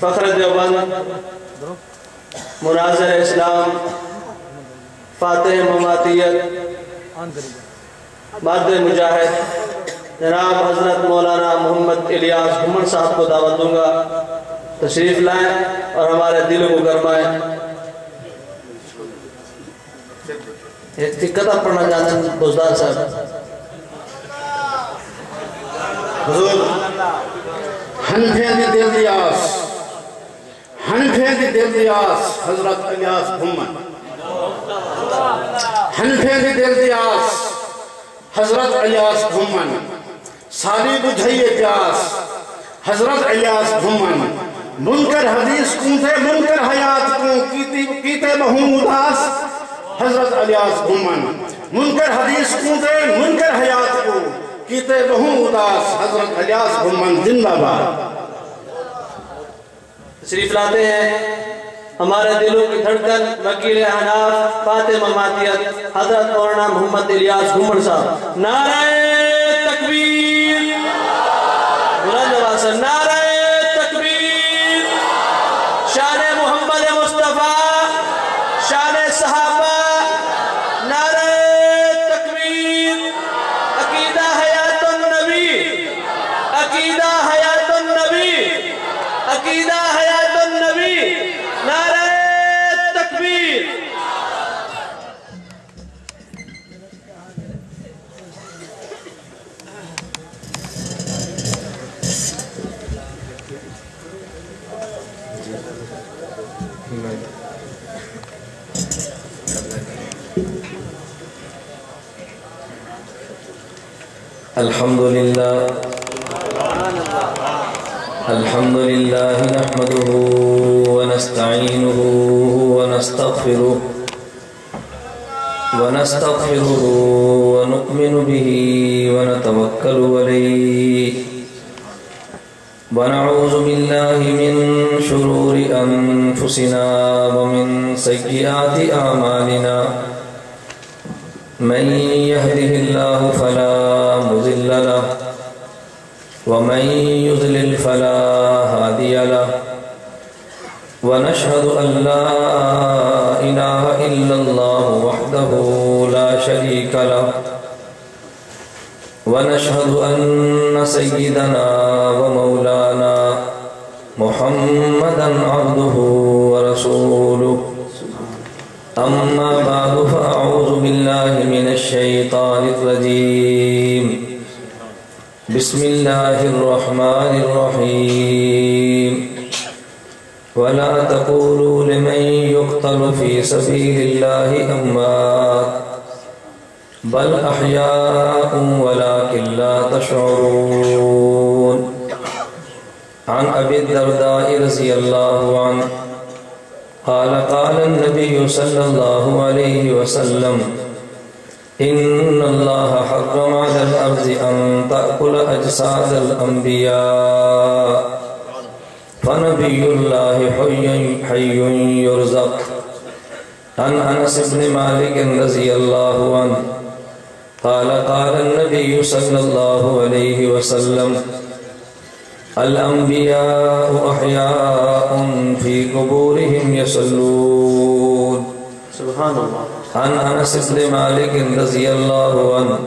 فخر دیوبند، مناظر اسلام، فاتح مماتیت، مرد مجاہد جناب حضرت مولانا محمد الیاس گھمن صاحب کو دعوت دوں گا، تشریف لائیں اور ہمارے دلوں کو گرمائیں۔ ایک قطع پڑھنا چاہتے ہیں بزدار صاحب۔ حضور حنفیہ دی دل دیاس، حنفیہ دی دل دیاس حضرت الیاس گھمن، حنفیہ دی دل دیاس حضرت الیاس گھمن، ساری بدھائیے پیاس حضرت الیاس گھمن، منکر حدیث کونتے منکر حیات کون کیتے بہوں اداس حضرت الیاس گھمن، منکر حدیث کونتے منکر حیات کو کیتے بہوں اداس حضرت الیاس گھمن زندہ باد۔ تشریف لاتے ہیں ہمارے دلوں کی دھڑکن وکیل احناف فاتح مماتیت حضرت مولانا محمد الیاس گھمن صاحب۔ نعرہ تکبیر، بلند آواز سے نعرہ تکبیر، شان محمد مصطفیٰ، شان صحابہ، نعرہ تکبیر، عقیدہ حیات النبی، عقیدہ حیات النبی، عقیدہ حیات النبی، نعرہ تکبیر۔ الحمد لله نحمده ونستعينه ونستغفره ونؤمن به ونتوكل عليه ونعوذ بالله من شرور أنفسنا ومن سيئات أعمالنا من يهده الله فلا مضل له ومن يضلل فلا هادي له ونشهد أن لا إله إلا الله وحده لا شريك له ونشهد أن سيدنا ومولانا محمدا عبده ورسوله أما بعد فأعوذ بالله من الشيطان الرجيم بسم الله الرحمن الرحيم ولا تقولوا لمن يقتل في سبيل الله أموات بل أحياء ولكن لا تشعرون عن أبي الدرداء رضي الله عنه قال قال النبي صلى الله عليه وسلم إن الله حرم على الأرض أن تأكل أجساد الأنبياء فنبي الله حي يرزق عن أنس بن مالك رضي الله عنه قال قال النبي صلى الله عليه وسلم الأنبياء أحياء في قبورهم يصلون سبحان الله عن أنس بن مالك رضي الله عنه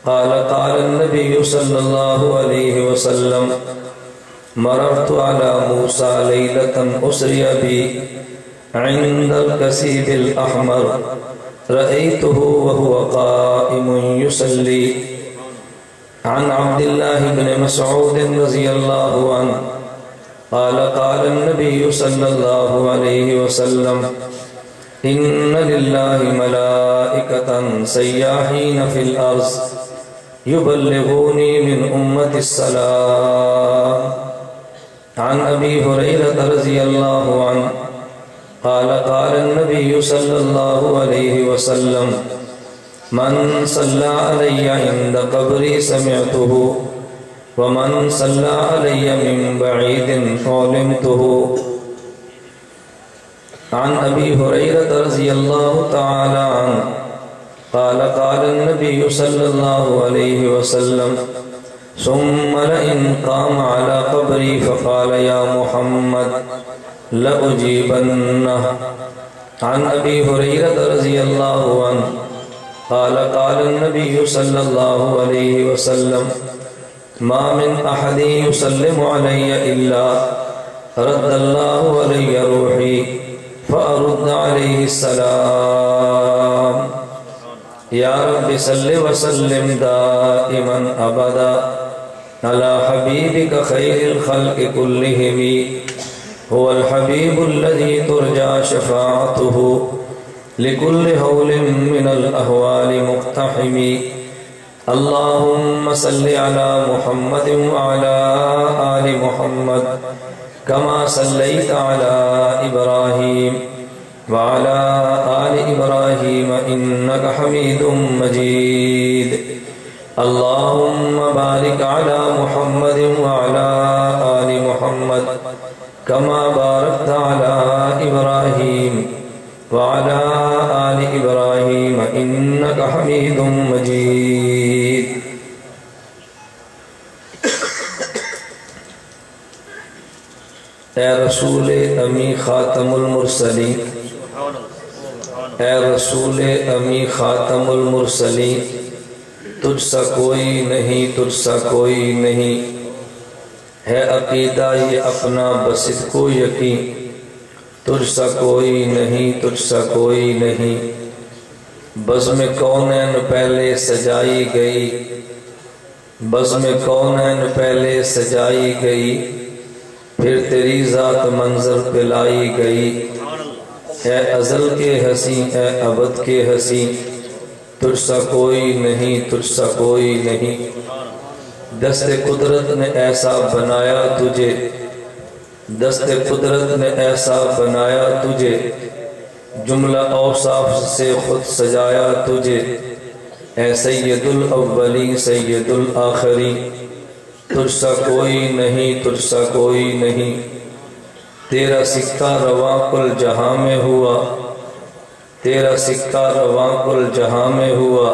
قال قال النبي صلى الله عليه وسلم مررت على موسى ليلة أسري بي عند الكثيب الأحمر رأيته وهو قائم يصلي عن عبد الله بن مسعود رضي الله عنه قال قال النبي صلى الله عليه وسلم إن لله ملائكة سياحين في الأرض يبلغوني من أمة السلام عن أبي هريرة رضي الله عنه قال قال النبي صلى الله عليه وسلم من صلى علي عند قبري سمعته ومن صلى علي من بعيد علمته عن أبي هريرة رضي الله تعالى عنه قال قال النبي صلى الله عليه وسلم ثم لئن قام على قبري فقال يا محمد لأجيبنه. عن أبي هريرة رضي الله عنه قال قال النبي صلى الله عليه وسلم ما من أحد يسلم علي إلا رد الله علي روحي فأرد عليه السلام. يا رب صل وسلم دائما أبدا على حبيبك خير الخلق كلهم هو الحبيب الذي ترجى شفاعته لكل هول من الأهوال مقتحم. اللهم صل على محمد وعلى آل محمد كما صليت على إبراهيم وعلى آل إبراهيم إنك حميد مجيد. اللهم بارك على محمد وعلى آل محمد كما باركت على إبراهيم وعلى آل إبراهيم إنك حميد مجيد. اے رسول امی خاتم المرسلین، اے رسول امی خاتم المرسلین، تجھ سا کوئی نہیں، تجھ سا کوئی نہیں، ہے عقیدہ یہ اپنا بسط کو یقین، تجھ سا کوئی نہیں، تجھ سا کوئی نہیں. بزم کونین پہلے سجائی گئی، بزم کونین پہلے سجائی گئی، پھر تیری ذات منظر پہ لائی گئی. اے ازل کے حسین، اے ابد کے حسین، تجھ سا کوئی نہیں، تجھ سا کوئی نہیں. دست قدرت نے ایسا بنایا تجھے، دست قدرت نے ایسا بنایا تجھے، جملہ اوصاف سے خود سجایا تجھے. اے سید الاولین سید الآخرین، تجھ سا کوئی نہیں، تجھ سا کوئی نہیں. تیرا سکہ رواں کل جہاں میں ہوا، تیرا سکہ رواں کل جہاں میں ہوا،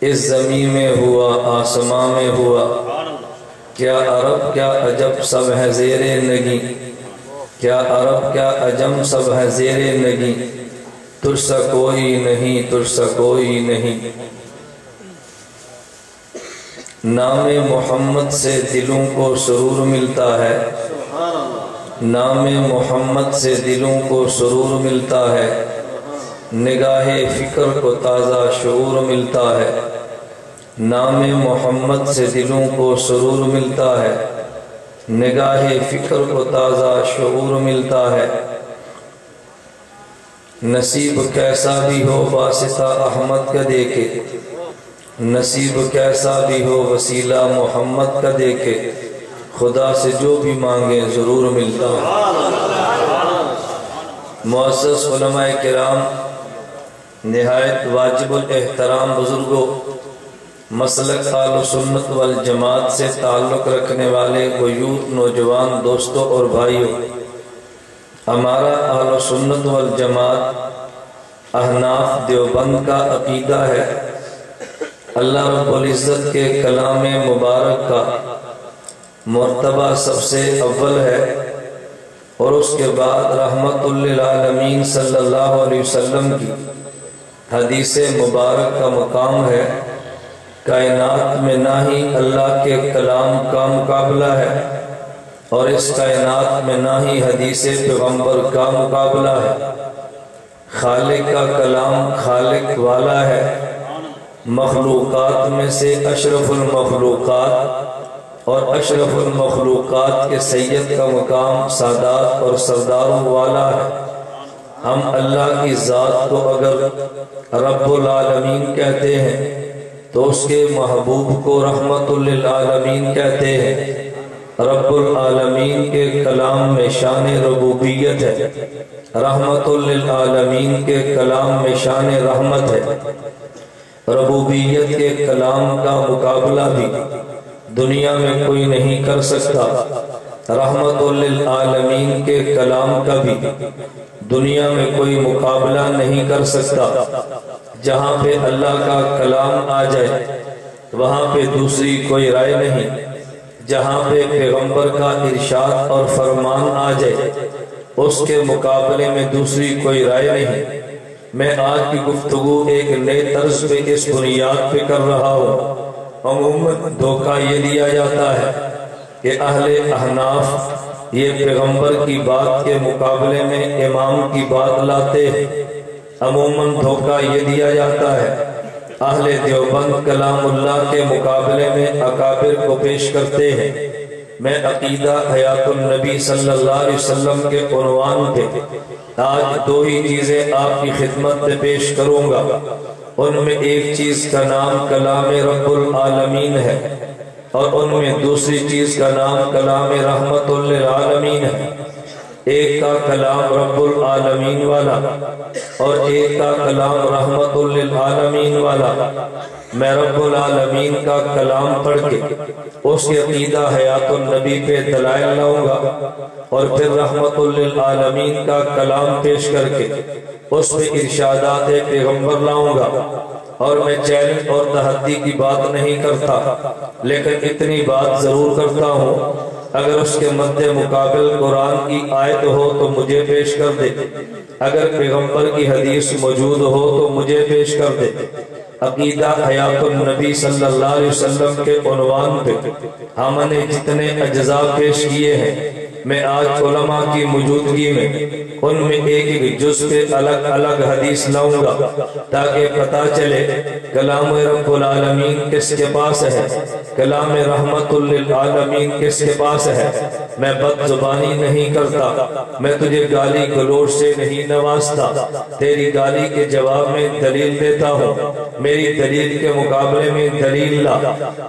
اس زمین میں ہوا، آسمان میں ہوا. کیا عرب کیا عجب سب ہے زیر نگی، کیا عرب کیا عجم سب ہے زیر نگی. تجھ سا کوئی نہیں، تجھ سا کوئی نہیں. نام محمد سے دلوں کو سرور ملتا ہے، نام محمد سے دلوں کو سرور ملتا ہے، نگاہ فکر کو تازہ شعور ملتا ہے. نام محمد سے دلوں کو سرور ملتا ہے، نگاہ فکر کو تازہ شعور ملتا ہے. نصیب کیسا بھی ہو واسطہ احمد کا دیکھے، نصیب کیسا بھی ہو وسیلہ محمد کا دیکھے، خدا سے جو بھی مانگے ضرور ملتا ہے. معزز علماء کرام، نہایت واجب الاحترام بزرگوں، مسلک اہل سنت والجماعت سے تعلق رکھنے والے غیور نوجوان دوستوں اور بھائیوں، ہمارا اہل سنت والجماعت احناف دیوبند کا عقیدہ ہے اللہ رب العزت کے کلام مبارک کا مرتبہ سب سے اول ہے، اور اس کے بعد رحمت للعالمین صلی اللہ علیہ وسلم کی حدیث مبارک کا مقام ہے. کائنات میں نہ ہی اللہ کے کلام کا مقابلہ ہے، اور اس کائنات میں نہ ہی حدیث پیغمبر کا مقابلہ ہے. خالق کا کلام خالق والا ہے، مخلوقات میں سے اشرف المخلوقات اور اشرف المخلوقات کے سید کا مقام سادات اور سرداروں والا ہے. ہم اللہ کی ذات کو اگر رب العالمین کہتے ہیں تو اس کے محبوب کو رحمت للعالمین کہتے ہیں. رب العالمین کے کلام میں شان ربوبیت ہے، رحمت للعالمین کے کلام میں شان رحمت ہے. ربوبیت کے کلام کا مقابلہ بھی دنیا میں کوئی نہیں کر سکتا، رحمت للعالمین کے کلام کا بھی دنیا میں کوئی مقابلہ نہیں کر سکتا. جہاں پہ اللہ کا کلام آ جائے وہاں پہ دوسری کوئی رائے نہیں۔ جہاں پہ پیغمبر کا ارشاد اور فرمان آ جائے اس کے مقابلے میں دوسری کوئی رائے نہیں۔ میں آج کی گفتگو ایک نئے طرز پہ اس بنیاد پہ کر رہا ہوں۔ عموماً دھوکہ یہ دیا جاتا ہے کہ اہل احناف یہ پیغمبر کی بات کے مقابلے میں امام کی بات لاتے ہیں۔ عموماً دھوکہ یہ دیا جاتا ہے اہل دیوبند کلام اللہ کے مقابلے میں اکابر کو پیش کرتے ہیں۔ میں عقیدہ حیات النبی صلی اللہ علیہ وسلم کے عنوان پہ آج دو ہی چیزیں آپ کی خدمت میں پیش کروں گا۔ ان میں ایک چیز کا نام کلام رب العالمین ہے اور ان میں دوسری چیز کا نام کلام رحمت للعالمین ہے۔ ایک کا کلام رب العالمین والا اور ایک کا کلام رحمت للعالمین والا۔ میں رب العالمین کا کلام پڑھ کے اس کے عقیدہ حیات النبی پہ دلائل لاؤں گا اور پھر رحمت للعالمین کا کلام پیش کر کے اس پہ ارشادات پیغمبر لاؤں گا۔ اور میں چیلنج اور تحدی کی بات نہیں کرتا، لیکن اتنی بات ضرور کرتا ہوں، اگر اس کے مد مقابل قرآن کی آیت ہو تو مجھے پیش کر دے، اگر پیغمبر کی حدیث موجود ہو تو مجھے پیش کر دے۔ عقیدہ حیات النبی صلی اللہ علیہ وسلم کے عنوان پہ ہم نے جتنے اجزاء پیش کیے ہیں، میں آج علماء کی موجودگی میں ان میں ایک ایک جز پہ الگ الگ حدیث لاؤں گا تاکہ پتہ چلے کلام رب العالمین کس کے پاس ہے، کلام رحمت للعالمین کس کے پاس ہے۔ میں بد زبانی نہیں کرتا، میں تجھے گالی گلوچ سے نہیں نوازتا، تیری گالی کے جواب میں دلیل دیتا ہوں، میری دلیل کے مقابلے میں دلیل لا۔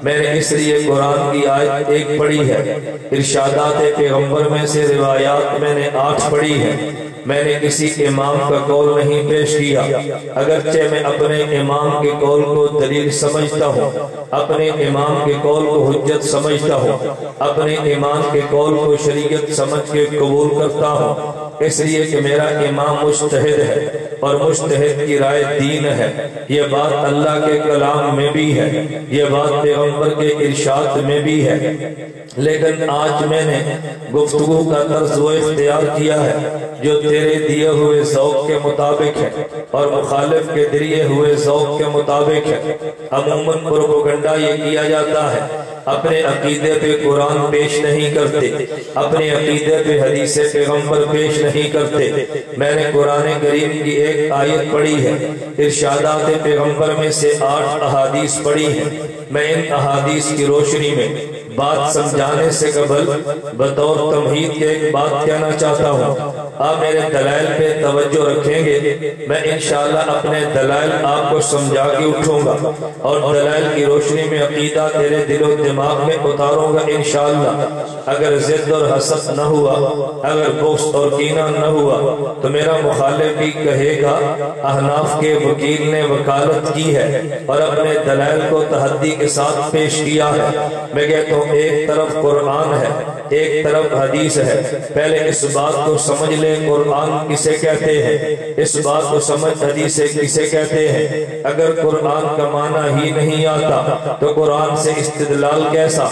میں نے اس لیے قرآن کی آیت ایک پڑھی ہے، ارشادات پیغمبر میں سے روایات میں نے 8 پڑھی ہے۔ میں نے کسی امام کا قول نہیں پیش کیا، اگرچہ میں اپنے امام کے قول کو دلیل سمجھتا ہوں، اپنے امام کے قول کو حجت سمجھتا ہوں، اپنے امام کے قول کو شریعت سمجھ کے قبول کرتا ہوں، اس لیے کہ میرا امام مجتہد ہے اور مجتہد کی رائے دین ہے۔ یہ بات اللہ کے کلام میں بھی ہے، یہ بات پیغمبر کے ارشاد میں بھی ہے، لیکن آج میں نے گفتگو کا طرز وہ اختیار کیا ہے جو تیرے دیے ہوئے ذوق کے مطابق ہے اور مخالف کے دیے ہوئے ذوق کے مطابق ہے۔ عموماً پروپیگنڈا یہ کیا جاتا ہے، اپنے عقیدے پہ قرآن پیش نہیں کرتے، اپنے عقیدے پہ حدیث پیغمبر پیش نہیں کرتے۔ میں نے قرآن کریم کی ایک آیت پڑھی ہے، ارشادات پیغمبر میں سے 8 احادیث پڑھی ہیں۔ میں ان احادیث کی روشنی میں بات سمجھانے سے قبل بطور تمہید کے ایک بات کہنا چاہتا ہوں۔ آپ میرے دلائل پہ توجہ رکھیں گے، میں انشاءاللہ اپنے دلائل آپ کو سمجھا کے اٹھوں گا اور دلائل کی روشنی میں عقیدہ تیرے دل و دماغ میں اتاروں گا انشاءاللہ۔ اگر ضد اور حسد نہ ہوا، اگر بغض اور کینہ نہ ہوا تو میرا مخالف بھی کہے گا احناف کے وکیل نے وکالت کی ہے اور اپنے دلائل کو تحدی کے ساتھ پیش کیا ہے۔ میں کہتا ہوں ایک طرف قرآن ہے، ایک طرف حدیث ہے۔ پہلے اس بات کو سمجھ لے قرآن کسے کہتے ہیں، اس بات کو سمجھ حدیث کسے کہتے ہیں۔ اگر قرآن کا معنی ہی نہیں آتا تو قرآن سے استدلال کیسا،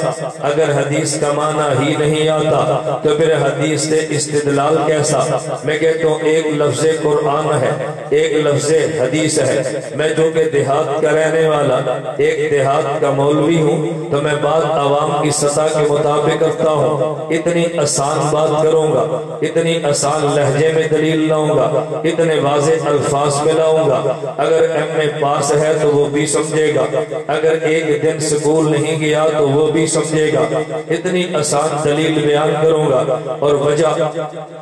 اگر حدیث کا معنی ہی نہیں آتا تو پھر حدیث سے استدلال کیسا۔ میں کہتا ہوں ایک لفظ قرآن ہے، ایک لفظ حدیث ہے۔ میں جو کہ دیہات کا رہنے والا ایک دیہات کا مولوی ہوں تو میں بات عوام کی سطح کے مطابق کرتا ہوں۔ اتنی آسان بات کروں گا، اتنی آسان لہجے میں دلیل لاؤں گا، اتنے واضح الفاظ میں لاؤں گا۔ اگر ایم اے پاس ہے تو وہ بھی سمجھے گا، اگر ایک دن سکول نہیں گیا تو وہ بھی سمجھے گا۔ اتنی آسان دلیل بیان کروں گا اور وجہ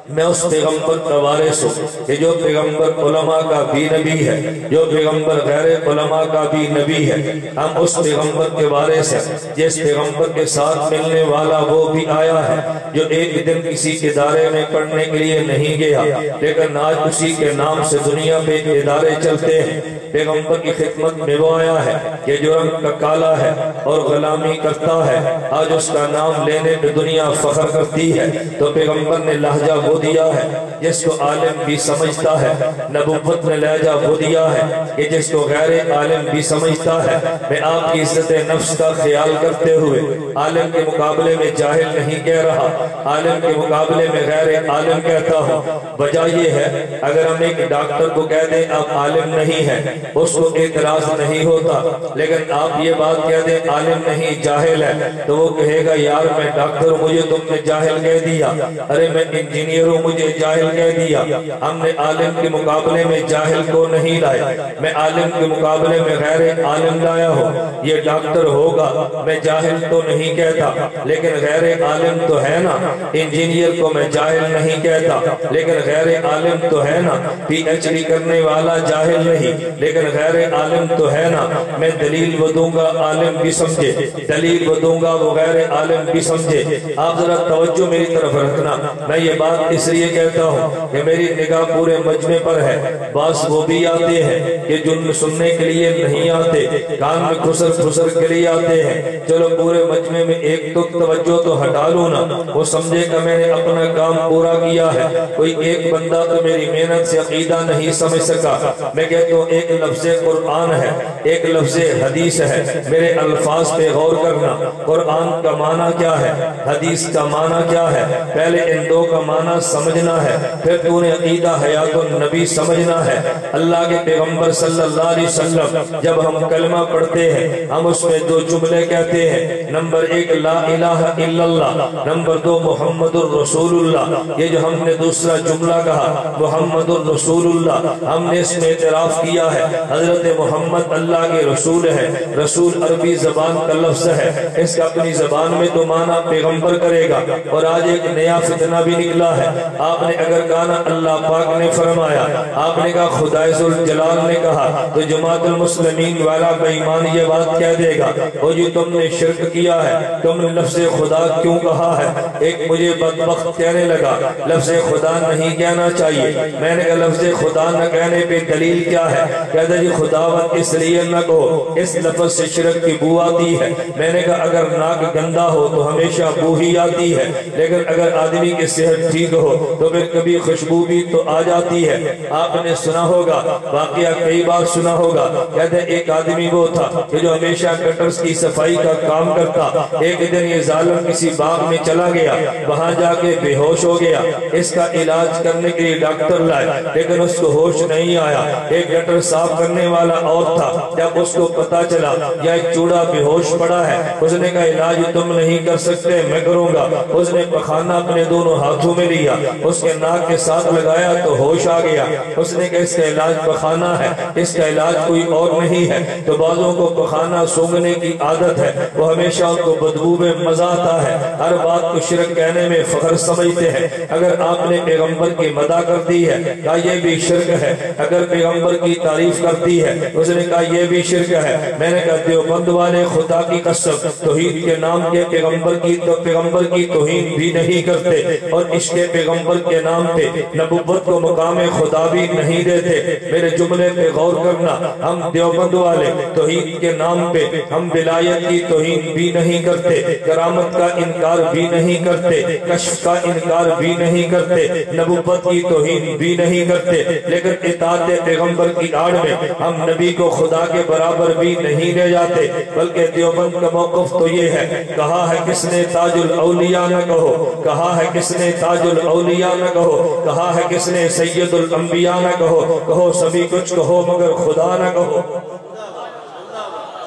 میں اس پیغمبر کا وارث ہوں کہ جو پیغمبر علماء کا بھی نبی ہے، جو پیغمبر غیر علماء کا بھی نبی ہے۔ ہم اس پیغمبر کے وارث ہیں جس پیغمبر کے ساتھ ملنے والا وہ بھی آیا ہے، جو ایک دن کسی ادارے میں پڑھنے کے لیے نہیں گیا لیکن آج اسی کے نام سے دنیا پہ ادارے چلتے ہیں۔ پیغمبر کی خدمت میں وہ آیا ہے کہ جو رنگ کا کالا ہے اور غلامی کرتا ہے، آج اس کا نام لینے پہ دنیا فخر کرتی ہے، تو پیغمبر نے لہجہ وہ دیا ہے جس کو عالم بھی سمجھتا ہے، نبوت نے لہجہ وہ دیا ہے کہ جس کو غیر عالم بھی سمجھتا ہے۔ میں آپ کی عزت نفس کا خیال کرتے ہوئے عالم کے مقابلے میں جاہل نہیں کہہ رہا، عالم کے مقابلے میں غیر عالم کہتا ہوں۔ وجہ یہ ہے اگر ہم ایک ڈاکٹر کو کہہ دیں آپ عالم نہیں ہے، اس کو اعتراض نہیں ہوتا، لیکن آپ یہ بات کہہ دیں عالم نہیں جاہل ہے، تو وہ کہے گا یار میں ڈاکٹر ہوں مجھے تم نے جاہل کہہ دیا، ارے میں انجینئر ہوں مجھے جاہل کہہ دیا۔ ہم نے عالم کے مقابلے میں جاہل کو نہیں لائے، میں عالم کے مقابلے میں غیر عالم لایا ہوں۔ یہ ڈاکٹر ہوگا میں جاہل تو نہیں کہتا لیکن غیر عالم تو ہے نا، انجینئر کو میں جاہل نہیں کہتا لیکن غیر عالم تو ہے نا، پی ایچ ڈی کرنے والا جاہل نہیں لیکن غیر عالم تو ہے نا۔ میں دلیل وہ دوں گا عالم بھی سمجھے، دلیل وہ دوں گا وہ غیر عالم بھی سمجھے۔ آپ ذرا توجہ میری طرف رکھنا، میں یہ بات اس لیے کہتا ہوں کہ میری نگاہ پورے مجمع پر ہے، بعض وہ بھی آتے ہیں کہ جن سننے کے لیے نہیں آتے، کان میں خسر کے لیے آتے ہیں۔ چلو پورے مجمع میں ایک تو توجہ تو ہٹا لوں نا، وہ سمجھے کہ میں نے اپنا کام پورا کیا ہے۔ کوئی ایک بندہ تو میری محنت سے عقیدہ نہیں سمجھ سکا۔ میں کہتا ہوں ایک لفظ قرآن ہے، ایک لفظ حدیث ہے، میرے الفاظ پہ غور کرنا۔ قرآن کا معنی کیا ہے، حدیث کا معنی کیا ہے، پہلے ان دو کا معنی سمجھنا ہے، پھر تو نے عقیدہ حیات النبی سمجھنا ہے۔ اللہ کے پیغمبر صلی اللہ علیہ وسلم جب ہم کلمہ پڑھتے ہیں ہم اس میں دو جملے کہتے ہیں، نمبر ایک لا الہ الا اللہ، نمبر دو محمد الرسول اللہ۔ یہ جو ہم نے دوسرا جملہ کہا محمد الرسول اللہ، ہم نے اس میں اعتراف کیا ہے حضرت محمد اللہ کے رسول ہے۔ رسول عربی زبان کا لفظ ہے، اس کا اپنی زبان میں تو معنی پیغمبر کرے گا۔ اور آج ایک نیا فتنہ بھی نکلا ہے، آپ نے اگر کہا اللہ پاک نے فرمایا، آپ نے کہا خدائے ذوالجلال نے کہا، تو جماعت المسلمین والا بے ایمان یہ بات کہہ دے گا وہ جی تم نے شرک کیا ہے، تم نے لفظ خدا کیوں کہا ہے۔ ایک مجھے بدبخت کہنے لگا لفظ خدا نہیں کہنا چاہیے، میں نے کہا لفظ خدا نہ کہنے پہ دلیل کیا ہے، کہتا جی خداوت اس لیے نہ کہو اس لفظ سے شرک کی بو آتی ہے۔ میں نے کہا اگر ناک گندا ہو تو ہمیشہ بو ہی آتی ہے، لیکن اگر آدمی کی صحت ٹھیک ہو تو پھر کبھی خوشبو بھی تو آ جاتی ہے۔ آپ نے سنا ہوگا واقعہ کئی بار سنا ہوگا، کہتے ایک آدمی وہ تھا کہ جو ہمیشہ گٹرز کی صفائی کا کام کرتا، ایک دن یہ ظالم کسی باغ میں چلا گیا، وہاں جا کے بے ہوش ہو گیا۔ اس کا علاج کرنے کے لیے ڈاکٹر لائے لیکن اس کو ہوش نہیں آیا۔ ایک گٹر صاف کرنے والا اور تھا، جب اس کو پتا چلا یا ایک چوڑا بے ہوش پڑا ہے، اس نے کہا علاج تم نہیں کر سکتے میں کروں گا۔ اس نے پخانہ اپنے دونوں ہاتھوں میں لیا، اس کے ناک کے ساتھ لگایا تو ہوش آ گیا۔ اس نے کہا اس کا علاج پخانہ ہے، اس کا علاج کوئی اور نہیں ہے۔ تو بعضوں کو پخانہ سونگنے کی عادت ہے، وہ ہمیشہ ان کو بدبو میں مزہ آتا ہے، ہر بات کو شرک کہنے میں فخر سمجھتے ہیں۔ اگر آپ نے پیغمبر کی مدح کر دی ہے کہا یہ بھی شرک ہے، اگر پیغمبر کی تعریف کرتی ہے اس نے کہا یہ بھی شرک ہے۔ میں نے کہا دیوبند والے خدا کی قسم توحید کے نام کے پیغمبر کی توہین بھی نہیں کرتے اور عشق پیغمبر کے نام پہ نبوت کو مقام خدا بھی نہیں دیتے۔ میرے جملے پہ غور کرنا، ہم دیوبند والے توحید کے نام پہ ہم ولایت کی توہین بھی نہیں کرتے، کرامت کا انکار بھی نہیں کرتے، کشف کا انکار بھی نہیں کرتے، نبوت کی توہین بھی نہیں کرتے، لیکن اطاعت پیغمبر کی آڑ میں ہم نبی کو خدا کے برابر بھی نہیں لے جاتے۔ بلکہ دیوبند کا موقف تو یہ ہے، کہا ہے کس نے تاج الاولیاء نہ کہو، کہا ہے کس نے تاج الاولیاء نہ کہو، کہا ہے کس نے سید الانبیاء نہ کہو، کہو سبھی کچھ کہو مگر خدا نہ کہو،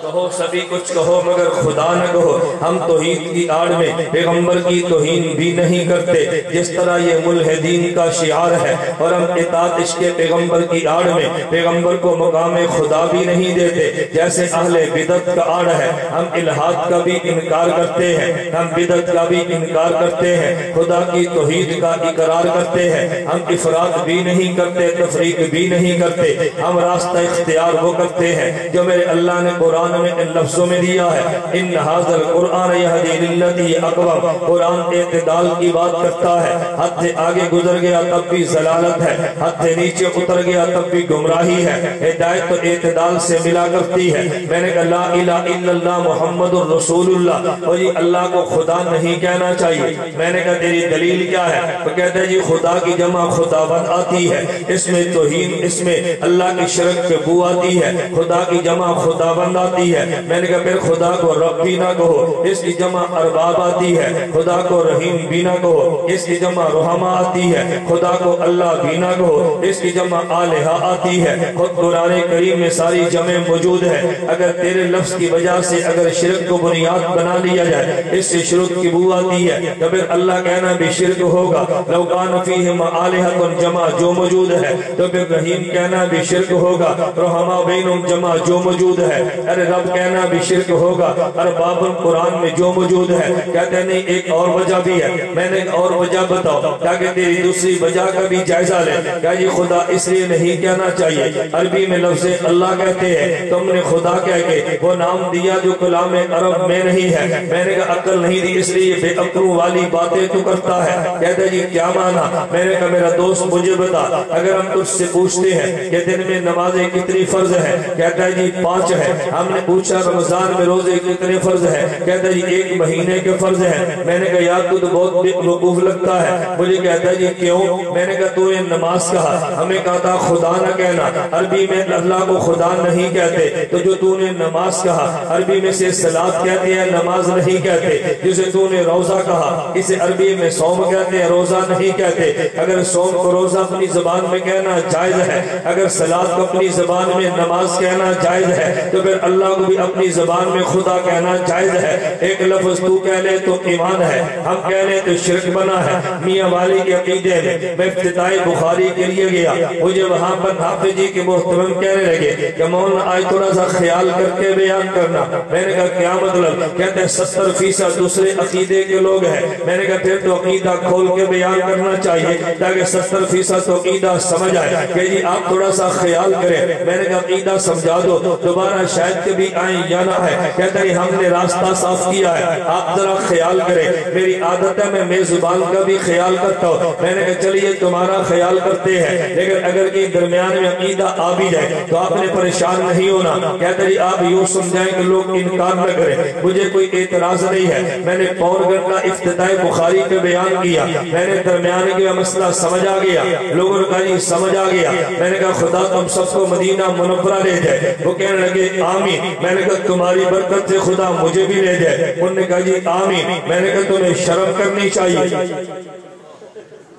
کہو سبھی کچھ کہو مگر خدا نہ کہو۔ ہم توحید کی آڑ میں پیغمبر کی توہین بھی نہیں کرتے، جس طرح یہ ملحدین کا شعار ہے، اور ہم اطاعت عشق پیغمبر کی آڑ میں پیغمبر کو مقام خدا بھی نہیں دیتے، جیسے اہل بدعت کا آڑ ہے، ہم الہاد کا بھی انکار کرتے ہیں، ہم بدعت کا بھی انکار کرتے ہیں، خدا کی توحید کا اقرار کرتے ہیں، ہم افراد بھی نہیں کرتے، تفریق بھی نہیں کرتے، ہم راستہ اختیار وہ کرتے ہیں جو میرے اللہ نے قرآن میں ان لفظوں میں دیا ہے ان ھذا القرآن یہدی للتی اقوم، قرآن اعتدال کی بات کرتا ہے، حد سے آگے گزر گیا تب بھی ضلالت ہے، حد سے نیچے اتر گیا تب بھی گمراہی ہے، ہدایت تو اعتدال سے ملا کرتی ہے۔ میں نے کہا لا الہ الا اللہ محمد الرسول اللہ، اور یہ اللہ کو خدا نہیں کہنا چاہیے۔ میں نے کہا تیری دلیل کیا ہے؟ وہ کہتا ہے جی خدا کی جمع خداوند آتی ہے، اس میں توہین، اس میں اللہ کی شرک پہ بو آتی ہے، خدا کی جمع خداوند آتی ہے۔ میں نے کہا پھر خدا کو رب بھی نہ کہو، اس کی جمع ارباب آتی ہے، خدا کو رحیم بھی نہ کہو، اس کی جمع رحمہ آتی ہے، خدا کو اللہ بھی نہ کہو، اس کی جمع آلہہ آتی ہے۔ خود قرآن کریم میں ساری جمع موجود ہے۔ اگر تیرے لفظ کی وجہ سے اگر شرک کو بنیاد بنا لیا جائے، اس سے شرک کی بو آتی ہے، تو پھر اللہ کہنا بھی شرک ہوگا۔ لو کان فیہم آلہۃ جمع جو موجود ہے، تو پھر رحیم کہنا بھی شرک ہوگا، رحمہ بینہم جمع جو موجود ہے، ارے رب کہنا بھی شرک ہوگا، ارباب قرآن میں جو موجود ہے۔ کہتے ہیں نہیں ایک اور وجہ بھی ہے۔ میں نے ایک اور وجہ بتاؤ تاکہ تیری دوسری وجہ کا بھی جائزہ لے۔ کیا یہ خدا اس لیے نہیں کہنا چاہیے؟ عربی میں لفظ اللہ کہتے ہیں، تم نے خدا کہہ کے وہ نام دیا جو کلام عرب میں نہیں ہے۔ میں نے کہا عقل نہیں دی اس لیے بے عقلوں والی باتیں تو کرتا ہے۔ کہتا ہے جی کیا مانا؟ میں نے کہا میرا دوست مجھے بتا، اگر ہم تجھ سے پوچھتے ہیں کہ دن میں نمازیں کتنی فرض ہیں، کہتا ہے جی 5 ہے۔ ہم نے پوچھا رمضان میں روزے کتنے فرض ہیں، کہتا ہے جی 1 مہینے کے فرض ہیں۔ میں نے کہا یار تو بہت بے وقوف لگتا ہے۔ مجھے کہتا ہے جی کیوں؟ میں نے کہا تو نے نماز کہا، ہمیں کہا تھا خدا نہ کہنا، عربی میں اللہ کو خدا نہیں کہتے، تو جو تو نے نماز کہا عربی میں سے صلاۃ کہتے ہیں، نماز نہیں کہتے۔ جسے تو نے روزہ کہا اسے عربی میں صوم کہتے ہیں، روزہ نہیں کہتے۔ اگر صوم کو روزہ اپنی زبان میں کہنا جائز ہے، اگر صلاۃ کو اپنی زبان میں نماز کہنا جائز ہے، تو پھر اللہ کو بھی اپنی زبان میں خدا کہنا جائز ہے۔ ایک لفظ تو کہہ لے تو ایمان ہے، ہم کہہ لیں تو شرک بنا ہے۔ میاں والی کے عقیدے میں افتتاح بخاری کے لیے گیا، مجھے وہاں پر حافظ جی کے محترم کہنے لگے کہ مولانا آج تھوڑا سا خیال کر کے بیان کرنا۔ میں نے کہا کیا مطلب؟ کہتے ہیں 70% دوسرے عقیدے کے لوگ ہیں۔ میں نے کہا پھر تو عقیدہ کھول کے بیان کرنا چاہیے تاکہ 70% تو عقیدہ سمجھ آئے کہ جی آپ تھوڑا سا خیال کریں۔ میں نے کہا عقیدہ سمجھا دو، دوبارہ شاید کبھی آئیں یا نہ ہے۔ کہتا ہے ہم نے راستہ صاف کیا ہے، آپ ذرا خیال کریں۔ میری عادت ہے میں زبان کا بھی خیال کرتا ہوں۔ میں نے کہا چلیے تمہارا خیال کرتے ہیں، لیکن اگر کہ درمیان میں عقیدہ آ بھی جائے تو آپ نے پریشان نہیں ہونا۔ کہتا ہے آپ یوں سمجھائیں کہ لوگ انکار نہ کریں، مجھے کوئی اعتراض نہیں ہے۔ میں نے پون گھنٹہ افتتاح بخاری کا بیان کیا، میں نے درمیان کا مسئلہ سمجھ آ گیا، لوگوں نے کہا جی سمجھ آ گیا۔ میں نے کہا خدا تم سب کو مدینہ منورہ لے جائے۔ وہ کہنے لگے آمین۔ میں نے کہا تمہاری برکت سے خدا مجھے بھی لے جائے۔ انہوں نے کہا جی آمین۔ میں نے کہا تمہیں شرم کرنی چاہیے،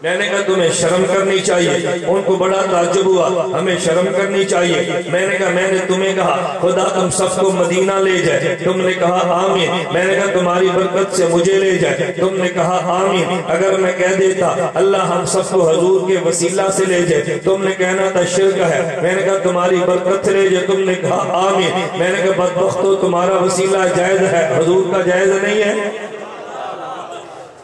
میں نے کہا تمہیں شرم کرنی چاہیے۔ ان کو بڑا تعجب ہوا، ہمیں شرم کرنی چاہیے۔ میں نے کہا میں نے تمہیں کہا خدا تم سب کو مدینہ لے جائے، تم نے کہا آمین۔ میں نے کہا تمہاری برکت سے مجھے لے جائے، تم نے کہا آمین۔ اگر میں کہہ دیتا اللہ ہم سب کو حضور کے وسیلہ سے لے جائے، تم نے کہنا تھا شرک ہے۔ میں نے کہا تمہاری برکت سے لے جائے، تم نے کہا آمین۔ میں نے کہا بدبختو تمہارا وسیلہ جائز ہے، حضور کا جائز نہیں ہے۔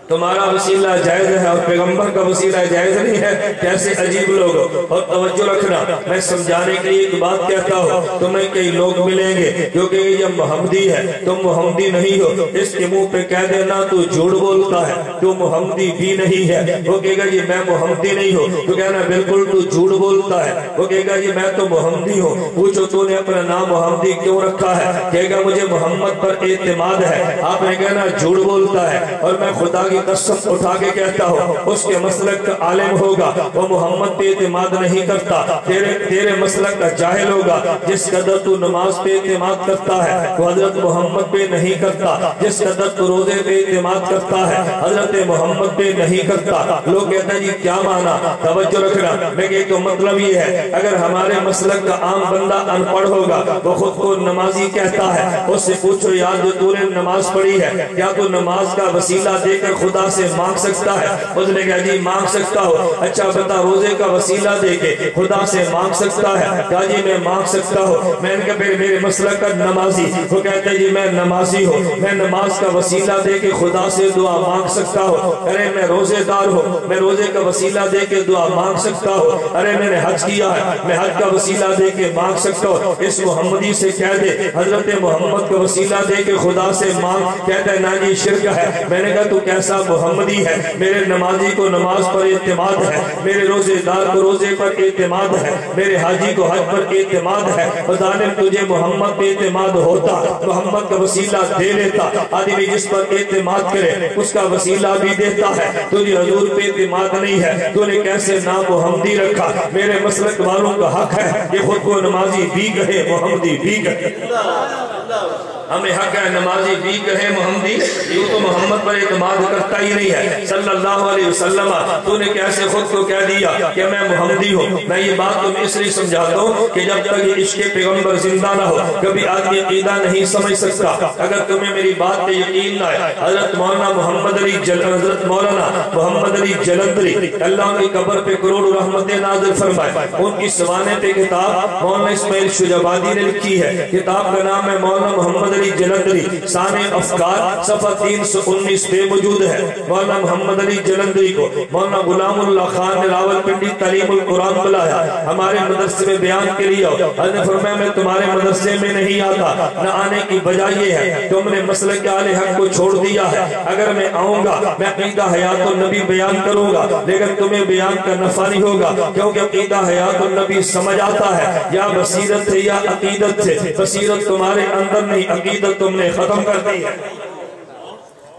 تمہارا وسیلہ جائز ہے اور پیغمبر کا وسیلہ جائز نہیں ہے، کیسے عجیب لوگ ہو۔ اور توجہ رکھنا، میں سمجھانے کے لیے ایک بات کہتا ہوں، تمہیں کئی لوگ ملیں گے جو کہ یہ محمدی ہے، تم محمدی نہیں ہو، اس کے منہ پہ کہہ دینا تو جھوٹ بولتا ہے، تو محمدی بھی نہیں ہے۔ وہ کہے گا یہ میں محمدی نہیں ہوں، تو کہنا بالکل تو جھوٹ بولتا ہے۔ وہ کہے گا یہ میں تو محمدی ہوں، پوچھو تو نے اپنا نام محمدی کیوں رکھا ہے؟ کہے گا مجھے محمد پر اعتماد ہے۔ آپ نے کہنا جھوٹ بولتا ہے، اور میں خدا کی قسم اٹھا کے کہتا ہوں اس کے مسلک کا عالم ہوگا وہ محمد پہ اعتماد نہیں کرتا، تیرے مسلک کا جاہل ہوگا۔ جس قدر تو نماز پہ اعتماد کرتا ہے وہ حضرت محمد پہ نہیں کرتا، جس قدر تو روزے پہ اعتماد کرتا ہے حضرت محمد پہ نہیں کرتا۔ لوگ کہتے ہیں جی کیا مانا؟ توجہ رکھنا، میں کہ تو مطلب یہ ہے اگر ہمارے مسلک کا عام بندہ ان پڑھ ہوگا وہ خود کو نمازی کہتا ہے، اس سے پوچھو یار جو تو نے نماز پڑھی ہے کیا تو نماز کا وسیلہ دے کر خدا خدا سے مانگ سکتا ہے؟ اس نے کہا جی مانگ سکتا ہو. اچھا بتا روزے کا وسیلہ دے کے خدا سے مانگ سکتا ہے؟ کہا جی میں مانگ سکتا ہوں. میں نے کہا پھر میرے مسلک کا نمازی. وہ کہتے ہیں جی میں نمازی ہوں, میں نماز کا وسیلہ دے کے خدا سے دعا مانگ سکتا ہوں. ارے میں روزے دار ہوں, میں روزے کا وسیلہ دے کے دعا مانگ سکتا ہوں. ارے میں نے حج کیا ہے, میں حج کا وسیلہ دے کے مانگ سکتا ہوں. اس محمدی سے کہہ دے حضرت محمد کا وسیلہ دے کے خدا سے مانگ. کہتا ہے نا جی شرک ہے. میں نے کہا تو کیسا محمدی ہے؟ میرے نمازی کو نماز پر اعتماد ہے, میرے روزے دار کو روزے پر اعتماد ہے, میرے حاجی کو حج پر اعتماد ہے. ظالم تجھے محمد پہ اعتماد ہوتا, محمد کا وسیلہ دے لیتا. آدمی جس پر اعتماد کرے اس کا وسیلہ بھی دیتا ہے. تجھے حضور پہ اعتماد نہیں ہے, تو نے کیسے نام محمدی رکھا؟ میرے مسلک والوں کا حق ہے کہ خود کو نمازی بھی کہے محمدی بھی کہے. ہمیں حق ہے نمازی بھی کہے محمدی. یوں تو محمد پر اعتماد کرتا ہی نہیں ہے صلی اللہ علیہ وسلم. تو نے کیسے خود کو کہہ دیا کہ میں محمدی ہوں؟ میں یہ بات تمہیں اس لیے سمجھاتا ہوں کہ جب تک یہ عشق پیغمبر زندہ نہ ہو کبھی آدمی عقیدہ نہیں سمجھ سکتا. اگر تمہیں میری بات پہ یقین نہ ہے, حضرت مولانا محمد علی جلندری اللہ کی قبر پہ کروڑ رحمت نازل فرمائے, ان کی سوانے پہ کتاب مولانا اسماعیل شجابادی نے لکھی ہے. کتاب کا نام ہے مولانا محمد علی جلندری سانے افکار, صفحہ 319 پہ موجود ہے. مولانا محمد علی جلندری کو مولانا غلام اللہ خان نے راولپنڈی تعلیم القرآن بلایا ہمارے مدرسے میں بیان کے لیے. حضرت نے فرمایا میں تمہارے مدرسے میں نہیں آتا, نہ آنے کی وجہ یہ ہے تم نے مسلک اہل حق کو چھوڑ دیا ہے. اگر میں آؤں گا میں عقیدہ حیات النبی بیان کروں گا, لیکن تمہیں بیان کا نفع نہیں ہوگا, کیونکہ عقیدہ حیات النبی سمجھ آتا ہے یا بصیرت سے یا عقیدت سے. بصیرت تمہارے اندر نہیں, عقیدت تم نے ختم کر دی ہے.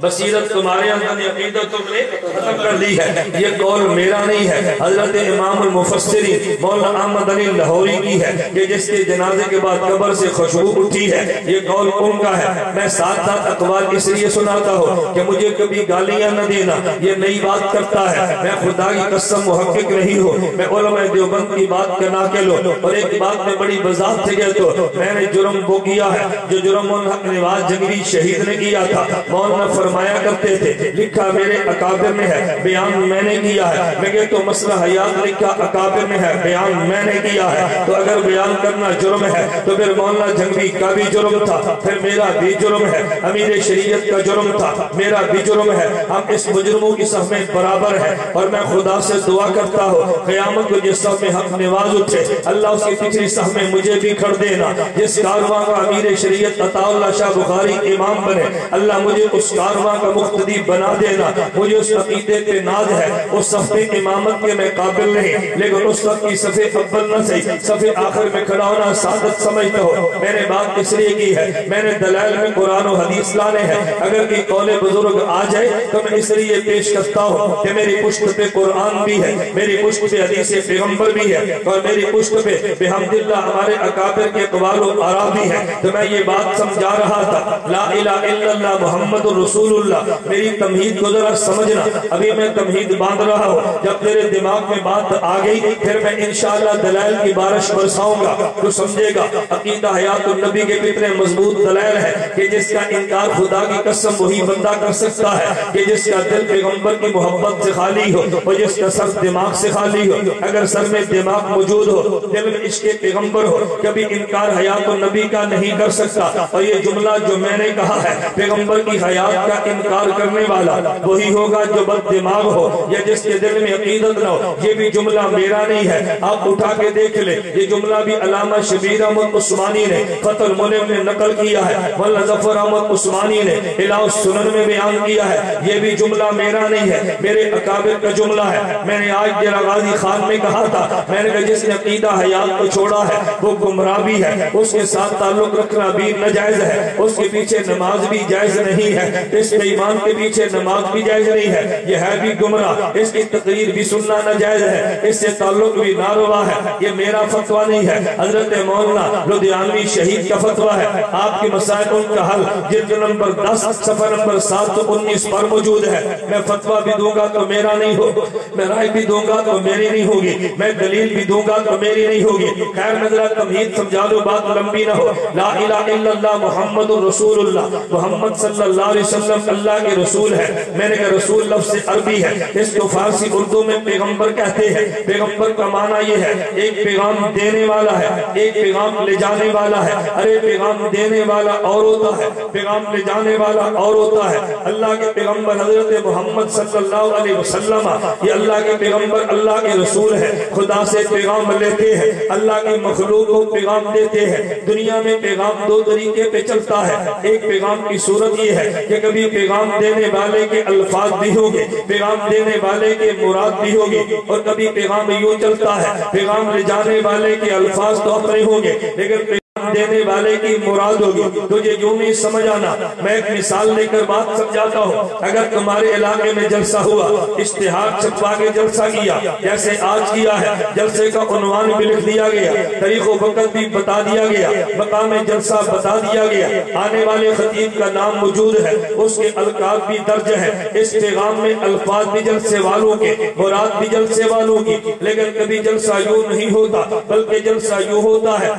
بصیرت تمہارے اندر نے, عقیدت تم نے ختم کر دی ہے. یہ قول میرا نہیں ہے, حضرت امام المفسری مولانا احمد علی لاہوری کی ہے کہ جس کے جنازے کے بعد قبر سے خوشبو اٹھی ہے. یہ قول ان کا ہے. میں ساتھ ساتھ اقوال اس لیے سناتا ہوں کہ مجھے کبھی گالیاں نہ دینا, یہ نئی بات کرتا ہے. میں خدا کی قسم محقق نہیں ہوں, میں علماء دیوبند کی بات کا ناقل ہوں. اور ایک بات میں بڑی وضاحت سے کہتا ہوں, میں نے جرم وہ کیا ہے جو جرم حق نواز جنگری شہید نے کیا تھا. مولانا فرمایا کرتے تھے لکھا میرے اکابر میں ہے, بیان میں نے کیا ہے. میں کہ تو مسئلہ حیات لکھا اکابر میں ہے, بیان میں نے کیا ہے. تو اگر بیان کرنا جرم ہے تو پھر مولانا جنگی کا بھی جرم تھا, پھر میرا بھی جرم ہے. امیر شریعت کا جرم تھا, میرا بھی جرم ہے. ہم اس مجرموں کی صف میں برابر ہیں. اور میں خدا سے دعا کرتا ہوں قیامت کو جس صف میں حق نواز اٹھے اللہ اس کی پچھلی صف میں مجھے بھی کھڑ دینا. جس کارواں کا امیر شریعت عطا اللہ شاہ بخاری امام بنے اللہ مجھے اس کارواں کا مقتدی بنا دینا. مجھے اس عقیدے پہ ناز ہے, اس صف امامت کے میں قابل نہیں, لیکن اس وقت کی صف اول نہ صحیح صف آخر میں کھڑا ہونا سعادت سمجھتا ہو. میں نے بات اس لیے کی ہے, میں نے دلائل میں قرآن و حدیث لانے ہیں. اگر کوئی قول بزرگ آ جائے تو میں اس لیے پیش کرتا ہوں کہ میری پشت پہ قرآن بھی ہے, میری پشت پہ حدیث پیغمبر بھی ہے, اور میری پشت پہ بحمداللہ ہمارے اکابر کے اقوال و آراء بھی ہے. تو میں یہ بات سمجھا رہا تھا لا الہ الا اللہ محمد رسول اللہ. میری تمہید کو ذرا سمجھنا, ابھی میں تمہید باندھ رہا ہوں. جب تیرے دماغ میں بات آ گئی پھر میں انشاءاللہ دلائل کی بارش برساؤں گا, تو سمجھے گا عقیدہ حیات النبی کے کتنے مضبوط دلائل ہیں کہ جس کا انکار خدا کی قسم وہی بندہ کر سکتا ہے کہ جس کا دل پیغمبر کی محبت سے خالی ہو اور جس کا سر دماغ سے خالی ہو. اگر سر میں دماغ موجود ہو, دل میں عشق پیغمبر ہو, کبھی انکار حیات النبی کا نہیں کر سکتا. اور یہ جملہ جو میں نے کہا ہے پیغمبر کی حیات کا انکار کرنے والا وہی ہوگا جو بد دماغ ہو یا جس کے دل میں عقیدت نہ ہو. یہ بھی جملہ میرا نہیں ہے, آپ اٹھا کے دیکھ لیں. یہ جملہ بھی علامہ شبیر احمد عثمانی نے فتح المنعم میں نقل کیا ہے, مولانا ظفر احمد عثمانی نے الہ السنن میں بیان کیا ہے. یہ بھی جملہ میرا نہیں ہے, میرے اکابر کا جملہ ہے. میں نے آج ڈیرہ غازی خان میں کہا تھا, میں نے کہا جس نے عقیدہ حیات کو چھوڑا ہے وہ گمراہ بھی ہے, اس کے ساتھ تعلق رکھنا بھی ناجائز ہے, اس کے پیچھے نماز بھی جائز نہیں ہے, اس بے ایمان کے پیچھے نماز بھی جائز نہیں ہے, یہ ہے بھی گمراہ, اس کی تقریر بھی سننا ناجائز ہے, اس سے تعلق بھی ناروا ہے. یہ میرا فتویٰ نہیں ہے, حضرت مولانا لدھیانوی شہید کا فتویٰ ہے. آپ کی مسائل کا حل جلد نمبر 10 صفحہ نمبر 719 پر موجود ہے. میں فتویٰ بھی دوں گا تو میرا نہیں ہو, میں رائے بھی دوں گا تو میری نہیں ہوگی, میں دلیل بھی دوں گا تو میری نہیں ہوگی. خیر میں ذرا تمہید سمجھا دو, بات لمبی نہ ہو. لا الہ الا اللہ محمد رسول اللہ, محمد صلی اللہ علیہ وسلم وسلم اللہ کے رسول ہے. میں نے کہا رسول لفظ عربی ہے, اس کو فارسی اردو میں پیغمبر کہتے ہیں. پیغمبر کا معنی یہ ہے ایک پیغام دینے والا ہے, ایک پیغام لے جانے والا ہے. ارے پیغام دینے والا اور ہوتا ہے, پیغام لے جانے والا اور ہوتا ہے. اللہ کے پیغمبر حضرت محمد صلی اللہ علیہ وسلم یہ اللہ کے پیغمبر اللہ کے رسول ہے. خدا سے پیغام لیتے ہیں, اللہ کی مخلوق کو پیغام دیتے ہیں. دنیا میں پیغام دو طریقے پہ چلتا ہے. ایک پیغام کی صورت یہ ہے کہ کبھی پیغام دینے والے کے الفاظ بھی ہوگے, پیغام دینے والے کے مراد بھی ہوگی, اور کبھی پیغام یوں چلتا ہے پیغام لے جانے والے کے الفاظ تو اپنے ہوگے لیکن پیغام دینے والے کی مراد ہوگی. تجھے یوں نہیں سمجھ آنا, میں ایک مثال لے کر بات سمجھاتا ہوں. اگر تمہارے علاقے میں جلسہ ہوا, اشتہار چھپوا کے جلسہ کیا جیسے آج کیا ہے, جلسے کا عنوان بھی لکھ دیا گیا, تاریخ و وقت بھی بتا دیا گیا, مقام جلسہ بتا دیا گیا, آنے والے خطیب کا نام موجود ہے, اس کے القاب بھی درج ہے, اس پیغام میں الفاظ بھی جلسے والوں کے, مراد بھی جلسے والوں کی. لیکن کبھی جلسہ یوں نہیں ہوتا بلکہ جلسہ یوں ہوتا ہے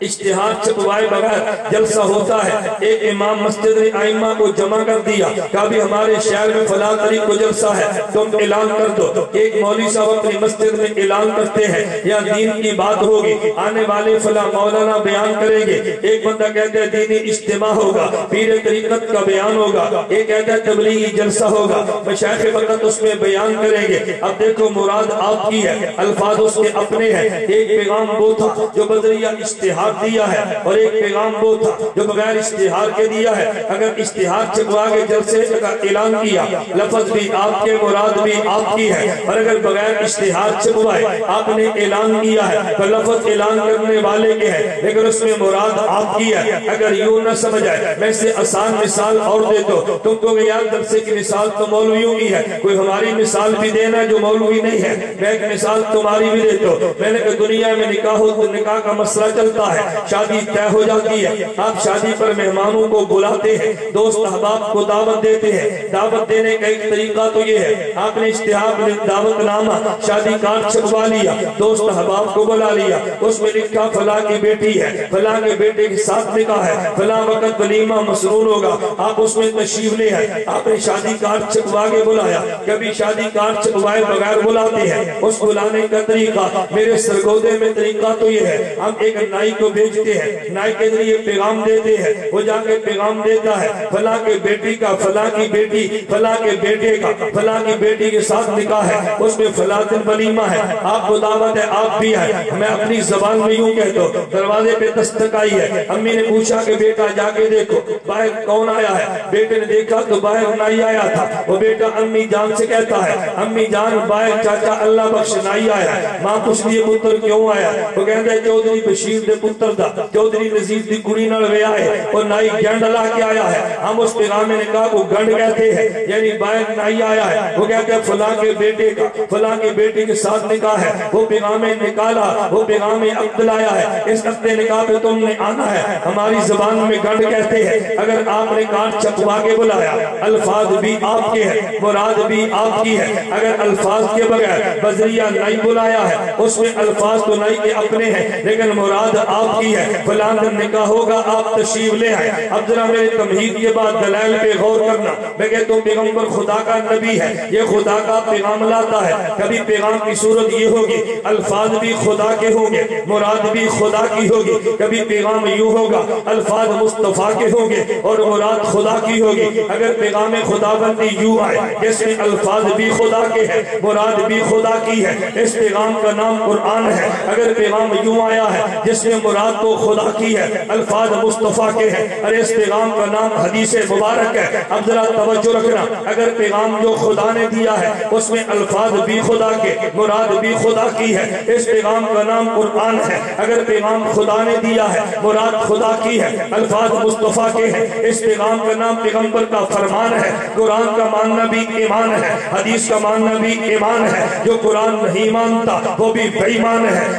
اشتہار چھپوائے بغیر جلسہ ہوتا ہے. ایک امام مسجد نے ائمہ کو جمع کر دیا, کبھی ہمارے شہر میں فلاں تاریخ کو جلسہ ہے تم اعلان کر دو. ایک مولوی صاحب اپنی مسجد میں اعلان کرتے ہیں یا دین کی بات ہوگی, آنے والے فلاں مولانا بیان کریں گے. ایک بندہ کہتا ہے دینی اجتماع ہوگا, پیر طریقت کا بیان ہوگا, ایک کہتا ہے تبلیغی جلسہ ہوگا, مشائخ وقت اس میں بیان کریں گے. اب دیکھو مراد آپ کی ہے, الفاظ اس کے اپنے ہیں. ایک پیغام وہ تھا جو بذریعہ اشتہار دیا ہے اور ایک پیغام وہ تھا جو بغیر اشتہار کے دیا ہے. اگر اشتہار چھپوا کے جلسے کا اعلان کیا, لفظ بھی آپ کے, مراد بھی آپ کی ہے, اور اگر بغیر اشتہار چھپوائے آپ نے اعلان کیا ہے تو لفظ اعلان کرنے والے کے ہے لیکن اس میں مراد آپ کی ہے. اگر یوں نہ سمجھ آئے, میں سے آسان مثال اور دیتا ہوں تم کو کہ یار جلسے کی مثال تو مولویوں کی ہے, کوئی ہماری مثال بھی دینا جو مولوی نہیں ہے. میں ایک مثال تمہاری بھی دیتا ہوں. میں نے کہ دنیا میں نکاح ہو تو نکاح کا مسئلہ چلتا ہے, شادی طے ہو جاتی ہے, آپ شادی پر مہمانوں کو بلاتے ہیں, دوست احباب کو دعوت دیتے ہیں. دعوت دینے کا ایک طریقہ تو یہ ہے آپ نے اشتہار دعوت نامہ شادی کارڈ چھپوا لیا, دوست احباب کو بلا لیا, اس میں لکھا فلاں کی بیٹی ہے, فلاں کے بیٹے کے ساتھ نکاح ہے, فلاں وقت ولیمہ مسرور ہوگا, آپ اس میں تشریف لے آئے. آپ نے شادی کارڈ چھپوا کے بلایا. کبھی شادی کارڈ چھپوائے بغیر بلاتے ہیں, اس بلانے کا طریقہ میرے سرگودے میں طریقہ تو یہ ہے ہم ایک نائی کو بھیجتے ہیں, نائی کے ذریعے پیغام دیتے ہیں, وہ جا کے پیغام دیتا ہے فلاں کے بیٹی کا, فلاں کی بیٹی, فلاں کے بیٹے کا, فلاں کی بیٹی کے ساتھ نکاح ہے, اس میں فلاں دن ولیمہ ہے, آپ کو دعوت ہے, آپ بھی آئے. میں اپنی زبان میں یوں کہتا ہوں, دروازے پہ دستک آئی ہے, امی نے پوچھا کہ بیٹا جا کے دیکھو باہر کون آیا ہے. بیٹے نے دیکھا تو باہر نائی آیا تھا. وہ بیٹا امی جان سے کہتا ہے امی جان باہر چاچا اللہ بخش نائی آیا ہے. ماں پوچھ لیے پتر کیوں آیا؟ وہ کہتا ہے چودھری بشیر دے پتر دا, چودھری نزیر دی کڑی نال وے آئے اور نائی گنڈ لا کے آیا ہے. ہم اس پیغام میں نکاح کو گنڈ کہتے ہیں, یعنی باہر نائی آیا ہے, وہ کہتے ہیں فلاں کے بیٹے کا, فلاں کے بیٹے کے ساتھ نکاح ہے. وہ پیغام نکالا, وہ پیغام عقد لایا ہے, اس عقد نکاح پہ تم نے آنا ہے. ہماری زبان میں گنڈ کہتے ہیں. اگر آپ نے کارڈ چھپوا کے بلایا, الفاظ بھی آپ کے ہیں, مراد بھی آپ کی ہے. اگر الفاظ کے بغیر بذریعہ نائی بلایا ہے, اس میں الفاظ تو نائی کے اپنے ہیں لیکن مراد آپ کی ہے. فلاں دن نکاح ہوگا, آپ تشریف لے آئے. اب ذرا میرے تمہید کے بعد دلائل پہ غور کرنا. میں کہتا ہوں پیغمبر خدا کا نبی ہے, یہ خدا کا پیغام لاتا ہے. کبھی پیغام کی صورت یہ ہوگی الفاظ بھی خدا کے ہوں گے, مراد بھی خدا کی ہوگی. کبھی پیغام یوں ہوگا الفاظ مصطفیٰ کے ہوں گے اور مراد خدا کی ہوگی. اگر پیغام خدا بندی یوں آئے جس میں الفاظ بھی خدا کے ہیں, مراد بھی خدا کی ہے, اس پیغام کا نام قرآن ہے. اگر پیغام یوں آیا ہے جس میں مراد تو خدا کی ہے, الفاظ مصطفیٰ کے ہیں, اور اس پیغام کا نام حدیث مبارک ہے. اب ذرا توجہ رکھنا, اگر پیغام جو خدا نے دیا ہے اس میں الفاظ بھی خدا کے, مراد بھی خدا کی ہے, اس پیغام کا نام قرآن ہے. اگر پیغام خدا نے دیا ہے, مراد خدا کی ہے, الفاظ مصطفیٰ کے ہیں, اس پیغام کا نام پیغمبر کا فرمان ہے. قرآن کا ماننا بھی ایمان ہے, حدیث کا ماننا بھی ایمان ہے. جو قرآن نہیں مانتا وہ بھی بے ایمان ہے,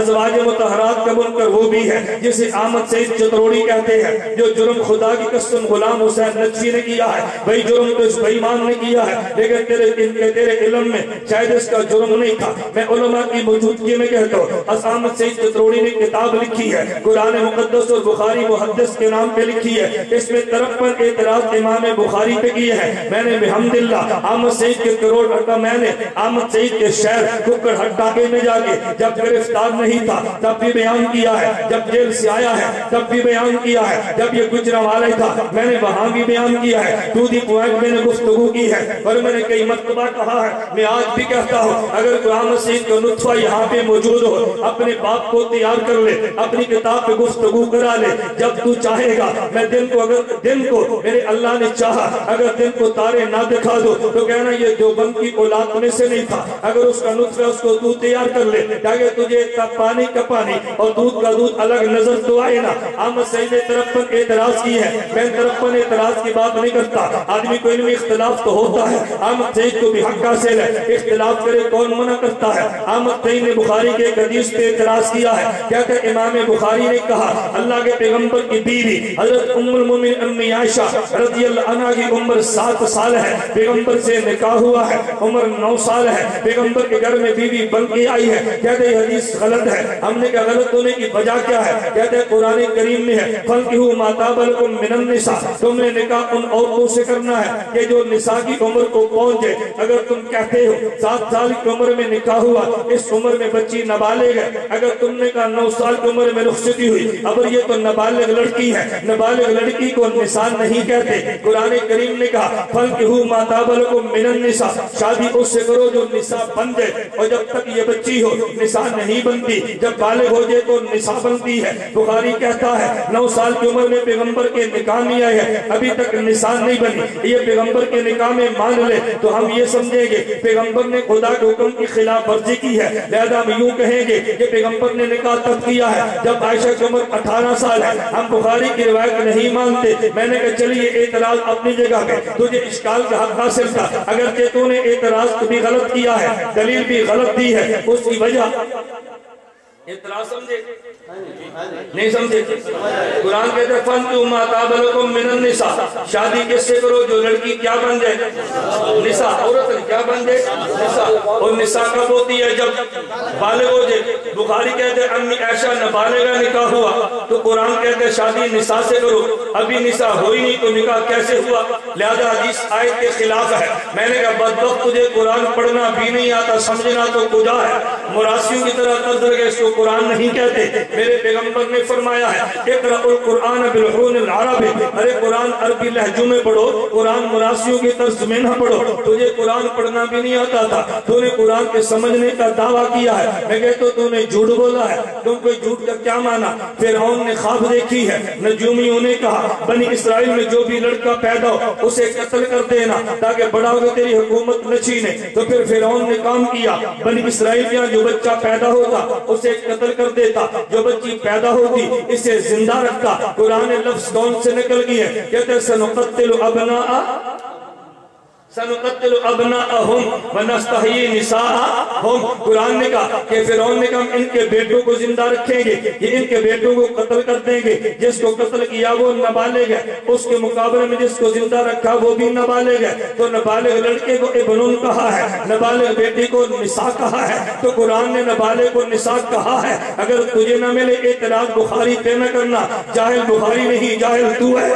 ازواج مطہرات کا منکر وہ بھی ہے جسے احمد سعید چتروڑی کہتے ہیں جو جرم خدا کی قسم غلام حسین نقوی نے کیا ہے وہی جرم تو اس بے ایمان نے کیا ہے لیکن تیرے علم میں شاید اس کا جرم نہیں تھا. میں علماء کی موجودگی میں کہتا ہوں احمد سعید چتروڑی نے کتاب لکھی ہے قرآن مقدس اور بخاری محدث کے نام پہ لکھی ہے. اس میں 53 اعتراض امام بخاری پہ کیے ہیں. میں نے بحمداللہ احمد سعید کے کروڑ اٹا میں نے احمد سعید کے شہر ککڑ ہٹاکے میں جا کے جب گرفتار نہیں تھا تب بھی بیان کیا ہے, جب جیل سے آیا ہے تب بھی بیان کیا ہے, جب یہ گجرانوالہ تھا میں نے وہاں بھی بیان کیا ہے. ٹو دی پوائنٹ میں نے گفتگو کی ہے اور میں نے کئی مرتبہ کہا ہے. میں آج بھی کہتا ہوں اگر قرآن مجید کا نطفہ یہاں پہ موجود ہو اپنے باپ کو تیار کر لے, اپنی کتاب پہ گفتگو کرا لے. جب تو چاہے گا میں دن کو اگر دن کو میرے اللہ نے چاہا اگر دن کو تارے نہ دکھا دو تو کہنا یہ دیوبند کی اولاد میں سے نہیں تھا. اگر اس کا نطفہ اس کو تو تیار کر لے تاکہ تجھے پانی کا پانی اور دودھ کا دودھ الگ نظر تو آئے نا. احمد سعید نے 53 اعتراض کی ہے. میں 53 اعتراض کی بات نہیں کرتا. آدمی کو علمی اختلاف تو ہوتا ہے. احمد سعید کو بھی حق حاصل ہے, اختلاف کرے کون منع کرتا ہے. احمد سعید نے بخاری کے ایک حدیث پہ اعتراض کیا ہے. کہتے ہیں امام بخاری نے کہا اللہ کے پیغمبر کی بیوی حضرت ام المومنین امی عائشہ رضی اللہ عنہا کی عمر 7 سال ہے, پیغمبر سے نکاح ہوا ہے, عمر 9 سال ہے, پیغمبر کے گھر میں بیوی بن کے آئی ہے. کہتے ہیں حدیث غلط ہے. ہم نے کہا غلط ہونے کی وجہ کیا ہے؟ کہتے ہیں قرآن کریم میں ہے فَانْكِحُوا مَا طَابَ لَكُم مِّنَ النِّسَاءِ, تم نے نکاح ان عورتوں سے کرنا ہے کہ جو نساء کی عمر کو پہنچے. اگر تم کہتے ہو 7 سال کی عمر میں نکاح ہوا, اس عمر میں بچی نابالغ ہے, اگر تم نے کہا 9 سال کی عمر میں رخصتی ہوئی, اب یہ تو نابالغ لڑکی ہے, نابالغ لڑکی کو نساء نہیں کہتے. قرآن کریم نے کہا فَانْكِحُوا مَا طَابَ لَكُم مِّنَ النِّسَاءِ, شادی اس سے کرو جو نساء بن جائے, اور جب تک یہ بچی ہو نساء نہیں بنتی, جب بالغ ہو جائے تو نساء بنتی ہے. بخاری کہتا ہے 9 سال کی عمر میں پیغمبر کے نکاح میں آئے ہیں, ابھی تک نساء نہیں بنی. یہ پیغمبر کے نکاح میں مان لے تو ہم یہ سمجھیں گے پیغمبر نے خدا کے حکم کی خلاف ورزی کی ہے. لہذا ہم یوں کہیں گے کہ پیغمبر نے نکاح تب کیا ہے جب عائشہ کی عمر 18 سال ہے. ہم بخاری کی روایت نہیں مانتے. میں نے کہا چلیے اعتراض اپنی جگہ پہ, تجھے اشکال کا حق حاصل تھا. اگر کہ تو نے اعتراض بھی غلط کیا ہے, دلیل بھی غلط دی ہے, اس کی وجہ اعتراض سمجھے نہیں سمجھے. قرآن کہتے ہیں فَانْكِحُوا مَا طَابَ لَكُم مِّنَ النِّسَاءِ, شادی کس سے کرو جو لڑکی کیا بن جائے, نساء, عورت کیا بن جائے, نساء. اور نساء کب ہوتی ہے جب بالغ ہو جائے. بخاری کہتے ہیں امی عائشہ نابالغہ نکاح ہوا, تو قرآن کہتے ہیں شادی نساء سے کرو, ابھی نساء ہوئی نہیں تو نکاح کیسے ہوا. لہذا حدیث آیت کے خلاف ہے. میں نے کہا بدبخت تجھے قرآن پڑھنا بھی نہیں آتا, سمجھنا تو کجا ہے. مراسیوں کی طرح تذر کے اس کو قرآن نہیں کہتے. میرے پیغمبر نے فرمایا ہے اقرأ القرآن بالحون العرب, ارے قرآن عربی لہجوں میں پڑھو, قرآن مراسیوں کی طرز میں نہ پڑھو. تجھے قرآن پڑھنا بھی نہیں آتا تھا, تو نے قرآن کے سمجھنے کا دعویٰ کیا ہے. میں کہتا ہوں تو نے جھوٹ بولا ہے. تم کو جھوٹ کا کیا مانا؟ فرعون نے خواب دیکھی ہے, نجومیوں نے کہا بنی اسرائیل میں جو بھی لڑکا پیدا ہو اسے قتل کر دینا تاکہ بڑا ہو تیری حکومت نہ چھینے. تو پھر فرعون نے کام کیا, بنی اسرائیل میں جو بچہ پیدا ہوتا اسے قتل کر دیتا, جو بچی پیدا ہوتی اسے زندہ رکھتا. قرآن لفظ کون سے نکل گئی ہے؟ کہتے ہیں سنقتل ابناءہم ونستحیی نساءہم. قرآن نے کہا کہ فرعون نے کہا ہم ان کے بیٹوں کو زندہ رکھیں گے, یہ ان کے بیٹوں کو قتل کر دیں گے. جس کو قتل کیا وہ نابالغ ہے, اس کے مقابلے میں جس کو زندہ رکھا وہ بھی نابالغ ہے. تو نابالغ لڑکے کو ابنون کہا ہے, نابالغ بیٹی کو نساء کہا ہے. تو قرآن نے نابالغ کو نساء کہا ہے. اگر تجھے نہ ملے اعتراض بخاری پہ نہ کرنا. جاہل بخاری نہیں, جاہل تو ہے.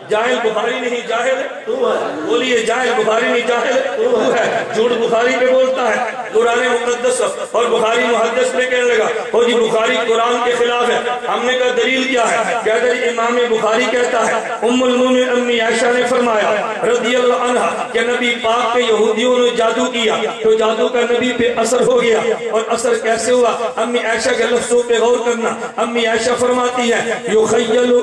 جاہل بخاری نہیں, جاہل تو ہے. بولیے جاہل بخاری نہیں, جاہل تو ہے. جھوٹ بخاری پہ بولتا ہے, قرآن مقدس اور بخاری محدث میں کہنے لگا اور جی بخاری قرآن کے خلاف ہے. ہم نے کہا دلیل کیا ہے؟ کہتا ہے امام بخاری کہتا ہے ام المومنین امی عائشہ نے فرمایا رضی اللہ عنہ کہ نبی پاک پہ یہودیوں نے جادو کیا, تو جادو کا نبی پہ اثر ہو گیا. اور اثر کیسے ہوا؟ امی عائشہ کے لفظوں پہ غور کرنا. امی عائشہ فرماتی ہے یخیل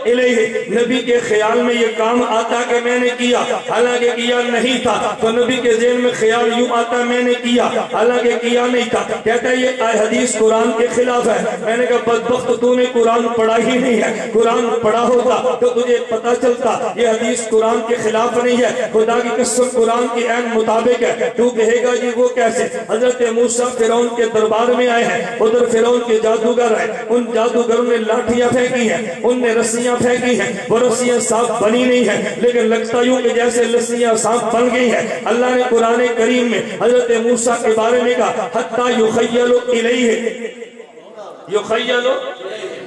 الیہ نبی کے خیال میں یہ کام آتا کہ میں نے کیا, حالانکہ کیا نہیں تھا. تو نبی کے ذہن میں خیال خیال یوں آتا ہے میں نے کیا، حالانکہ کیا نہیں تھا. کہتا ہے یہ حدیث قرآن کے خلاف ہے. میں نے کہا بدبخت تو نے قرآن پڑھا ہی نہیں ہے، قرآن پڑھا ہوتا تو تجھے پتا چلتا یہ حدیث قرآن کے خلاف نہیں ہے. خدا کی قسم قرآن کی عین مطابق ہے. تو کہے گا جی وہ کیسے؟ حضرت موسیٰ فرعون کے دربار میں آئے ہیں، ادھر فرعون کے جادوگر آئے، ان جادوگروں نے لاٹھیاں پھینکی ہیں، ان نے رسیاں پھینکی ہیں، وہ رسیاں صاف بنی نہیں ہیں لیکن لگتا یوں کہ جیسے رسیاں صاف بن گئی ہیں. اللہ نے قرآن کریم میں حضرت موسیٰ کے بارے میں کہا حتی یخیل الیہ یخیل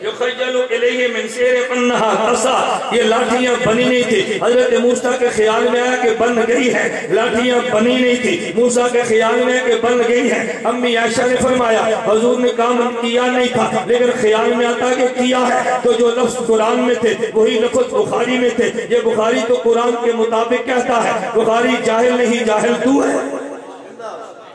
الیہ من سیر انہا قصا. یہ لاٹھیاں بنی نہیں تھی. حضرت موسیٰ کے خیال میں آیا کہ بن گئی ہے، لاٹھیاں بنی نہیں تھی. موسیٰ کے خیال میں کہ بن گئی ہے. امی عائشہ نے فرمایا حضور نے کام کیا نہیں تھا لیکن خیال میں آتا کہ کیا ہے. تو جو لفظ قرآن میں تھے وہی لفظ بخاری میں تھے. یہ بخاری تو قرآن کے مطابق کہتا ہے. بخاری جاہل نہیں، جاہل تو ہے.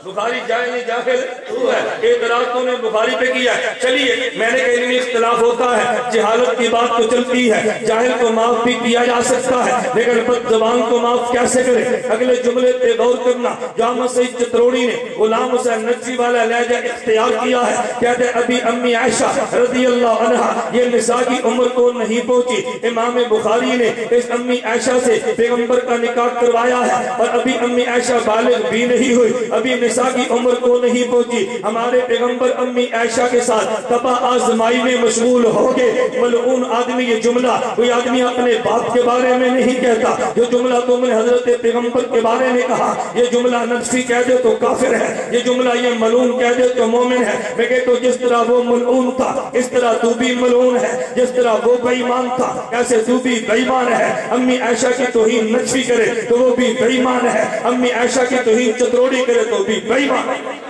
بخاری جاہل نہیں، جاہل تو ہے. اعتراض تو نے بخاری پہ کیا ہے. چلیے میں نے کہا ان میں اختلاف ہوتا ہے، جہالت کی بات تو چلتی ہے. جاہل کو معاف بھی کیا جا سکتا ہے لیکن بد زبان کو معاف کیسے کرے؟ اگلے جملے پہ غور کرنا. جامع سید چتروڑی نے غلام حسین نقشی والا لہجہ اختیار کیا ہے. کہتے ہیں ابھی امی عائشہ رضی اللہ عنہا یہ نساء کی عمر کو نہیں پہنچی. امام بخاری نے اس امی عائشہ سے پیغمبر کا نکاح کروایا ہے اور ابھی امی عائشہ بالغ بھی نہیں ہوئی، ابھی نساء کی عمر کو نہیں پہنچی. ہمارے پیغمبر امی عائشہ کے ساتھ تباہ آزمائی میں مشغول ہو گئے. ملعون آدمی یہ جملہ کوئی آدمی اپنے باپ کے بارے میں نہیں کہتا. جو جملہ تم نے حضرت پیغمبر کے بارے میں کہا یہ جملہ نفسی کہہ دے تو کافر ہے، یہ جملہ یہ ملعون کہہ دے تو مومن ہے. میں کہتا ہوں جس طرح وہ ملعون تھا اس طرح تو بھی ملعون ہے، جس طرح وہ بے ایمان تھا ایسے تو بھی بے ایمان ہے. امی عائشہ کی توہین نقشی کرے تو وہ بھی بے ایمان ہے، امی عائشہ کی توہین چتروڑی کرے تو بھی بے ایمان ہے.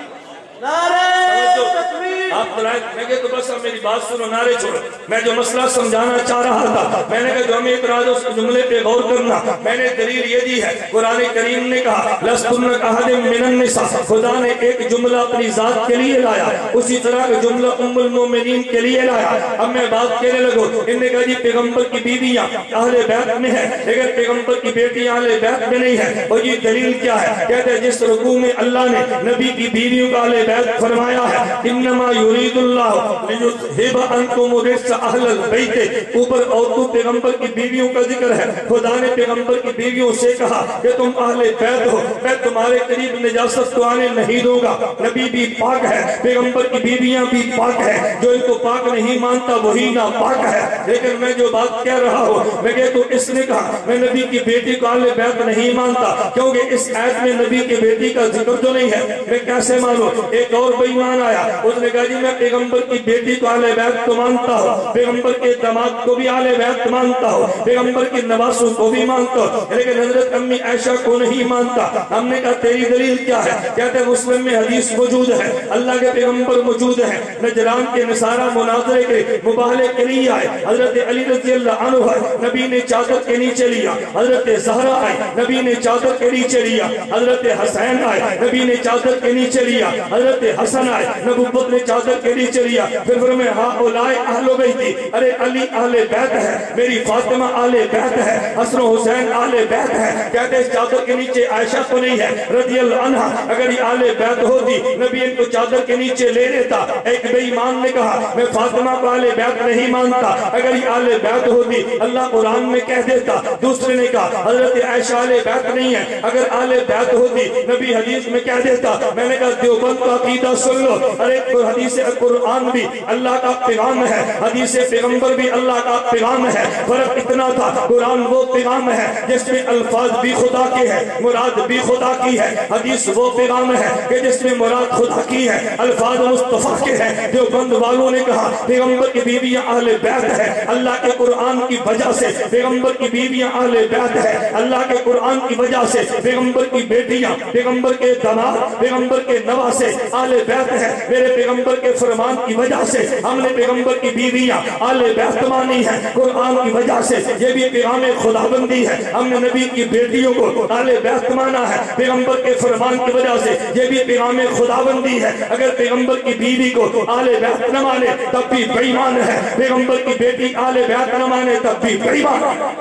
آپ میں کہ تو بس اب میری بات سنو، نعرے چھوڑو. میں جو مسئلہ سمجھانا چاہ رہا تھا میں نے کہا جو ہمیں اعتراض اس جملے پہ غور کرنا. میں نے دلیل یہ دی ہے قرآن کریم نے کہا لستن کاہد من النساء. خدا نے ایک جملہ اپنی ذات کے لیے لایا، اسی طرح کا جملہ ام المومنین کے لیے لایا. اب میں بات کہنے لگو. ان نے کہا جی پیغمبر کی بیویاں اہل بیت میں ہے لیکن پیغمبر کی بیٹیاں اہل بیت میں نہیں ہے. اور یہ دلیل کیا ہے؟ کہتے ہیں جس رکوع میں اللہ نے نبی کی بیویوں کا اہل بیت فرمایا ہے انما یرید اللہ لیذھب عنکم الرجس اہل البیت. اوپر عورتوں پیغمبر کی بیویوں کا ذکر ہے. خدا نے پیغمبر کی بیویوں سے کہا کہ تم اہل بیت ہو، میں تمہارے قریب نجاست تو آنے نہیں دوں گا. نبی بھی پاک ہے، پیغمبر کی بیویاں بھی پاک ہے. جو ان کو پاک نہیں مانتا وہی ناپاک ہے. لیکن میں جو بات کہہ رہا ہوں میں کہ تو اس نے کہا میں نبی کی بیٹی کو اہل بیت نہیں مانتا کیونکہ اس آیت میں نبی کی بیٹی کا ذکر جو نہیں ہے. میں کیسے مانوں؟ ایک اور بے ایمان آیا، اس نے کہا جی میں پیغمبر کی بیٹی کو اہل بیت تو مانتا ہوں، پیغمبر کے داماد کو بھی اہل بیت مانتا ہوں، پیغمبر کی نواسوں کو بھی مانتا ہوں لیکن حضرت امی عائشہ کو نہیں مانتا. ہم نے کہا تیری دلیل کیا ہے؟ کہتے ہیں مسلم میں حدیث موجود ہے، اللہ کے پیغمبر موجود ہیں. نجران کے نصارہ مناظرے کے مباہلے کے لیے آئے. حضرت علی رضی اللہ عنہ نبی نے چادر کے نیچے لیا. حضرت زہرا آئے نبی نے چادر کے نیچے لیا. حضرت حسین آئے نبی نے چادر کے نیچے لیا. حضرت حسن آئے نبوت نے چادر کے نیچے لیا. پھر فرمایا ہؤلاء اہل بیتی، ارے علی اہل بیت ہے، میری فاطمہ اہل بیت ہے، حسن و حسین اہل بیت ہے. کہتے ہیں اس چادر کے نیچے عائشہ تو نہیں ہے رضی اللہ عنہ. اگر یہ اہل بیت ہوتی نبی ان کو چادر کے نیچے لے لیتا. ایک بے ایمان نے کہا میں فاطمہ کو اہل بیت نہیں مانتا. اگر یہ اہل بیت ہوتی اللہ قرآن میں کہہ دیتا. دوسرے نے کہا حضرت عائشہ اہل بیت نہیں ہے، اگر اہل بیت ہوتی نبی حدیث میں کہہ دیتا. میں نے کہا دیوبند کا عقیدہ سن لو، ارے حدیث قرآن بھی اللہ کا پیغام ہے، حدیث پیغمبر بھی اللہ کا پیغام ہے. فرق اتنا تھا قرآن وہ پیغام ہے جس میں الفاظ بھی خدا کے ہیں، مراد بھی خدا کی ہے. حدیث وہ پیغام ہے کہ جس میں مراد خدا کی ہے، الفاظ مصطفیٰ کے ہیں. دیوبند والوں نے کہا پیغمبر کی بیویاں اہل بیت ہے، اللہ کے قرآن کی وجہ سے پیغمبر کی بیویاں اہل بیت ہے. اللہ کے قرآن کی وجہ سے پیغمبر کی بیٹیاں، پیغمبر کے داماد، پیغمبر کے نواسے اہل بیت ہے. میرے پیغمبر کے فرمان کی وجہ سے ہم نے پیغمبر کی بیویاں اہل بیت مانی ہے. قرآن کی وجہ سے یہ بھی پیغام خداوندی ہے، ہم نے نبی کی بیٹیوں کو اہل بیت مانا ہے. پیغمبر کے فرمان کی وجہ سے یہ بھی پیغام خداوندی ہے. اگر پیغمبر کی بیوی کو اہل بیت نہ مانے تب بھی بے ایمان ہے، پیغمبر کی بیٹی اہل بیت نہ مانے تب بھی بے ایمان ہے.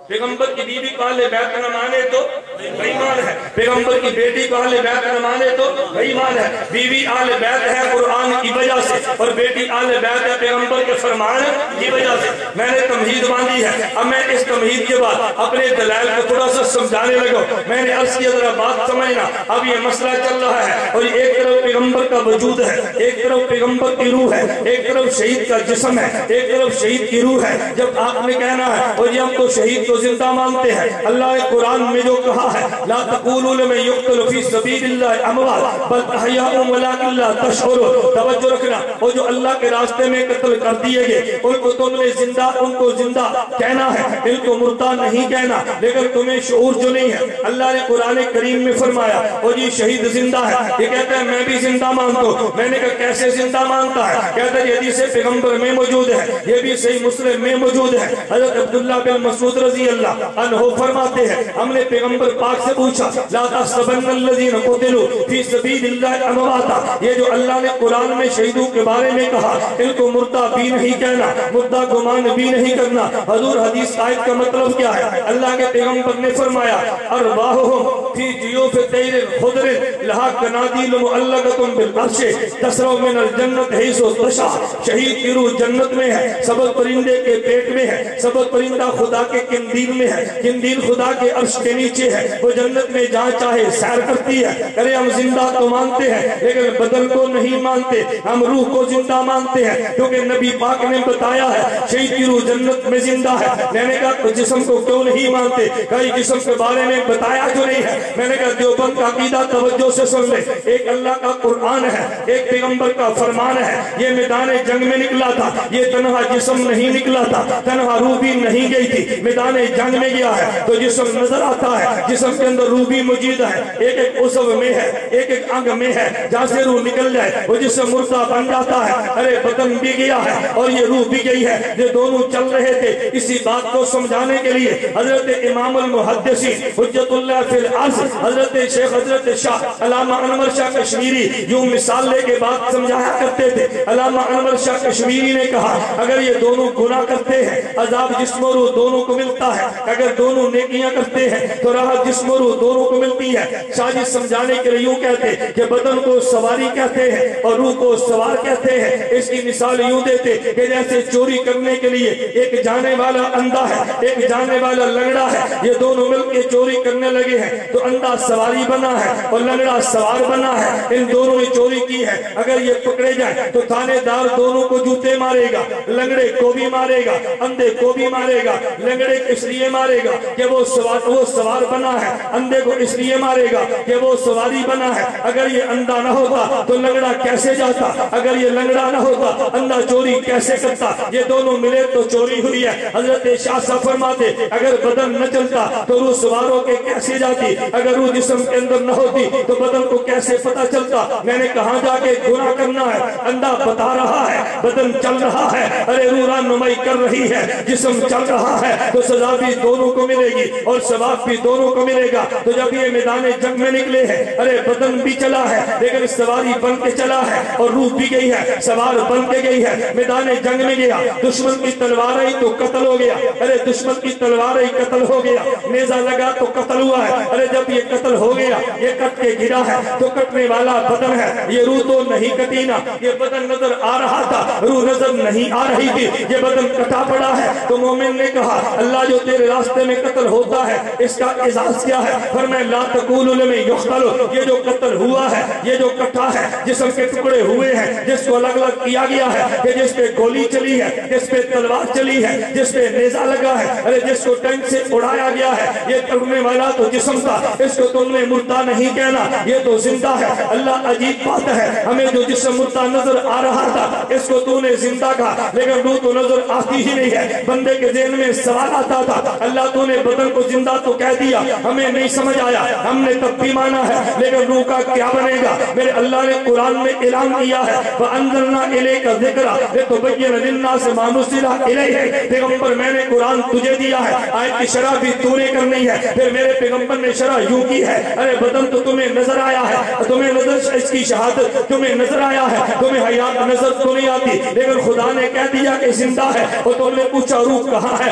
پیغمبر کی بیوی کو اہل بیت نہ مانے تو بے ایمان ہے، پیغمبر کی بیٹی کو اہل بیت نہ مانے تو بے ایمان ہے۔ بیوی اہل بیت ہے قرآن کی وجہ سے، اور بیٹی اہل بیت ہے پیغمبر کے فرمان کی وجہ سے۔ میں نے تمہید باندھی ہے، اب میں اس تمہید کے بعد اپنے دلائل کو تھوڑا سا سمجھانے لگا۔ میں نے عرض کیا ذرا بات سمجھنا، اب یہ مسئلہ چل رہا ہے، اور ایک طرف پیغمبر کا وجود ہے، ایک طرف پیغمبر کی روح ہے، ایک طرف شہید کا جسم ہے، ایک طرف شہید کی روح ہے۔ جب آپ نے کہنا ہے اور یہ ہم تو شہید کو زندہ مانتے ہیں، اللہ نے قرآن میں جو کہا ہے لا تقولوا لمن يقتل في سبيل الله اموات بل احياء ولكن لا تشعرون، توجہ رکھنا، اور جو اللہ کے راستے میں قتل کر دیے گئے ان کو تم نے زندہ، ان کو زندہ کہنا ہے، ان کو مردہ نہیں کہنا، لیکن تمہیں شعور جو نہیں ہے۔ اللہ نے قرآن کریم میں فرمایا اور یہ شہید زندہ ہے، یہ کہتا ہے میں بھی زندہ مانتا ہوں۔ میں نے کہا کیسے زندہ مانتا ہے؟ کہتا ہے یہ حدیث پیغمبر میں موجود ہے، یہ بھی صحیح مسلم میں موجود ہے۔ حضرت عبداللہ بن مسعود رضی اللہ عنہ فرماتے ہیں ہم نے پیغمبر پاک سے پوچھا لا تحسبن الذین قتلوا فی سبیل اللہ امواتا، یہ جو اللہ نے قرآن میں شہیدوں کے بارے میں کہا ان کو مردہ بھی نہیں کہنا، مردہ گمان بھی نہیں کرنا۔ حضور حدیث آیت کا مطلب کیا ہے؟ اللہ کے پیغمبر نے فرمایا ارواحہم فی جیوف طیر خضر لہا قنادیل معلقۃ بالعرش تسرع من الجنت حیث تشاء، شہید کی روح جنت میں ہے، سبز پرندے کے پیٹ میں ہے، سبز پرندہ خدا کے قندیل میں ہے، قندیل خدا کے عرش کے نیچے ہے، وہ جنت میں جہاں چاہے سیر کرتی ہے۔ ارے ہم زندہ تو مانتے ہیں لیکن بدن کو نہیں مانتے، ہم روح کو زندہ مانتے ہیں، کیونکہ نبی پاک نے بتایا ہے شہید کی روح جنت میں زندہ ہے۔ میں نے کہا جسم کو کیوں نہیں مانتے؟ کئی جسم کے بارے میں بتایا جو نہیں ہے۔ میں نے کہا دیوبند کا عقیدہ توجہ سے سن لے، ایک اللہ کا قرآن ہے، ایک پیغمبر کا فرمان ہے، یہ میدان جنگ میں نکلا تھا، یہ تنہا جسم نہیں نکلا تھا، تنہا روح بھی نہیں گئی تھی، میدان جنگ میں گیا ہے تو جسم نظر آتا ہے، جسم کے اندر روح بھی موجود ہے، ایک ایک عضو میں ہے، ایک ایک انگ میں ہے، جہاں سے روح نکل جائے وہ جسم مردہ بن جاتا ہے۔ ارے بدن بھی گیا ہے اور یہ روح بھی گئی ہے، یہ دونوں چل رہے تھے۔ اسی بات کو سمجھانے کے لیے حضرت امام المحدثین حجت اللہ فی الارض حضرت شیخ حضرت شاہ علامہ انور شاہ کشمیری یوں مثال لے کے بات سمجھایا کرتے تھے۔ علامہ انور شاہ کشمیری نے کہا اگر یہ دونوں گناہ کرتے ہیں عذاب جسم و روح دونوں کو ملتا ہے، اگر دونوں نیکیاں کرتے ہیں تو راحت جسم و روح دونوں کو ملتی ہے۔ شاہ جی سمجھانے کے لیے یوں کہتے ہیں کہ بدن کو سواری کہتے ہیں اور روح کو سوار کہتے ہیں۔ اس کی مثال یوں دیتے کہ جیسے چوری کرنے کے لیے ایک جانے والا اندھا ہے، ایک جانے والا لنگڑا ہے، یہ دونوں مل کے چوری کرنے لگے ہیں تو اندھا سواری بنا ہے اور لنگڑا سوار بنا ہے، ان دونوں نے چوری کی ہے۔ اگر یہ پکڑے جائیں تو تھانے دار دونوں کو جوتے مارے گا، لنگڑے کو بھی مارے گا، اندھے کو بھی مارے گا۔ لنگڑے اس لیے مارے گا کہ وہ سوار بنا ہے، اندھے کو اس لیے مارے گا کہ وہ سواری بنا ہے۔ اگر یہ اندھا نہ ہوتا تو لنگڑا کیسے جاتا؟ اگر یہ لنگڑا نہ ہوتا اندھا چوری کیسے کرتا؟ یہ دونوں ملے تو چوری ہوئی ہے۔ حضرت شاہ صاحب فرماتے اگر بدن نہ چلتا تو روح سواروں کے کیسے جاتی؟ اگر روح جسم کے اندر نہ ہوتی تو بدن کو کیسے پتہ چلتا؟ میں نے کہاں جا کے گناہ کرنا ہے؟ اندھا بتا رہا ہے، بدن چل رہا ہے، ارے روح رہنمائی کر رہی ہے، جسم چل رہا ہے تو سزا بھی دونوں کو ملے گی اور ثواب بھی دونوں کو ملے گا۔ تو جب یہ میدان جنگ میں نکلے ہیں ارے بدن بھی چلا ہے لیکن سواری بن کے چلا ہے اور روح بھی گئی ہے، سوار بن کے گئی ہے، میدان جنگ میں گیا، دشمن کی تلوار ہی تو قتل ہو گیا، ارے دشمن کی تلوار ہی قتل ہو گیا، نیزہ لگا تو قتل ہوا ہے، ارے جب یہ قتل ہو گیا یہ کٹ کے گرا ہے تو کٹنے والا بدن ہے، یہ روح تو نہیں کٹی نا، یہ بدن نظر آ رہا تھا، روح نظر نہیں آ رہی تھی، یہ بدن کٹا پڑا ہے۔ تو مومن نے کہا اللہ جو تیرے راستے میں قتل ہوتا ہے اس کا اعزاز کیا ہے؟ فرمایا لا تقولوا لمن یقتل، یہ جو قتل ہوا ہے، یہ جو کٹا ہے، جسم کے ٹکڑے ہوئے ہیں، جس کو الگ الگ کیا گیا ہے، کہ جس پہ گولی چلی ہے، جس پہ تلوار چلی ہے، جس پہ نیزہ لگا ہے، ارے جس کو ٹینک سے اڑایا گیا ہے، یہ ٹکڑنے والا تو جسم تھا، اس کو تم نے مردہ نہیں کہنا، یہ تو زندہ ہے۔ اللہ عجیب بات ہے، ہمیں جو جسم مردہ نظر آ رہا تھا اس کو تو نے زندہ کہا، لیکن روح تو نظر آتی ہی نہیں ہے۔ بندے کے ذہن میں سوال آتا تھا اللہ تو نے بدن کو زندہ تو کہہ دیا، ہمیں نہیں سمجھ آیا، ہم نے تب بھی مانا ہے لیکن روح کا کیا بنے گا؟ میرے اللہ نے قرآن میں اعلان کیا ہے وَأَنزَلْنَا إِلَيْكَ الذِّكْرَ لِتُبَيِّنَ لِلنَّاسِ مَا نُزِّلَ إِلَيْهِمْ۔ پیغمبر میں نے قرآن تجھے دیا ہے، آیت کی شرح بھی تو نے کرنی ہے۔ پھر میرے پیغمبر نے شرح یوں کی ہے ارے بدن تو تمہیں نظر آیا ہے، تمہیں نظر اس کی شہادت تمہیں نظر آیا ہے، تمہیں حیات نظر تو نہیں آتی، لیکن خدا نے کہہ دیا کہ زندہ ہے اور تم نے پوچھا روح کہاں ہے؟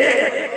1।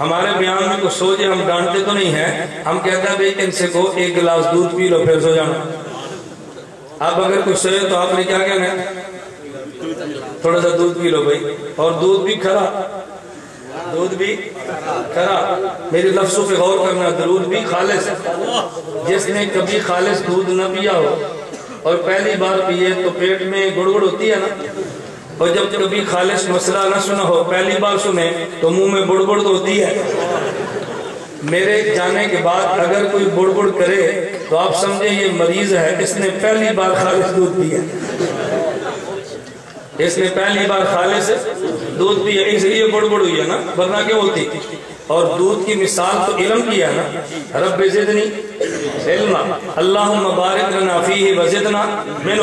ہمارے بیان میں کچھ سوچے، ہم ڈانٹتے تو نہیں ہیں، ہم کہتے ہیں بھائی ان سے کو ایک گلاس دودھ پی لو پھر سو جانا۔ اب اگر کچھ سوئے تو آپ نے کیا کہنا ہے؟ تھوڑا سا دودھ پی لو بھائی، اور دودھ بھی کھرا، دودھ بھی کھرا۔ میرے لفظوں پہ غور کرنا، دودھ بھی خالص۔ جس نے کبھی خالص دودھ نہ پیا ہو اور پہلی بار پیے تو پیٹ میں گڑگڑ ہوتی ہے نا، اور جب کبھی خالص مسئلہ نہ سنا ہو پہلی بار سنے تو منہ میں بڑبڑ تو ہوتی ہے۔ میرے جانے کے بعد اگر کوئی بڑبڑ کرے تو آپ سمجھیں یہ مریض ہے، اس نے پہلی بار خالص دودھ پیا، اس نے پہلی بار خالص دودھ پیا، اس لیے بڑبڑ ہوئی ہے نا، ورنہ کیوں ہوتی؟ اور دودھ کی مثال تو علم کی ہے نا، رب زدنی علما، اللہم بارک لنا فیہ وزدنا منہ،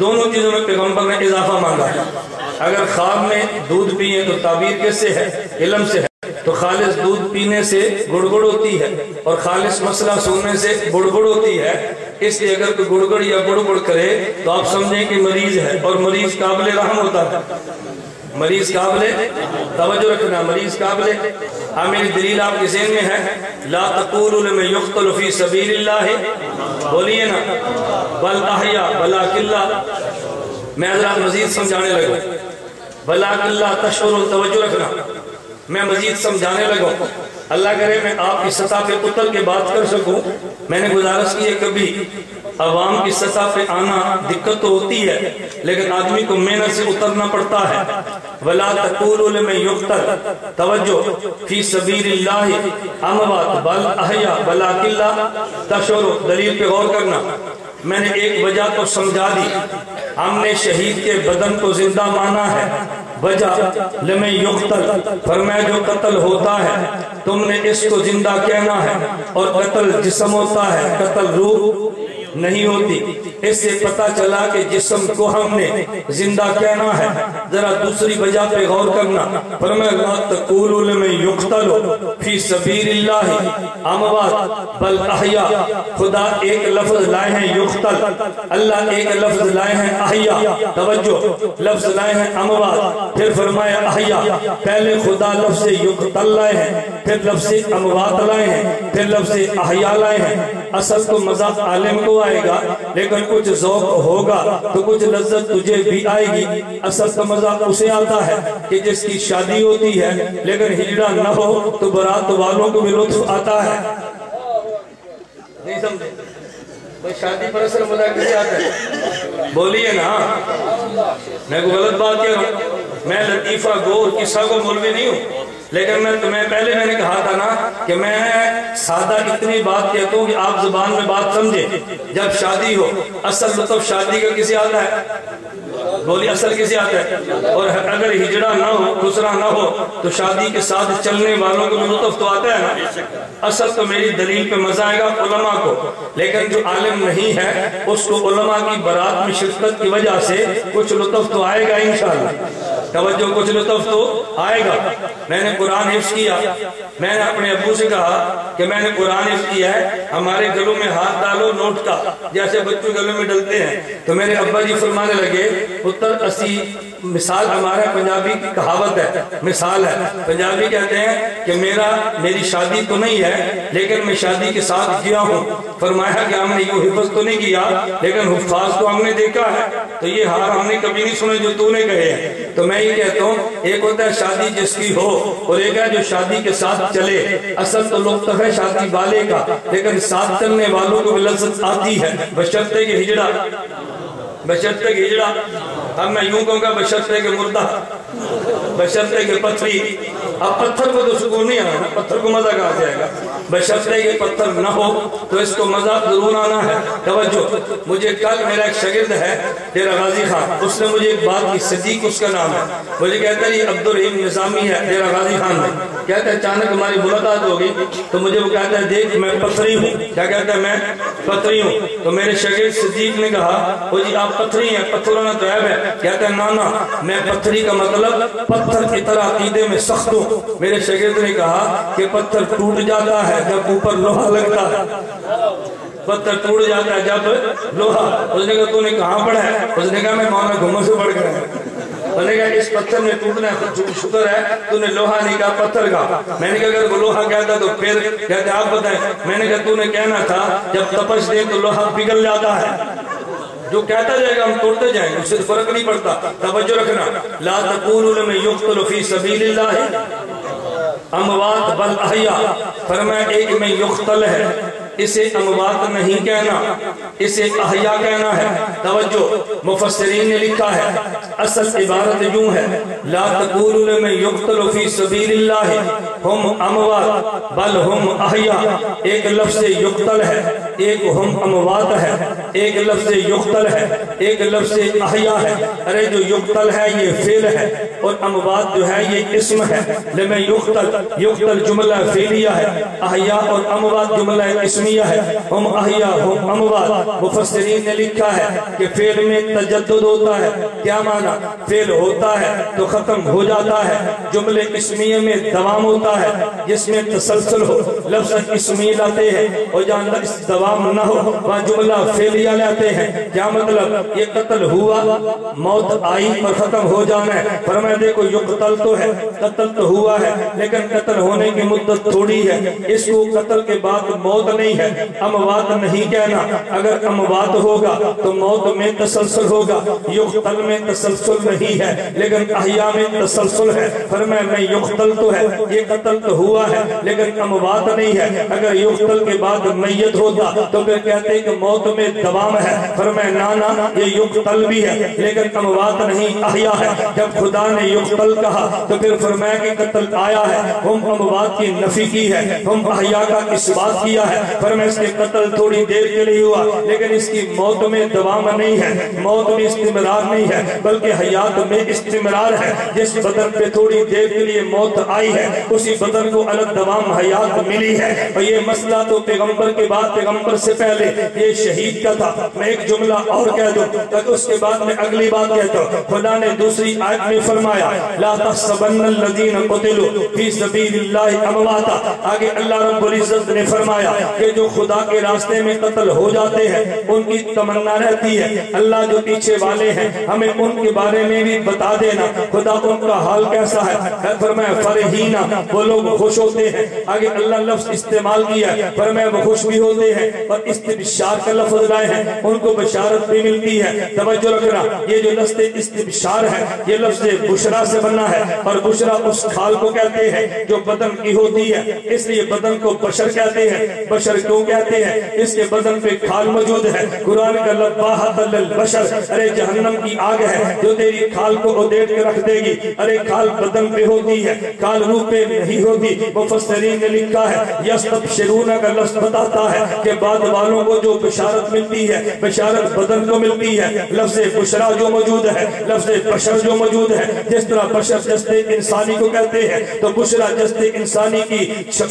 دونوں چیزوں میں پیغمبر نے اضافہ مانگا ہے۔ اگر خواب میں دودھ پیئے تو تعبیر کس سے ہے؟ علم سے ہے۔ تو خالص دودھ پینے سے گڑگڑ ہوتی ہے اور خالص مسئلہ سننے سے بڑبڑ ہوتی ہے، اس لیے اگر کوئی گڑگڑ یا بڑبڑ کرے تو آپ سمجھیں کہ مریض ہے، اور مریض قابل رحم ہوتا ہے، مریض قابل توجہ رکھنا، مریض قابل۔ ہاں میری دلیل آپ کے ذہن میں ہے، لا تقولوا لمن يقتل في سبيل الله، بولیے نا، بل احیا ولکن لا، میں حضرات مزید سمجھانے لگوں، ولکن لا تشعرون، توجہ رکھنا، میں مزید سمجھانے لگوں۔ اللہ کرے میں آپ کی سطح پہ اتر کے بات کر سکوں۔ میں نے گزارش کی ہے کبھی عوام کی سطح پہ آنا دقت تو ہوتی ہے، لیکن آدمی کو محنت سے اترنا پڑتا ہے۔ وَلَا تَقُولُوا لِمَن يُقْتَلُ، توجہ، فی سبیل اللہ اموات بل احیا ولکن لا تشعرون، دلیل پہ غور کرنا۔ میں نے ایک وجہ تو سمجھا دی، ہم نے شہید کے بدن کو زندہ مانا ہے، وجہ لمن یقتل، فرمایا جو قتل ہوتا ہے تم نے اس کو زندہ کہنا ہے، اور قتل جسم ہوتا ہے، قتل روح نہیں ہوتی۔ اس سے پتہ چلا کہ جسم کو ہم نے زندہ کہنا ہے۔ ذرا دوسری وجہ پہ غور کرنا، فرمایا لا تقولوا لمن یقتل فی سبیل اللہ اموات بل احیا، خدا ایک لفظ لائے ہیں یقتل، اللہ ایک لفظ لائے ہیں احیا، توجہ، لفظ لائے ہیں اموات، پھر فرمایا احیا، پہلے خدا لفظ یقتل لائے ہیں، پھر لفظ اموات لائے ہیں، پھر لفظ احیا لائے ہیں۔ اصل تو مزہ عالم کو آئے گا، لیکن کچھ ذوق ہوگا تو کچھ لذت تجھے بھی آئے گی۔ اصل تو مزہ اسے آتا ہے کہ جس کی شادی ہوتی ہے لیکن ہجڑا نہ ہو تو برات والوں کو بھی لطف آتا ہے۔ نہیں سمجھے؟ کوئی شادی پر اثر مزہ کسے آتا ہے؟ بولیے نا، میں کوئی غلط بات کہہ رہا ہوں؟ میں لطیفہ گو قصہ کو مولوی نہیں ہوں، لیکن میں پہلے میں نے کہا تھا نا کہ میں سادہ اتنی بات کہتا ہوں کہ آپ زبان میں بات سمجھیں۔ جب شادی ہو، اصل لطف شادی کا کسی آتا ہے؟ بولی اصل کسی آتا ہے؟ اور اگر ہجڑا نہ ہو، خسرا نہ ہو تو شادی کے ساتھ چلنے والوں کو لطف تو آتا ہے نا۔ اصل تو میری دلیل پہ مزہ آئے گا علماء کو، لیکن جو عالم نہیں ہے اس کو علماء کی برات میں شرکت کی وجہ سے کچھ لطف تو آئے گا انشاءاللہ، توجہ، کچھ لطف تو آئے گا۔ میں نے قرآن حفظ کیا، میں نے اپنے ابو سے کہا کہ میں نے قرآن حفظ کیا ہے، ہمارے گلوں میں ہاتھ ڈالو نوٹ کا، جیسے بچوں گلوں میں ڈلتے ہیں۔ تو میرے ابا جی فرمانے لگے، پتر اسی مثال، ہمارا پنجابی کی کہاوت ہے، مثال ہے، پنجابی کہتے ہیں کہ میری شادی تو نہیں ہے لیکن میں شادی کے ساتھ گیا ہوں۔ فرمایا کہ ہم نے یہ حفظ تو نہیں کیا لیکن حفاظ تو ہم نے دیکھا ہے، تو یہ ہار ہم نے کبھی نہیں سنے جو تو نے کہے ہیں۔ تو میں یہ کہتا ہوں، ایک ہوتا ہے شادی جس کی ہو اور ایک ہے جو شادی کے ساتھ چلے۔ اصل تو لطف ہے شادی والے کا، لیکن ساتھ چلنے والوں کو بھی لذت آتی ہے، بشرطے کہ ہجڑا، بشرطے کہ ہجڑا، اب میں یوں کہوں گا بشرطے کہ مردہ، بشرطے کہ پتھری۔ اب پتھر کو تو سکون نہیں آنا، پتھر کو مزہ کہاں سے آئے گا؟ بشرطے کہ پتھر نہ ہو تو اس کو مزہ ضرور آنا ہے۔ توجہ، مجھے کل میرا ایک شاگرد ہے ڈیرہ غازی خان، اس نے مجھے ایک بات کی، صدیق اس کا نام ہے، مجھے کہتا ہے یہ عبدالرحیم نظامی ہے ڈیرہ غازی خان میں، کہتا ہے اچانک ہماری ملاقات ہوگی تو مجھے وہ کہتا ہے دیکھ میں پتھری ہوں، کیا کہتا ہے؟ میں پتھری ہوں۔ تو میرے شاگرد صدیق نے کہا وہ جی آپ پتھری ہیں، پتھروں نے تو عیب ہے، کہتا ہے نا میں پتھری کا مطلب پتھر کی طرح عقیدے میں سخت ہوں۔ میرے شاگرد نے کہا کہ پتھر ٹوٹ جاتا ہے جب اوپر لوہا لگتا ہے، پتھر ٹوٹ جاتا ہے جب لوہا۔ اس نے کہا تو نے کہاں پڑھا ہے؟ اس نے کہا میں مولانا گھمر سے پڑھ کر میں نے کہا اس پتھر میں ٹوٹنا ہے، شکر ہے تو نے لوہا نہیں کہا پتھر کا۔ میں نے کہا اگر وہ لوہا کہتا تو پھر کہتے آپ بتائیں۔ میں نے کہا تو نے کہنا تھا جب تپش دے تو لوہا پگھل جاتا ہے، جو کہتا جائے گا ہم توڑتے جائیں گے، اس سے فرق نہیں پڑتا۔ توجہ رکھنا، لا تقولوا لمن يقتل في سبيل الله اموات بل احیاء، فرمایا ایک میں یقتل ہے، اسے اموات نہیں کہنا، اسے احیاء کہنا ہے۔ توجہ، مفسرین نے لکھا ہے اصل عبارت یوں ہے، لا تقولوا لمن يقتل في سبيل الله هم اموات بل هم احیاء۔ ایک لفظ یقتل ہے، ایک ہم اموات ہے، ایک لفظ یقتل ہے، ایک لفظ احیاء ہے۔ ارے جو یقتل ہے یہ فعل ہے اور اموات جو ہے یہ اسم ہے۔ لمن یقتل، یقتل جملہ فعلیہ ہے، احیاء اور اموات جملہ اسمیہ ہے۔ ہم احیاء ہم اموات، مفسرین نے لکھا ہے کہ فعل میں تجدد ہوتا ہے۔ کیا معنی؟ فعل ہوتا ہے تو ختم ہو جاتا ہے، جملے اسمیہ میں دوام ہوتا ہے جس میں تسلسل ہو، لفظ اسمی لاتے ہیں، اور جہاں دوام نہ ہو وہاں جملہ فعلیہ لاتے ہیں۔ کیا مطلب؟ یہ قتل ہوا، موت آئی اور ختم ہو جانا ہے۔ فرمایا دیکھو یقتل تو ہے، قتل تو ہوا ہے، لیکن قتل ہونے کی مدت تھوڑی ہے، اس کو قتل کے بعد موت نہیں ہے۔ اموات نہیں کہنا، اگر اموات ہوگا تو موت میں تسلسل ہوگا، یقتل میں تسلسل نہیں ہے لیکن احیاء میں تسلسل ہے۔ فرمایا میں یقتل تو ہے، یہ قتل تو ہوا ہے لیکن اموات نہیں ہے۔ اگر یقتل کے بعد میت ہوتا تو پھر کہتے کہ موت میں دوام ہے۔ فرمایا نانا یہ یقتل بھی ہے لیکن اموات نہیں احیاء ہے۔ جب خدا نے یقتل کہا تو پھر فرمایا کہ قتل آیا ہے، ہم اموات کی نفی کی ہے، ہم احیاء کا اثبات کیا ہے۔ فرمایا اس کے قتل تھوڑی دیر کے لیے ہوا لیکن اس کی موت میں دوام نہیں ہے، موت میں استمرار نہیں ہے بلکہ حیات میں استمرار ہے۔ جس بدن پہ تھوڑی دیر کے لیے موت آئی ہے اسی بدن کو الگ دوام حیات ملی ہے۔ اور یہ مسئلہ تو پیغمبر کے بعد، پیغمبر سے پہلے یہ شہید کا تھا۔ میں ایک جملہ اور کہہ دوں تاکہ اس کے بعد میں اگلی بات کہتا ہوں۔ خدا نے دوسری آیت میں فرمایا لا تحسبن الذین قتلوا فی سبیل اللہ امواتا۔ آگے اللہ رب العزت نے فرمایا کہ جو خدا کے راستے میں قتل ہو جاتے ہیں ان کی تمنا رہتی ہے اللہ جو پیچھے والے ہیں ہمیں ان کے بارے میں بھی بتا دینا، خدا ان کا حال کیسا ہے۔ فرمایا فرحینا، وہ لوگ خوش ہوتے ہیں۔ آگے اللہ لفظ استعمال کیا، فرمایا وہ خوش بھی ہوتے ہیں اور استبشار کا لفظ لائے ہیں، ان کو بشارت بھی ملتی ہے۔ توجہ رکھنا، یہ جو لفظ استبشار ہے یہ لفظ بشرا سے بنا ہے، اور بشرا اس کھال کو کہتے ہیں جو بدن کی ہوتی ہے، اس لیے بدن کو بشر کہتے ہیں۔ بشر کیوں کہتے ہیں؟ اس کے بدن پہ کھال موجود ہے۔ قرآن کا لباحت للبشر، ارے جہنم کی آگ ہے جو تیری کھال کو ادیڑ کے رکھ دے گی۔ ارے کھال بدن پہ ہوتی ہے، کھال روح پہ نہیں ہوتی۔ مفسرین نے لکھا ہے یستبشرون کا لفظ بتاتا ہے کہ بعد والوں کو جو بشارت ملتی ہے بشارت بدن کو ملتی ہے۔ لفظ بشرا جو موجود ہے، لفظ بشر جو موجود ہے، جس طرح بشر جسد انسانی کو کہتے ہیں تو بشرا جسد انسانی کی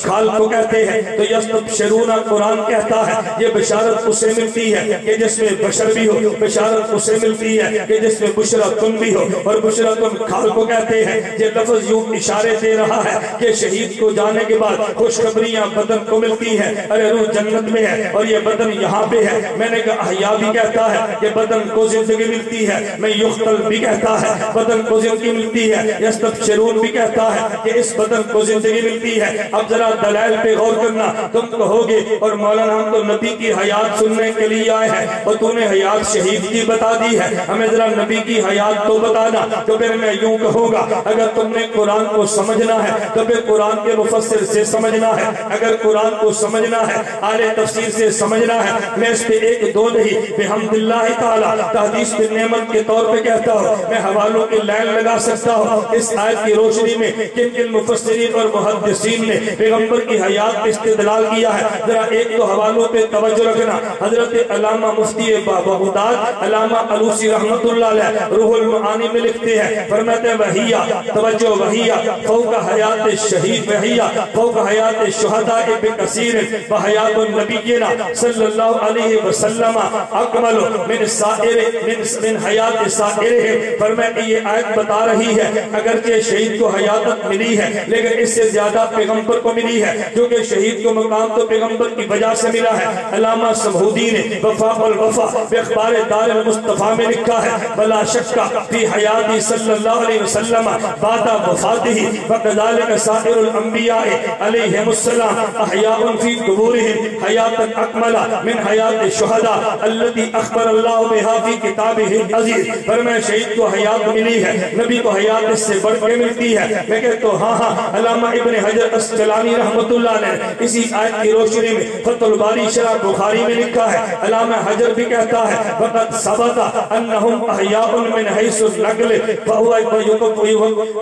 کھال کو کہتے ہیں۔ تو یستبشرون قرآن کہتا ہے یہ بشارت اسے ملتی ہے کہ جس میں بشر بھی ہو، بشارت اسے ملتی ہے کہ جس میں بشرا تن بھی ہو، اور بشرا تن کھال کو کہتے ہیں۔ یہ لفظ یوں اشارے دے رہا ہے کہ شہید کو جانے کے بعد خوشخبریاں بدن کو ملتی ہیں، ارے روح جنت میں ہے اور یہ بدن یہاں پہ ہے۔ میں نے کہا احیاء بھی کہتا ہے کہ بدن کو زندگی ملتی ہے، میں یقتل بھی کہتا ہے بدن کو زندگی ملتی ہے، یستبشرون بھی کہتا ہے کہ اس بدن کو زندگی ملتی ہے۔ اب ذرا دلائل پہ غور کرنا، تم کہو گے اور مولانا ہم تو نبی کی حیات سننے کے لیے آئے ہیں اور تو نے حیات شہید کی بتا دی ہے، ہمیں ذرا نبی کی حیات تو بتانا۔ تو پھر میں یوں کہوں گا اگر تم نے قرآن کو سمجھنا ہے تو پھر قرآن کے مفسر سے سمجھنا ہے، اگر قرآن کو سمجھنا ہے اہل تفسیر سے سمجھنا ہے۔ میں اس پہ ایک دو نہیں بحمد اللہ تعالی تحدیث بالنعمت کے طور پہ کہتا ہوں، میں حوالوں کی لائن لگا سکتا ہوں اس آیت کی روشنی میں کن کن مفسرین اور محدثین نے پیغمبر کی حیات پہ استدلال کیا ہے۔ ذرا ایک تو حوالوں پہ توجہ رکھنا، حضرت علامہ مفتی بغداد علامہ علوسی رحمت اللہ علیہ روح المعانی میں لکھتے ہیں، فرماتے ہیں وحیہ، توجہ وحیہ فوق حیات الشہید وحیہ فوق حیات الشہداء بکثیر وحیات النبینا صلی اللہ علیہ وسلم اکمل من حیات سائرہ. فرمائے یہ آیت بتا رہی ہے اگرچہ شہید کو حیاتت ملی ہے لیکن اس سے زیادہ پیغمبر کو ملی ہے، کیونکہ شہید کو مقام تو پیغمبر کی وجہ سے ملا ہے. علامہ سمہودی نے وفاء والوفا باخبار دار المصطفیٰ میں لکھا ہے بلا شک فی حیاتی صلی اللہ علیہ وسلم بعد وفاتہ وکذالک سائر الانبیاء علیہم السلام احیاء فی قبورہم حیاتا اکمل من حیات الشہداء التي اخبر اللہ بہا فی کتابہ العزیز. فرمائے شہید کو حیات ملی ہے، نبی کو حیات اس سے بڑھ کے ملتی ہے. میں کہتا ہوں ہاں علامہ ابن حجر اسقلانی رحمۃ اللہ نے اسی آیت کی روشنی میں فتح الباری شرح بخاری میں لکھا ہے. علامہ حجر بھی کہتا ہے وقد ثبت انہم احیاء من حیث النقل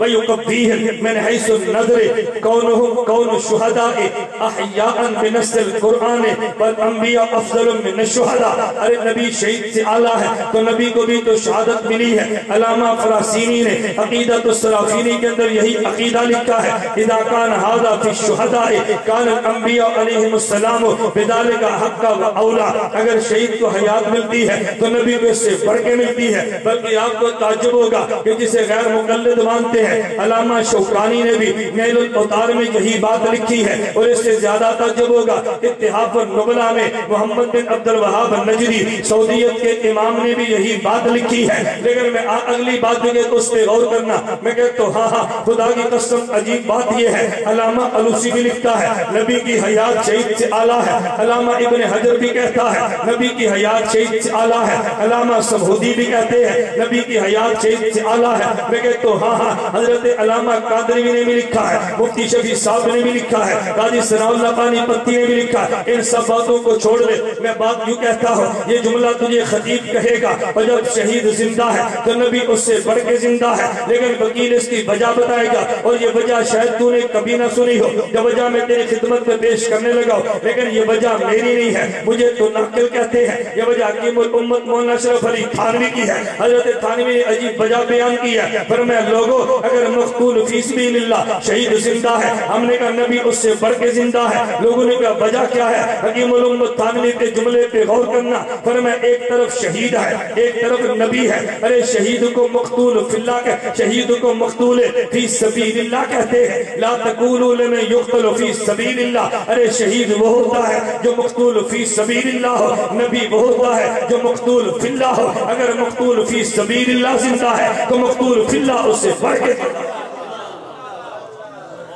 ویقفیہم من حیث النظر کون الشہداء احیاء بنص القرآن والانبیاء افضل من الشہداء. ارے نبی شہید سے اعلیٰ ہے تو نبی کو بھی تو شہادت ملی ہے. علامہ فراسینی نے عقیدۃ السرافینی کے اندر یہی عقیدہ لکھا ہے اذا کان ھذا فی الشہداء کان الانبیاء علیہم السلام بذلک حق و اولا. اگر شہید کو حیات ملتی ہے تو نبی کو اس سے بڑھ کے ملتی ہے. بلکہ آپ کو تعجب ہوگا کہ جسے غیر مقلد مانتے ہیں علامہ شوکانی نے بھی نیل الاوطار میں یہی بات لکھی ہے. اور اس سے زیادہ تعجب ہوگا اتحاف النبلا میں محمد بن عبد الوہاب النجدی سعودیت کے امام نے بھی یہی بات لکھی ہے. لیکن میں اگلی بات بھی تو اس پہ غور کرنا. میں کہتا ہوں ہاں خدا کی قسم عجیب بات یہ ہے علامہ علوسی بھی لکھتا ہے نبی کی حیات شہید سے اعلیٰ ہے. علامہ ابن حجر بھی کہتا ہے نبی کی حیات شہید سے اعلیٰ ہے. علامہ سمہودی بھی کہتے ہیں نبی کی حیات شہید سے اعلیٰ ہے. میں کہتا ہوں ہاں حضرت علامہ قادری نے بھی لکھا ہے، مفتی شفیع صاحب نے بھی لکھا ہے، قاضی ثناء اللہ پانی پتی نے بھی لکھا ہے. ان سب باتوں کو چھوڑ دے. میں بات یوں کہتا ہوں یہ جملہ تجھے خطیب کہے گا اور جب شہید زندہ ہے تو نبی اس سے بڑھ کے زندہ ہے. لیکن وکیل اس کی وجہ بتائے گا اور یہ وجہ شاید تو نے کبھی نہ سنی ہو. یہ وجہ میں تیری خدمت میں پیش کرنے لگا ہوں لیکن یہ وجہ میری نہیں ہے، مجھے تو ناقل کہتے ہیں. یہ وجہ حکیم الامت مولانا اشرف علی تھانوی کی ہے. حضرت تھانوی نے عجیب وجہ بیان کی ہے. فرمایا لوگوں اگر مقتول فی سبیل اللہ شہید زندہ ہے، ہم نے کہا نبی اس سے بڑھ کے زندہ ہے. لوگوں نے کہا وجہ کیا ہے؟ حکیم الامت تھانوی کے جملے پہ غور کرنا. فرمایا ایک طرف شہید ہے ایک طرف نبی ہے. ارے شہید کو مقتول فی اللہ شہید کو مقتول فی سبیل اللہ کہتے ہیں. لا تقولوا لمن یقتل فی سبیل اللہ. ارے شہید وہ ہوتا ہے جو مقتول فی سبیل اللہ ہو، نبی وہ ہوتا ہے جو مقتول فی اللہ ہو. اگر مقتول فی سبیل اللہ زندہ ہے تو مقتول فی اللہ اس سے بڑھ کے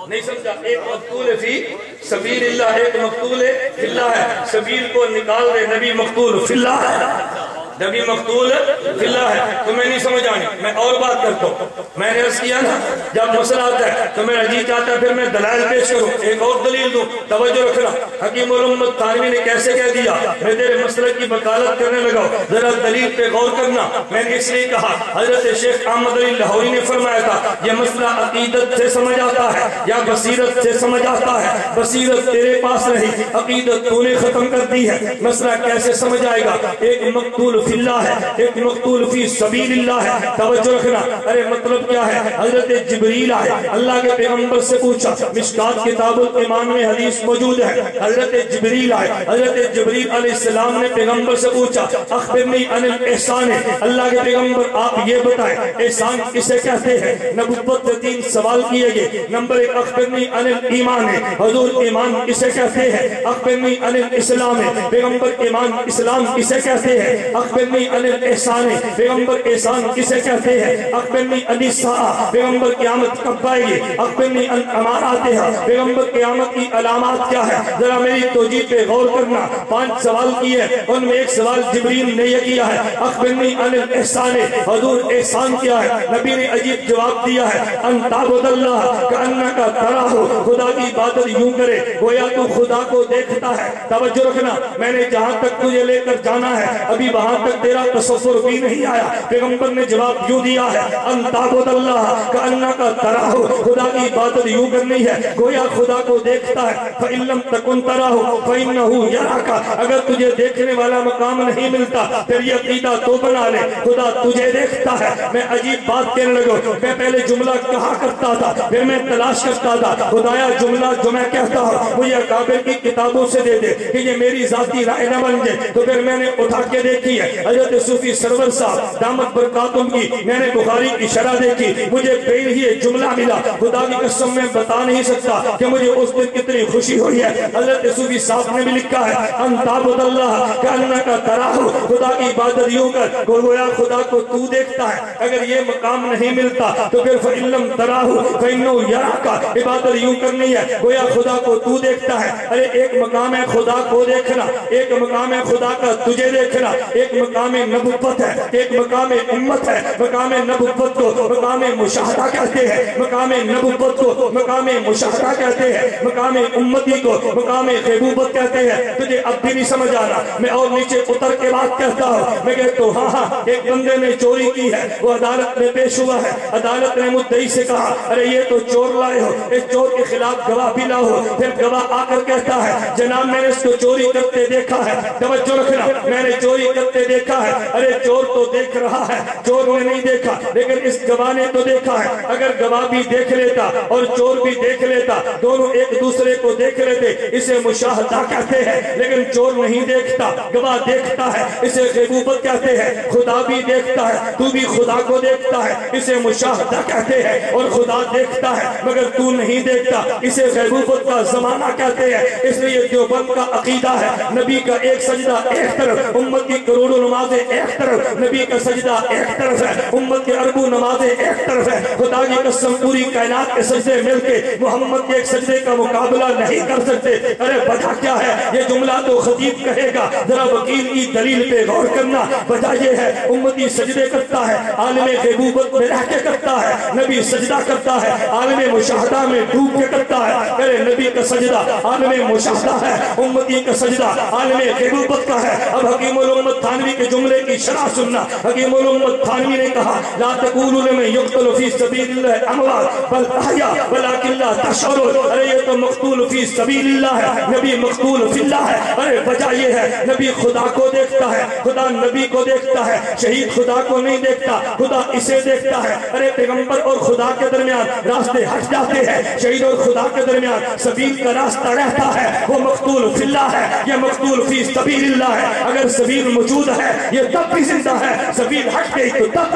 نہیں سمجھا. ایک مقتول فی سبیل اللہ ایک مقتول فی اللہ ہے. سبیل کو نکال دے نبی مقتول فی اللہ ہے. نبی مقتول فی اللہ ہے. تو میں نہیں سمجھ آنی. میں اور بات کرتا ہوں. میں نے عرض کیا نا جب مسئلہ آتا ہے تو میرا جی چاہتا ہے پھر میں دلائل پیش کروں. ایک اور دلیل دوں. توجہ رکھنا. حکیم الامت تھانوی نے کیسے کہہ دیا؟ میں تیرے مسئلہ کی وکالت کرنے لگا ہوں. ذرا دلیل پہ غور کرنا. میں نے اس لیے کہا حضرت شیخ احمد علی لاہوری نے فرمایا تھا یہ مسئلہ عقیدت سے سمجھ آتا ہے یا بصیرت سے سمجھ آتا ہے. بصیرت تیرے پاس نہیں، عقیدت تو نے ختم کر دی ہے. مسئلہ کیسے سمجھ آئے گا؟ ایک مقتول فی اللہ ہے ایک مقتول فی سبیل اللہ ہے. توجہ رکھنا. ارے مطلب کیا ہے؟ حضرت جبریل آئے اللہ کے پیغمبر سے پوچھا. مشکات کتاب الایمان میں حدیث موجود ہے. حضرت جبریل آئے حضرت جبریل علیہ السلام نے پیغمبر سے پوچھا اخبرنی عن الاحسان. اللہ کے پیغمبر آپ یہ بتائیں احسان کسے کہتے ہیں؟ نبوت سے 3 سوال کیے گئے. نمبر 1 اخبرنی عن الایمان. حضور ایمان کسے کہتے ہیں؟ اخبرنی عن الاسلام. پیغمبر ایمان اسلام کسے کہتے ہیں؟ اخبرنی عن الاحسان. پیغمبر احسان کسے کہتے ہیں؟ اخبرنی عن الساعہ. پیغمبر قیامت کب آئے گی؟ اخبرنی عن اماراتہا. پیغمبر قیامت کی علامات کیا ہے؟ ذرا میری توجیہ پہ غور کرنا. 5 سوال کیے ان میں ایک سوال جبریل نے یہ کیا ہے اخبرنی عن الاحسان. حضور احسان کیا ہے؟ نبی نے عجیب جواب دیا ہے ان تعبد اللہ کأنک تراہ. خدا کی عبادت یوں کرے گویا تو خدا کو دیکھتا ہے. توجہ رکھنا. میں نے جہاں تک تجھے لے کر جانا ہے ابھی وہاں تک تیرا تصور بھی نہیں آیا۔ پیغمبر نے جواب یوں دیا ہے ان تعبد اللہ کأنک تراہ، خدا کی عبادت یوں کرنی ہے گویا خدا کو دیکھتا ہے۔ فإن لم تکن تراہ فإنہ یراک، اگر تجھے دیکھنے والا مقام نہیں ملتا پھر یہ عقیدہ تو بنا لے خدا تجھے دیکھتا ہے۔ میں عجیب بات کہنے لگا، میں پہلے جملہ کہا کرتا تھا پھر میں تلاش کرتا تھا خدایا جملہ جو میں کہتا ہوں مجھے اکابر کی کتابوں سے دے دے کہ یہ میری ذاتی رائے نہ بن جائے۔ تو پھر میں نے اٹھا کے دیکھی ہے حضرت صوفی سرور صاحب دامت برکاتم کی، میں نے بخاری کی شرح دیکھی، مجھے بے ہی جملہ ملا، خدا کی قسم میں بتا نہیں سکتا کہ مجھے اس دن کتنی خوشی ہوئی ہے۔ حضرت صوفی صاحب نے بھی لکھا ہے ان تعبد اللہ کأنک تراہ، خدا کی عبادت یوں کر گویا خدا کو تو دیکھتا ہے۔ اگر یہ مقام نہیں ملتا تو پھر فإن لم تراہ فإنہ یراک، عبادت یوں کرنی ہے گویا خدا کو تو دیکھتا ہے۔ ارے ایک مقام ہے خدا کو دیکھنا، ایک مقام ہے خدا کا تجھے دیکھنا، ایک مقام نبوت ہے، ایک مقام امت ہے۔ مقام نبوت کو مقام مشاہدہ کہتے ہیں، مقام نبوت کو مقام مشاہدہ کہتے ہیں، مقام امتی کو مقام غیبوبت کہتے ہیں۔ تجھے اب بھی نہیں سمجھ آنا، میں اور نیچے اتر کے بات کہتا ہوں۔ میں کہتا ہوں ہاں ایک بندے نے چوری کی ہے، وہ عدالت میں پیش ہوا ہے، عدالت نے مدعی سے کہا ارے یہ تو چور لائے ہو، اس چور کے خلاف گواہ بھی لاؤ۔ پھر گواہ آ کر کہتا ہے جناب میں نے اس کو چوری کرتے دیکھا ہے، توجہ رکھنا، میں نے چوری کرتے دیکھا ہے۔ ارے چور تو دیکھ رہا ہے، چور نے نہیں دیکھا لیکن اس گواہ نے تو دیکھا ہے۔ اگر گواہ بھی دیکھ لیتا اور چور بھی دیکھ لیتا، دونوں ایک دوسرے کو دیکھ لیتے، اسے مشاہدہ کہتے ہیں۔ لیکن چور نہیں دیکھتا، گواہ دیکھتا ہے، اسے غیبوبت کہتے ہیں۔ خدا بھی دیکھتا ہے، تو بھی خدا کو دیکھتا ہے، اسے مشاہدہ کہتے ہیں۔ اور خدا دیکھتا ہے مگر تو نہیں دیکھتا، اسے غیبوبت کا زمانہ کہتے ہیں۔ اس لیے دیوبند کا عقیدہ ہے نبی کا ایک سجدہ ایک طرف، امت کی کروڑوں نمازیں ایک طرف، نبی کا سجدہ ایک طرف ہے، امت کے اربوں نمازیں ایک طرف ہے۔ خدا کی قسم پوری کائنات کے سجدے مل کے محمد کے ایک سجدے کا مقابلہ نہیں کر سکتے۔ ارے وجہ کیا ہے؟ یہ جملہ تو خطیب کہے گا، ذرا وکیل کی دلیل پہ غور کرنا۔ وجہ یہ ہے امتی سجدے کرتا ہے، عالم غیبوبت میں رہ کے کرتا ہے، نبی سجدہ کرتا ہے، عالم مشاہدہ میں ڈوب کے کرتا ہے۔ ارے نبی کا سجدہ عالم مشاہدہ ہے، امتی کا سجدہ عالم غیبوبت کا ہے۔ اب حکیم الامت تھانوی کے جملے کی شرح سننا۔ حکیم الامت تھانوی نے کہا لا تقولوا لمن يقتل في سبيل الله اموات بل احياء ولكن لا تشعرون۔ ارے یہ تو مقتول فی سبیل اللہ ہے، نبی مقتول فی اللہ ہے۔ ارے وجہ یہ ہے نبی خدا کو دیکھتا ہے، خدا نبی کو دیکھتا ہے، شہید خدا کو نہیں دیکھتا، خدا اسے دیکھتا ہے۔ ارے پیغمبر اور خدا کے درمیان راستے ہٹ جاتے ہیں، شہید اور خدا کے درمیان سبیل کا راستہ رہتا ہے، وہ مقتول فی اللہ ہے، یہ مقتول فی سبیل اللہ ہے۔ اگر سبیل موجود ہے یہ تب بھی زندہ ہے، سبیل ہٹ گئی تو تب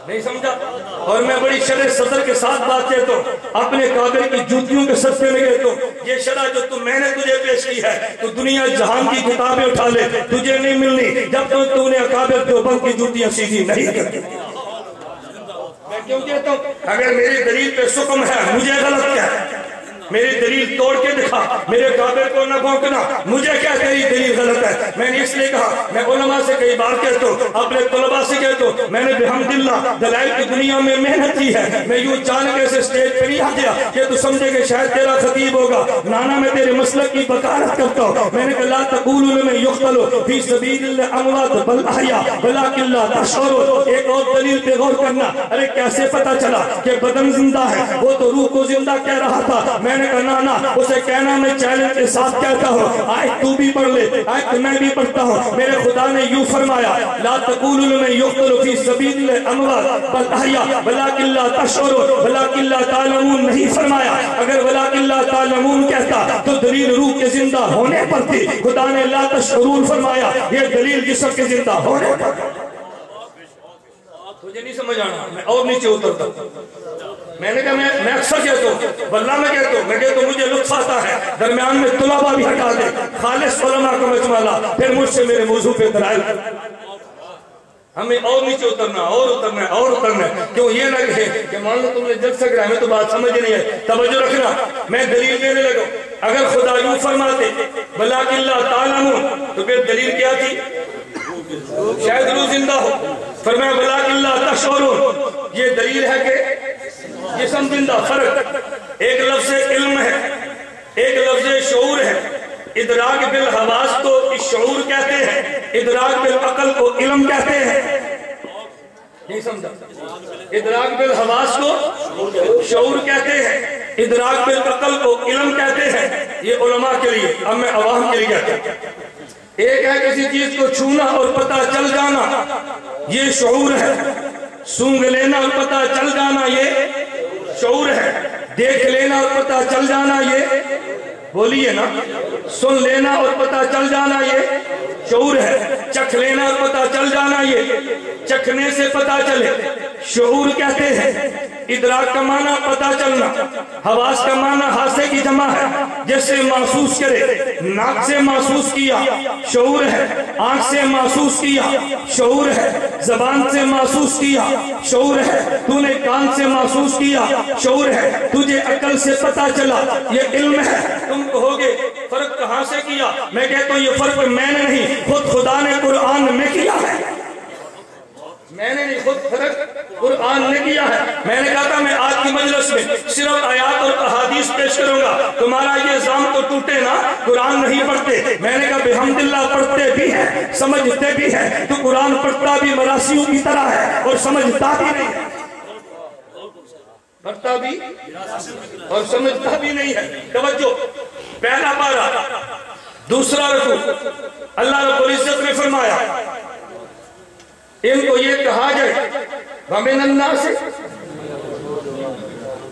نہیں سمجھا۔ اور میں بڑی شرح صدر کے ساتھ بات کہتا ہوں، اپنے کابر کی جوتیوں کے صدقے میں کہتا ہوں یہ شرح جو میں نے تجھے پیش کی ہے تو دنیا جہان کی کتابیں اٹھا لے، تجھے نہیں ملنی جب تک تو نے اکابر دیوبند کی جوتیاں سیدھی نہیں کرتی۔ میں کیوں کہتا ہوں اگر میری دلیل پہ سکم ہے مجھے غلط کیا ہے، میری دلیل توڑ کے دکھا، میرے کعبے کو نہ بھونکنا، مجھے کیا تیری دلیل غلط ہے۔ میں نے اس لیے کہا، میں علماء سے کئی بار کہتا ہوں، اپنے طلباء سے کہتا ہوں، میں نے بحمداللہ دلائل کی دنیا میں محنت کی ہے۔ میں یوں چانک ایسے سٹیج پہ نہیں آ گیا کہ تو سمجھے کہ شاید تیرا خطیب ہوگا، نانا میں تیرے مسلک کی بکارت کرتا ہوں۔ میں نے کہا لا تقولوا لمن يقتل في سبيل الله اموات بل احياء ولكن لا تشعرون۔ ایک اور دلیل پہ غور کرنا، ارے کیسے پتا چلا کہ بدن زندہ ہے، وہ تو روح کو زندہ کہہ رہا تھا۔ میں نے کہا نا اسے کہنا میں چیلنج کے ساتھ کہتا ہوں، آیت تو بھی پڑھ لے، آیت میں بھی پڑھتا ہوں۔ میرے خدا نے یوں فرمایا لا تقولوا لمن يقتل في سبيل الله اموات بل احياء ولكن لا تشعرون، ولكن لا تعلمون نہیں فرمایا۔ اگر ولكن لا تعلمون کہتا تو دلیل روح کے زندہ ہونے پر تھی، خدا نے لا تشعرون فرمایا، یہ دلیل جسم کے زندہ ہونے پر۔ تجھے نہیں سمجھ آنا، میں اور نیچے اترتا ہوں۔ میں نے کہا میں اکثر کہتا ہوں، واللہ میں کہتا ہوں، مجھے لطف آتا ہے درمیان میں طلباء بھی ہٹا دے، خالص علماء کا مجمع لا، پھر مجھ سے میرے موضوع پہ دلائل۔ ہمیں اور نیچے اترنا اور اترنا اور اترنا، کیوں یہ نہ کہے کہ مان لو تم نے جل سک رہا ہے، ہمیں تو بات سمجھ نہیں ہے۔ توجہ رکھنا، میں دلیل دینے لگا، اگر خدا یوں فرماتے وَلَٰكِن لَا تَعْلَمُونَ تو پھر دلیل کیا تھی؟ شاید روح زندہ ہو۔ فرمایا وَلَٰكِن لَا تَشْعُرُونَ، یہ دلیل ہے کہ جسم زندہ۔ فرق ایک لفظ علم ہے، ایک لفظ شعور ہے۔ ادراک بالحواس کو شعور کہتے ہیں، ادراک بالعقل کو علم کہتے ہیں. نہیں سمجھا؟ ادراک بالحواس کو شعور کہتے ہیں، ادراک بالعقل کو علم کہتے ہیں. یہ علماء کے لیے، اب میں عوام کے لیے کہتا ہوں. ایک ہے کسی چیز کو چھونا اور پتہ چل جانا، یہ شعور ہے. سونگ لینا اور پتہ چل جانا یہ شعور ہے. دیکھ لینا اور پتہ چل جانا یہ، بولیے نا، سن لینا اور پتہ چل جانا یہ شعور ہے. چکھ لینا اور پتہ چل جانا یہ چکھنے سے پتہ چلے شعور کہتے ہیں. ادراک کا معنی پتہ چلنا، حواس کا معنی حاسے کی جمع ہے. جیسے محسوس کرے، ناک سے محسوس کیا شعور ہے، آنکھ سے محسوس کیا شعور ہے، زبان سے محسوس کیا شعور ہے، تو نے کان سے محسوس کیا شعور ہے، تجھے عقل سے پتہ چلا یہ علم ہے. تم کہو گے فرق کہاں سے کیا؟ میں کہتا ہوں یہ فرق میں نے نہیں، خود خدا نے قرآن میں کیا ہے. میں نے نہیں، خود فرق قرآن نے کیا ہے. میں نے کہا تھا میں آج کی مجلس میں صرف آیات اور احادیث پیش کروں گا. تمہارا یہ الزام تو ٹوٹے نا، قرآن نہیں پڑھتے. میں نے کہا بحمداللہ پڑھتے بھی ہیں، سمجھتے بھی ہیں. تو قرآن پڑھتا بھی مراسیوں کی طرح ہے اور سمجھتا بھی نہیں ہے. پڑھتا بھی اور سمجھتا بھی نہیں ہے. توجہ، پہلا پارہ دوسرا رکوع. اللہ رب العزت نے فرمایا ان کو یہ کہا جائے وَمِنَ النَّاسِ،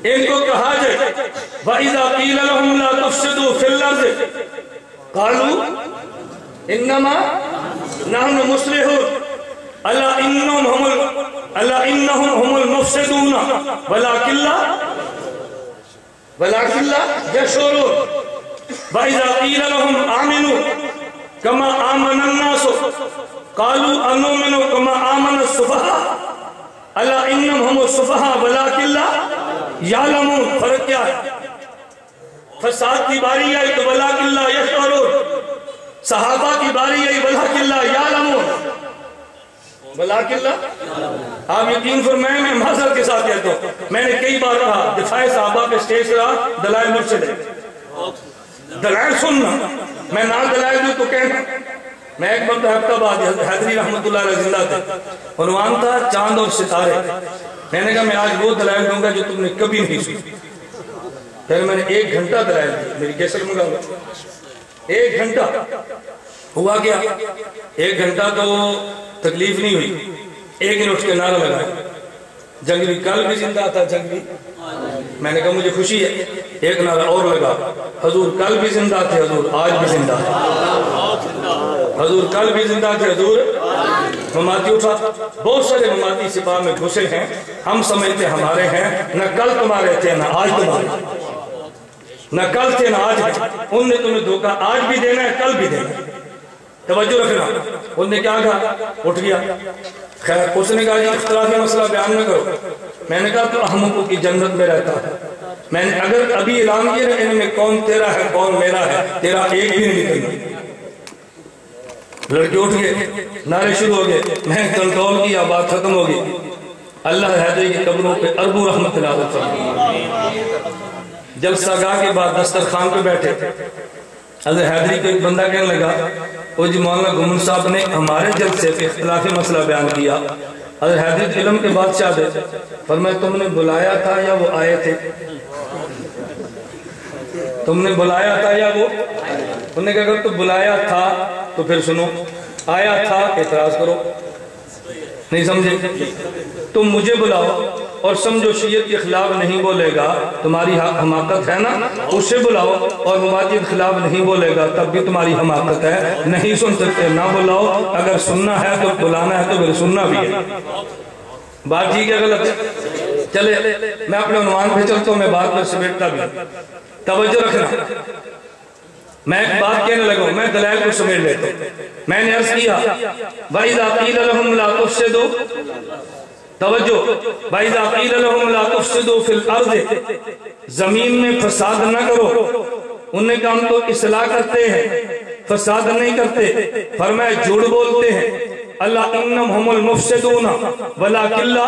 ان کو کہا جائے وَإِذَا قِيلَ لَهُمْ لَا تُفْسِدُوا فِي الْأَرْضِ قَالُوا إِنَّمَا نَحْنُ مُصْلِحُونَ أَلَا إِنَّهُمْ هُمُ الْمُفْسِدُونَ وَلَكِنْ لَا يَشْعُرُونَ وَإِذَا قِيلَ لَهُمْ آمِنُوا كَمَا آمَنَ النَّاسُ قَالُوا أَنُؤْمِنُ كَمَا آمَنَ السُّفَهَاءُ أَلَا إِنَّهُمْ هُمُ السُّفَهَاءُ وَلَكِنْ لَا يَعْلَمُونَ. فرق کیا ہے؟ فساد کی باری آئی تو وَلَكِنْ لَا يَشْعُرُونَ، صحابہ کی باری آئی وَلَكِنْ لَا يَعْلَمُونَ. وَلَكِنْ لَا، آپ یقین فرمائیں میں معذرت کے ساتھ کہتا ہوں، میں نے کئی بار کہا دفاع صحابہ پہ سٹیج رہا، دلائل مرشد ہے، دلائل سننا. میں نہ دلائل دوں تو کہنا. میں ایک مرتبہ ہفتہ بعد حیدری رحمت اللہ علیہ زندہ تھے، عنوان تھا چاند اور ستارے. میں نے کہا میں آج وہ دلائل دوں گا جو تم نے کبھی نہیں سنی. پھر میں نے 1 گھنٹہ دلائل دی، میری کیسٹ منگا ہوا 1 گھنٹہ. ہوا کیا؟ 1 گھنٹہ تو تکلیف نہیں ہوئی. ایک نے اٹھ کے نعرہ لگایا جنگوی کل بھی زندہ تھا جنگوی. میں نے کہا مجھے خوشی ہے. ایک نعرہ اور لگا حضور کل بھی زندہ تھے، حضور آج بھی زندہ تھے. حضور کل بھی زندہ تھے، حضور. مماتی اٹھا. بہت سارے مماتی سپاہ میں گھسے ہیں، ہم سمجھتے ہمارے ہیں. نہ کل تمہارے تھے نہ آج تمہارے، نہ کل تھے نہ آج. ان نے تمہیں دھوکا آج بھی دینا ہے، کل بھی دینا ہے. توجہ رکھنا. ان نے کیا کہا؟ اٹھ گیا. خیر اس نے کہا جی اختلافی مسئلہ بیان نہ کرو. میں نے کہا تو احمقوں کی جنت میں رہتا ہے. میں نے اگر ابھی اعلان کیا نا ان میں کون تیرا ہے کون میرا ہے، تیرا ایک بھی نہیں نکلنا. لڑکے اٹھ گئے، نعرے شروع ہو گئے. میں نے کنٹرول کیا، بات ختم ہو گئی. اللہ حیدری کی قبروں پہ اربوں رحمت اللہ علیہ. جلسہ گاہ کے بعد دسترخوان پہ بیٹھے. حضرت حیدری کو ایک بندہ کہنے لگا وہ جی مولانا گمن صاحب نے ہمارے جلسے پہ اختلافی مسئلہ بیان کیا. حضرت حیدری علم کے بادشاہ تھے. فرمایا تم نے بلایا تھا یا وہ آئے تھے؟ تم نے بلایا تھا یا وہ؟ انہوں نے کہا اگر تو بلایا تھا تو پھر سنو، آیا تھا اعتراض کرو. نہیں سمجھے؟ تم مجھے بلاؤ اور سمجھو شیعت کے خلاف نہیں بولے گا تمہاری حماقت ہے نا، اسے بلاؤ اور مماتی کے خلاف نہیں بولے گا تب بھی تمہاری حماقت ہے. نہیں سن سکتے نہ بلاؤ، اگر سننا ہے تو بلانا ہے تو پھر سننا بھی ہے. بات ٹھیک ہے غلط ہے؟ چلے میں اپنے عنوان پہ چلتا ہوں، میں بات میں سمیٹتا بھی. توجہ رکھنا. میں ایک بات کہنے لگا ہوں، میں دلائل کو سمیٹ لیتا ہوں. میں نے عرض کیا وَإِذَا قِيلَ لَهُمْ لَا تُفْسِدُوا، توجہ، وَإِذَا قِيلَ لَهُمْ لَا تُفْسِدُوا فِي الْأَرْضِ، زمین میں فساد نہ کرو. انہوں نے کہا ہم تو اصلاح کرتے ہیں، فساد نہیں کرتے. فرمایا جھوٹ بولتے ہیں. اللہ إِنَّهُمْ هُمُ الْمُفْسِدُونَ وَلَكِنْ لَا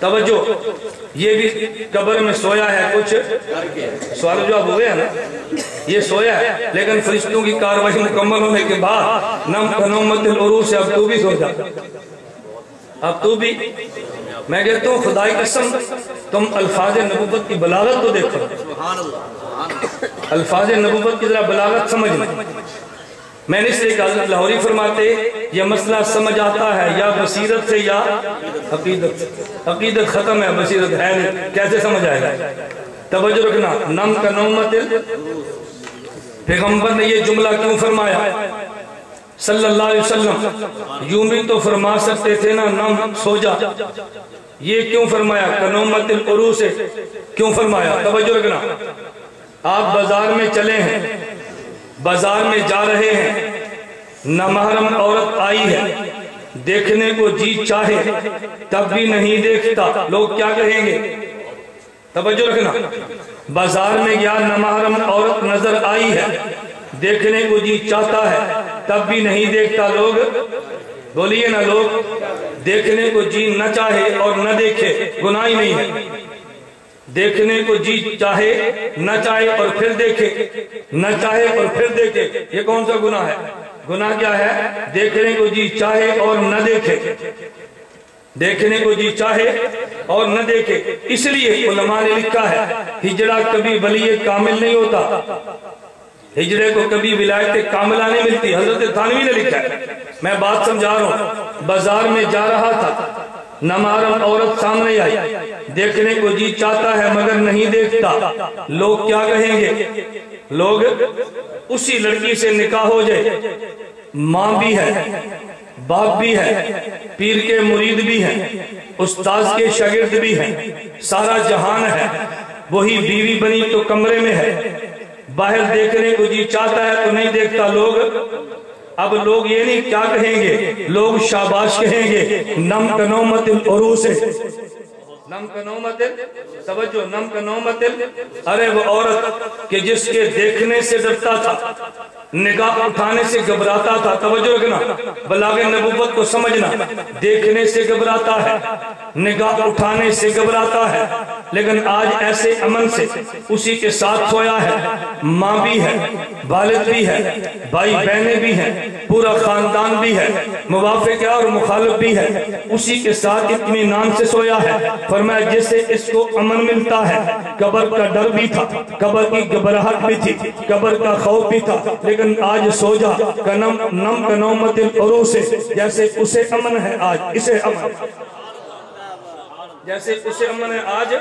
توجہ، یہ بھی قبر میں سویا ہے، کچھ سوال جواب ہوئے ہیں نا، یہ سویا ہے، لیکن فرشتوں کی کاروائی مکمل ہونے کے بعد نم کنومت العروس سے اب تو بھی سو جا، اب تو بھی، میں کہتا ہوں خدا کی قسم تم الفاظ نبوت کی بلاغت تو دیکھو، الفاظ نبوت کی ذرا بلاغت سمجھنا۔ میں نے اس لیے کہا حضرت لاہوری فرماتے یہ مسئلہ سمجھ آتا ہے یا بصیرت سے یا عقیدت سے، عقیدت ختم ہے بصیرت ہے نہیں، کیسے سمجھ آئے گا؟ توجہ رکھنا، نم کا نومت، پیغمبر نے یہ جملہ کیوں فرمایا صلی اللہ علیہ وسلم؟ یوں بھی تو فرما سکتے تھے نا نم سو جا، یہ کیوں فرمایا کنومت العروس سے کیوں فرمایا؟ توجہ رکھنا، آپ بازار میں چلے ہیں، بازار میں جا رہے ہیں، نامحرم عورت آئی ہے، دیکھنے کو جی چاہے تب بھی نہیں دیکھتا، لوگ کیا کہیں گے؟ توجہ رکھنا، بازار میں یا نامحرم عورت نظر آئی ہے، دیکھنے کو جی چاہتا ہے تب بھی نہیں دیکھتا، لوگ بولیے نا، لوگ دیکھنے کو جی نہ چاہے اور نہ دیکھے گناہ ہی نہیں ہے، دیکھنے کو جی چاہے نہ چاہے اور پھر دیکھے، نہ چاہے اور پھر دیکھے، یہ کون سا گناہ ہے؟ گناہ کیا ہے؟ دیکھنے کو جی چاہے اور نہ دیکھے، دیکھنے کو جی چاہے اور نہ دیکھے۔ اس لیے علماء نے لکھا ہے ہجڑا کبھی ولی کامل نہیں ہوتا، ہجڑے کو کبھی ولایت کاملہ نہیں ملتی، حضرت تھانوی نے لکھا ہے۔ میں بات سمجھا رہا ہوں، بازار میں جا رہا تھا، نامحرم عورت سامنے آئی، دیکھنے کو جی چاہتا ہے مگر نہیں دیکھتا، لوگ کیا کہیں گے؟ لوگ اسی لڑکی سے نکاح ہو جائے، ماں بھی ہے، باپ بھی ہے، پیر کے مرید بھی ہیں، استاذ کے شاگرد بھی ہیں، سارا جہان ہے، وہی بیوی بنی تو کمرے میں ہے، باہر دیکھنے کو جی چاہتا ہے تو نہیں دیکھتا، لوگ اب لوگ یہ نہیں کیا کہیں گے؟ لوگ شاباش کہیں گے، نم کنومت العروس، نم کنومت، توجہ، نم کنومت، ارے وہ عورت کہ جس کے دیکھنے سے ڈرتا تھا، نگاہ اٹھانے سے گھبراتا تھا، توجہ رکھنا، بلاغ نبوت کو سمجھنا، دیکھنے سے گھبراتا ہے، نگاہ اٹھانے سے گھبراتا ہے، لیکن آج ایسے امن سے اسی کے ساتھ سویا ہے، ماں بھی ہے، والد بھی ہے، بھائی بہنیں بھی ہیں، پورا خاندان بھی ہے، موافق ہے اور مخالف بھی ہے، اسی کے ساتھ اطمینان سے سویا ہے۔ فرمایا جس سے اس کو امن ملتا ہے، قبر کا ڈر بھی تھا، قبر کی گھبراہٹ بھی تھی، قبر کا خوف بھی تھا، لیکن آج سو جا، نم کنومت العروس سے، جیسے اسے امن ہے آج، اسے امن، جیسے اسے امن ہے آج۔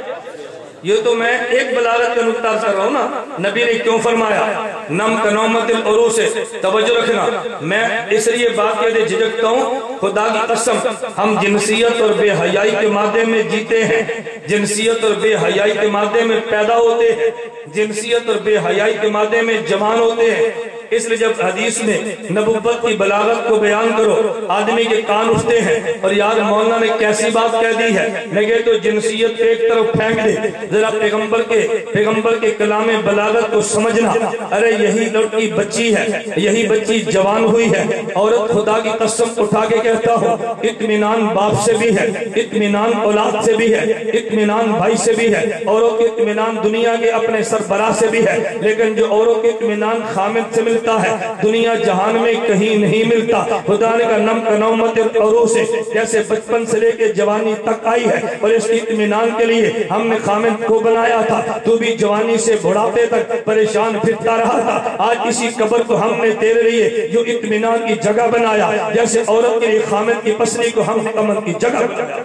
یہ تو میں ایک بلاغت کا نقطہ کر رہا ہوں نا، نبی نے کیوں فرمایا نم کنومت العروس سے؟ توجہ رکھنا، میں اس لیے بات کہتے جھجکتا ہوں، خدا کی قسم ہم جنسیت اور بے حیائی کے مادے میں جیتے ہیں، جنسیت اور بے حیائی کے مادے میں پیدا ہوتے ہیں، جنسیت اور بے حیائی کے مادے میں جوان ہوتے ہیں۔ اس لیے جب حدیث میں نبوت کی بلاغت کو بیان کرو، آدمی کے کان اٹھتے ہیں، اور یار مولانا نے کیسی بات کہہ دی ہے، لگے تو جنسیت ایک طرف پھینک دے، ذرا پیغمبر کے کلام بلاغت کو سمجھنا۔ ارے یہی لڑکی بچی ہے، یہی بچی جوان ہوئی ہے، عورت خدا کی قسم اٹھا کے کہتا ہوں، اطمینان باپ سے بھی ہے، اطمینان اولاد سے بھی ہے، اطمینان بھائی سے بھی ہے، اوروں کے اطمینان دنیا کے اپنے سربراہ سے بھی ہے، لیکن جو اوروں کے اطمینان خامد سے ملتا ہے، دنیا جہان میں کہیں نہیں ملتا۔ خدا نے کہا نم کنومت العروس سے، جیسے بچپن سے لے کے جوانی تک آئی ہے، اور اس کی اطمینان کے لیے ہم نے خامد کو بنایا تھا، تو بھی جوانی سے بڑھاپے تک پریشان پھرتا رہا تھا۔ آج اسی قبر کو ہم نے تیرے لیے جو اطمینان کی جگہ بنایا، جیسے عورت کے لیے خامد کی پسلی کو ہم نے امن کی جگہ بنایا۔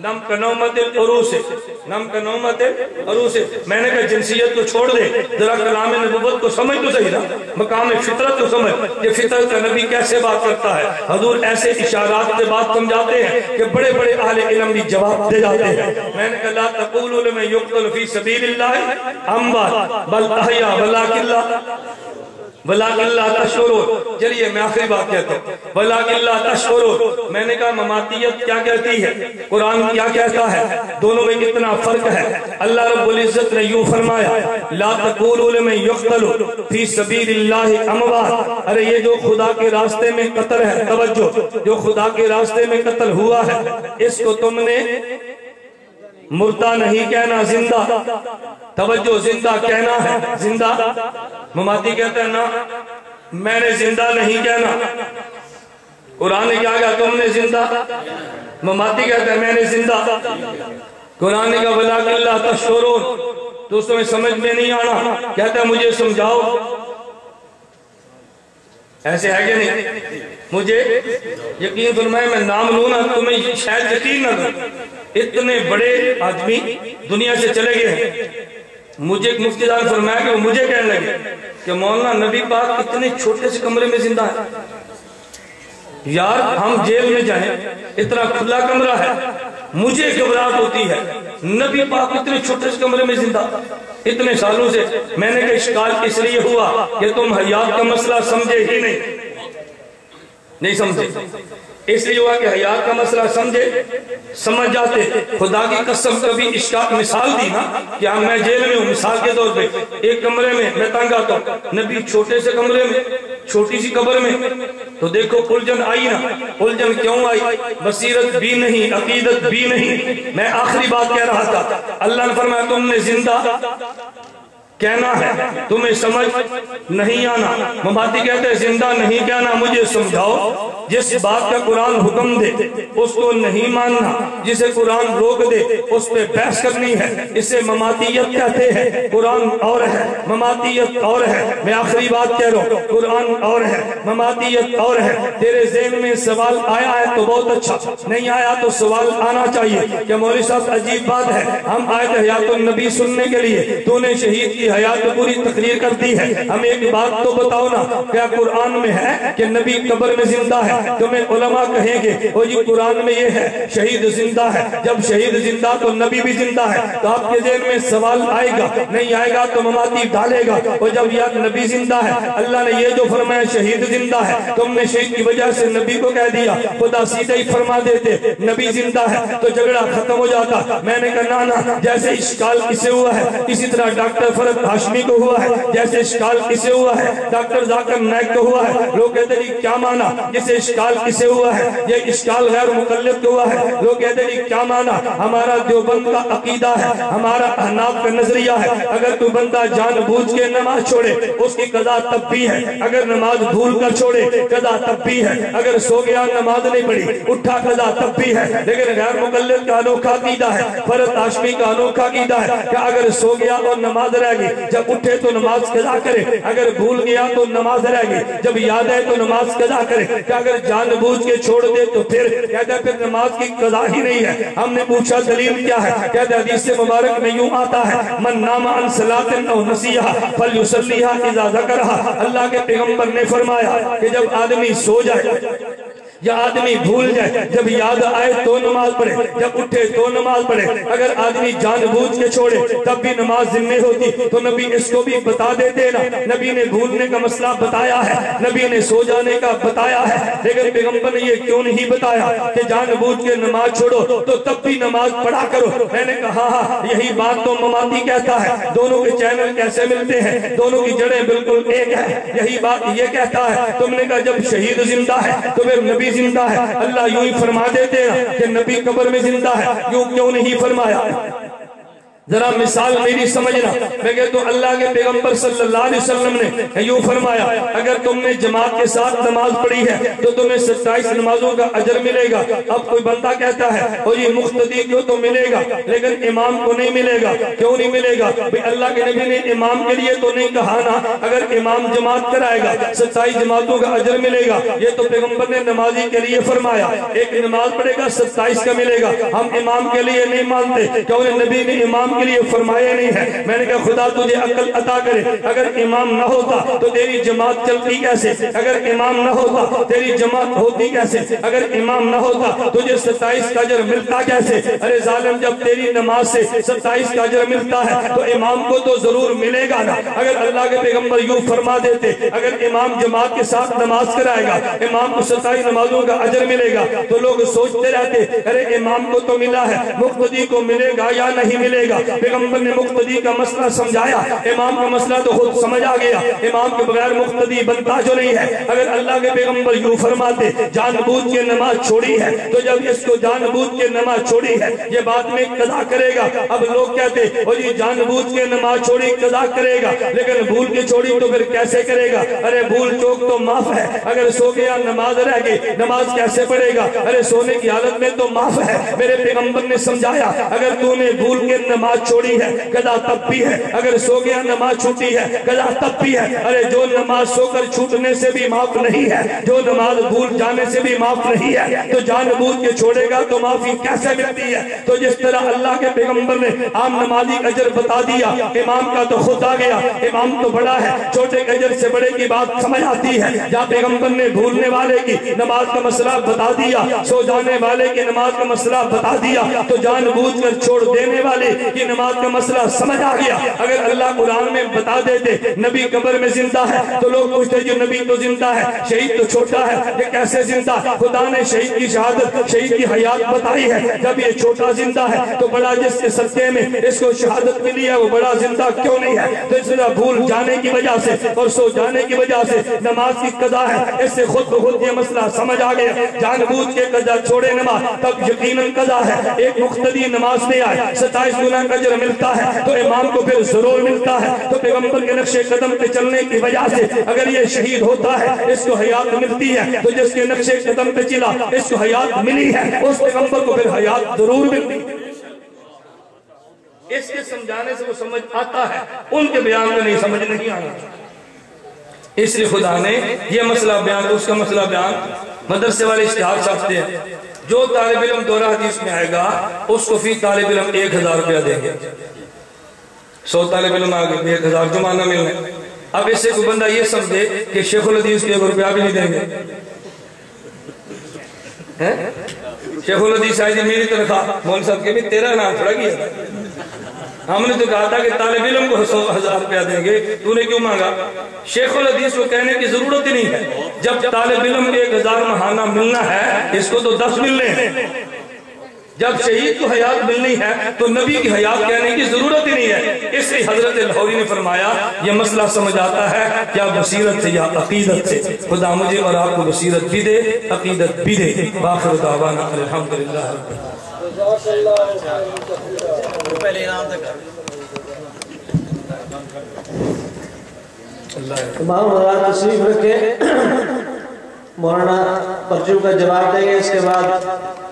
نم کنومت العروس سے، نم کنومت العروس سے، میں نے کہا جنسیت کو چھوڑ دے، ذرا کلام نبوت کو سمجھ تو صحیح نا، مقام فطرت کو سمجھ، کہ فطرت کا نبی کیسے بات کرتا ہے۔ حضور ایسے اشارات سے بات سمجھاتے ہیں کہ بڑے بڑے اہل علم بھی جواب دے جاتے ہیں۔ میں نے کہا لا تقولوا لمن يقتل في سبيل الله اموات بل احياء ولكن لا وَلَٰكِن لَا تَشْعُرُونَ۔ چلیے میں آخری بات کہتا ہوں، وَلَٰكِن لَا تَشْعُرُونَ۔ میں نے کہا مماتیت کیا کہتی ہے، قرآن کیا کہتا ہے، دونوں میں کتنا فرق ہے۔ اللہ رب العزت نے یوں فرمایا لَا تَقُولُوا لِمَن يُقْتَلُ فِي سَبِيلِ اللَّهِ أَمْوَاتٌ۔ ارے یہ جو خدا کے راستے میں قتل ہے، توجہ، جو خدا کے راستے میں قتل ہوا ہے، اس کو تم نے مردہ نہیں کہنا، زندہ، توجہ، زندہ کہنا ہے، زندہ۔ مماتی کہتا ہے نا میں نے زندہ نہیں کہنا، قرآن نے کیا کہا تم نے زندہ، مماتی کہتا ہے میں نے زندہ، قرآن نے کہا وَلَٰكِن لَا تَشْعُرُونَ۔ تو اس میں سمجھ میں نہیں آنا، کہتا ہے مجھے سمجھاؤ، ایسے ہے کہ نہیں؟ مجھے یقین فرمائے میں نام لوں نا تمہیں شاید یقین نہ کرو، اتنے بڑے آدمی دنیا سے چلے گئے ہیں۔ مجھے ایک مفتی صاحب فرمایا کہ وہ مجھے کہنے لگے کہ مولانا نبی پاک اتنے چھوٹے سے کمرے میں زندہ ہے، یار ہم جیل میں جائیں اتنا کھلا کمرہ ہے، مجھے گھبراہٹ ہوتی ہے، نبی پاک اتنے چھوٹے سے کمرے میں زندہ اتنے سالوں سے۔ میں نے کہا اشکال اس لیے ہوا کہ تم حیات کا مسئلہ سمجھے ہی نہیں سمجھے، اس لیے ہوا کہ حیات کا مسئلہ سمجھ جاتے۔ خدا کی قسم کبھی اشکال مثال دی نا کہ میں جیل میں ہوں، مثال کے طور پہ ایک کمرے میں میں تنگ آتا ہوں، نبی چھوٹے سے کمرے میں چھوٹی سی قبر میں، تو دیکھو الجھن آئی نا، الجھن کیوں آئی؟ بصیرت بھی نہیں، عقیدت بھی نہیں۔ میں آخری بات کہہ رہا تھا، اللہ نے فرمایا تم نے زندہ کہنا ہے، تمہیں سمجھ نہیں آنا۔ مماتی کہتے ہیں زندہ نہیں کہنا، مجھے سمجھاؤ، جس بات کا قرآن حکم دے اس کو نہیں ماننا، جسے قرآن روک دے اس پہ بحث کرنی ہے، اسے مماتیت کہتے ہیں۔ قرآن اور ہے، مماتیت اور ہے۔ میں آخری بات کہہ رہا ہوں، قرآن اور ہے، مماتیت اور ہے۔ تیرے ذہن میں سوال آیا ہے تو بہت اچھا، نہیں آیا تو سوال آنا چاہیے کہ مولوی صاحب عجیب بات ہے، ہم آئے تھے حیات النبی سننے کے لیے، تو نے شہید کی حیات پوری تقریر کر دی ہے، ہمیں ایک بات تو بتاؤ نا، کیا قرآن میں ہے کہ نبی قبر میں زندہ ہے؟ تمہیں علماء کہیں گے او جی قرآن میں یہ ہے شہید زندہ ہے، جب شہید زندہ تو نبی بھی زندہ ہے، تو آپ کے ذہن میں سوال آئے گا، نہیں آئے گا تو مماتی ڈالے گا، اور جب یاد نبی زندہ ہے، اللہ نے یہ جو فرمایا شہید زندہ ہے، تم نے شہید کی وجہ سے نبی کو کہہ دیا، خدا سیدھا ہی فرما دیتے نبی زندہ ہے تو جھگڑا ختم ہو جاتا۔ میں نے کہا نا جیسے اشکال کسے ہوا ہے اسی طرح ڈاکٹر فرد ہاشمی کو ہوا ہے، جیسے اشکال کسے ہوا ہے ڈاکٹر ذاکر نائک کو ہوا ہے، لوگ کہتے ہیں کیا مانا، جسے اشکال کسے ہوا ہے، یہ اشکال غیر مقلد کو ہوا ہے، لوگ کہتے ہیں کیا مانا، ہمارا دیوبند کا عقیدہ ہے، ہمارا احناف کا نظریہ ہے، اگر تو بندہ جان بوجھ کے نماز چھوڑے اس کی قضا تب بھی ہے، اگر نماز بھول کر چھوڑے قضا تب بھی ہے، اگر سو گیا نماز نہیں پڑھی اٹھا قضا تب بھی ہے۔ لیکن غیر مقلد کا انوکھا عقیدہ ہے، فرد ہاشمی کا انوکھا عقیدہ ہے کہ اگر سو گیا اور نماز رہ گئی، جب اٹھے تو نماز قضا کرے، اگر بھول گیا تو نماز رہ گئی، جب یاد ہے تو نماز قضا کرے، کہ اگر جان بوجھ کے چھوڑ دے تو پھر کہتا ہے پھر نماز کی قضا ہی نہیں ہے۔ ہم نے پوچھا دلیل کیا ہے، کہتا ہے حدیث مبارک میں یوں آتا ہے من نام عن صلاۃ او نسیھا فلیصلیھا اذا ذکرھا۔ اللہ کے پیغمبر نے فرمایا کہ جب آدمی سو جائے یا آدمی بھول جائے، جب یاد آئے تو نماز پڑھے، جب اٹھے تو نماز پڑھے، اگر آدمی جان بوجھ کے چھوڑے تب بھی نماز ذمہ ہوتی، تو نبی اس کو بھی بتا دیتے نا، نبی نے بھولنے کا مسئلہ بتایا ہے، نبی نے سو جانے کا بتایا ہے، لیکن پیغمبر نے یہ کیوں نہیں بتایا کہ جان بوجھ کے نماز چھوڑو تو تب بھی نماز پڑھا کرو۔ میں نے کہا ہاں یہی بات تو مماتی کہتا ہے، دونوں کے چینل کیسے ملتے ہیں، دونوں کی جڑیں بالکل ایک ہیں، یہی بات یہ کہتا ہے۔ تم نے کہا جب شہید زندہ ہے تو پھر نبی زندہ ہے، اللہ یوں ہی فرما دیتے ہیں کہ نبی قبر میں زندہ ہے، یوں کیوں نہیں فرمایا؟ ذرا مثال میری سمجھنا، میں کہتا ہوں اللہ کے پیغمبر صلی اللہ علیہ وسلم نے یوں فرمایا اگر تم نے جماعت کے ساتھ نماز پڑھی ہے تو تمہیں 27 نمازوں کا اجر ملے گا۔ اب کوئی بندہ کہتا ہے اور یہ مقتدی کو تو ملے گا لیکن امام کو نہیں ملے گا، کیوں نہیں ملے گا؟ بھئی اللہ کے نبی نے امام کے لیے تو نہیں کہا نا، اگر امام جماعت کرائے گا 27 جماعتوں کا اجر ملے گا، یہ تو پیغمبر نے نمازی کے لیے فرمایا، ایک نماز پڑھے گا 27 کا ملے گا۔ ہم امام کے لیے نہیں مانتے، کیوں نبی نے امام کے لیے فرمایا نہیں ہے۔ میں نے کہا خدا تجھے عقل عطا کرے، اگر امام نہ ہوتا تو تیری جماعت چلتی کیسے؟ اگر امام نہ ہوتا تیری جماعت ہوتی کیسے؟ اگر امام نہ ہوتا تجھے 27 کا اجر ملتا کیسے؟ ارے ظالم، جب تیری نماز سے 27 کا اجر ملتا ہے تو امام کو تو ضرور ملے گا نا۔ اگر اللہ کے پیغمبر یوں فرما دیتے اگر امام جماعت کے ساتھ نماز کرائے گا امام کو 27 نمازوں کا اجر ملے گا تو لوگ سوچتے رہتے ارے امام کو تو ملا ہے، مقتدی کو ملے گا یا نہیں ملے گا؟ پیغمبر نے مقتدی کا مسئلہ سمجھایا، امام کا مسئلہ تو خود سمجھ آ گیا، امام کے بغیر مقتدی بنتا جو نہیں ہے۔ اگر اللہ کے پیغمبر یوں فرماتے جان بوجھ کے نماز چھوڑی ہے تو جب اس کو جان بوجھ کے نماز چھوڑی ہے یہ بات میں قضا کرے گا۔ اب لوگ کہتے وہ جی جان بوجھ کے نماز چھوڑی قضا کرے گا، لیکن بھول کے چھوڑی تو پھر کیسے کرے گا؟ ارے بھول چوک تو معاف ہے، اگر سو گیا نماز رہ گئی نماز کیسے پڑھے گا؟ ارے سونے کی حالت میں تو معاف ہے۔ میرے پیغمبر نے سمجھایا اگر تو نے بھول کے نماز چھوڑی ہے قضا تب بھی ہے، اگر سو گیا نماز چھوٹی ہے قضا تب بھی ہے۔ ارے جو نماز سو کر چھوٹنے سے بھی معاف نہیں ہے، جو نماز بھول جانے سے بھی معاف نہیں ہے، تو جان بوجھ کے چھوڑے گا تو معافی کیسے ملتی ہے؟ تو جس طرح اللہ کے پیغمبر نے عام نمازی کا اجر بتا دیا، امام کا تو خود آ گیا، امام تو بڑا ہے، چھوٹے کے اجر سے بڑے کی بات سمجھ آتی ہے۔ جہاں پیغمبر نے بھولنے والے کی نماز کا مسئلہ بتا دیا، سو جانے والے کی نماز کا مسئلہ بتا دیا، تو جان بوجھ کر چھوڑ دینے والے کی نماز کا مسئلہ سمجھ آ گیا۔ اگر اللہ قرآن میں بتا دیتے نبی قبر میں زندہ ہے تو لوگ پوچھتے جو نبی تو زندہ ہے، شہید تو چھوٹا ہے، یہ کیسے زندہ؟ خدا نے شہید کی شہادت، شہید کی حیات بتائی ہے، جب یہ چھوٹا زندہ ہے تو بڑا جس کے صدقے میں اس کو شہادت ملی ہے وہ بڑا زندہ کیوں نہیں ہے؟ تو اس طرح بھول جانے کی وجہ سے اور سو جانے کی وجہ سے نماز کی قضا ہے، اس سے خود بخود یہ مسئلہ سمجھ آ گیا۔ جان بوجھ کے قضا چھوڑے نماز تب یقیناً قضا ہے۔ ایک مقتدی نماز میں آئے 27 گنا کا اجر ملتا ہے تو امام کو پھر ضرور ملتا ہے۔ تو پیغمبر کے نقش قدم پہ چلنے کی وجہ سے اگر یہ شہید ہوتا ہے اس کو حیات ملتی ہے، تو جس کے نقش قدم پہ چلا اس کو حیات ملی ہے، اس پیغمبر کو پھر حیات ضرور ملتی ہے۔ اس کے سمجھانے سے وہ سمجھ آتا ہے، ان کے بیان میں نہیں سمجھ نہیں آنا۔ اس لیے خدا نے یہ مسئلہ بیان اس کا مسئلہ بیان مدرسے والے اشتہار چھاپتے ہیں، جو طالب علم دورہ حدیث میں آئے گا اس کو فی طالب علم 1000 روپیہ دیں گے۔ 100 طالب علم آگے 1000 جمانہ ملنے۔ اب اس سے کوئی بندہ یہ سمجھے کہ شیخ الحدیث کو 1 روپیہ بھی نہیں دیں گے۔ شیخ الحدیث آئی جی میری تنخواہ مول صاحب کے بھی تیرا نام تھوڑا گیا، ہم نے تو کہا تھا کہ طالب علم کو 100,000 روپیہ دیں گے، تو نے کیوں مانگا؟ شیخ الحدیث کو کہنے کی ضرورت ہی نہیں ہے، جب طالب علم 1000 ماہانہ ملنا ہے اس کو تو 10 ملنے ہیں۔ جب شہید کو حیات ملنی ہے تو نبی کی حیات کہنے کی ضرورت ہی نہیں ہے۔ اس لیے حضرت لاہوری نے فرمایا یہ مسئلہ سمجھ آتا ہے کیا بصیرت سے یا عقیدت سے؟ خدا مجھے اور آپ کو بصیرت بھی دے، عقیدت بھی دے۔ باخر دعوانا الحمدللہ۔ تمام حضرات تشریف رکھیں، مولانا پرچو کا جواب دیں گے، اس کے بعد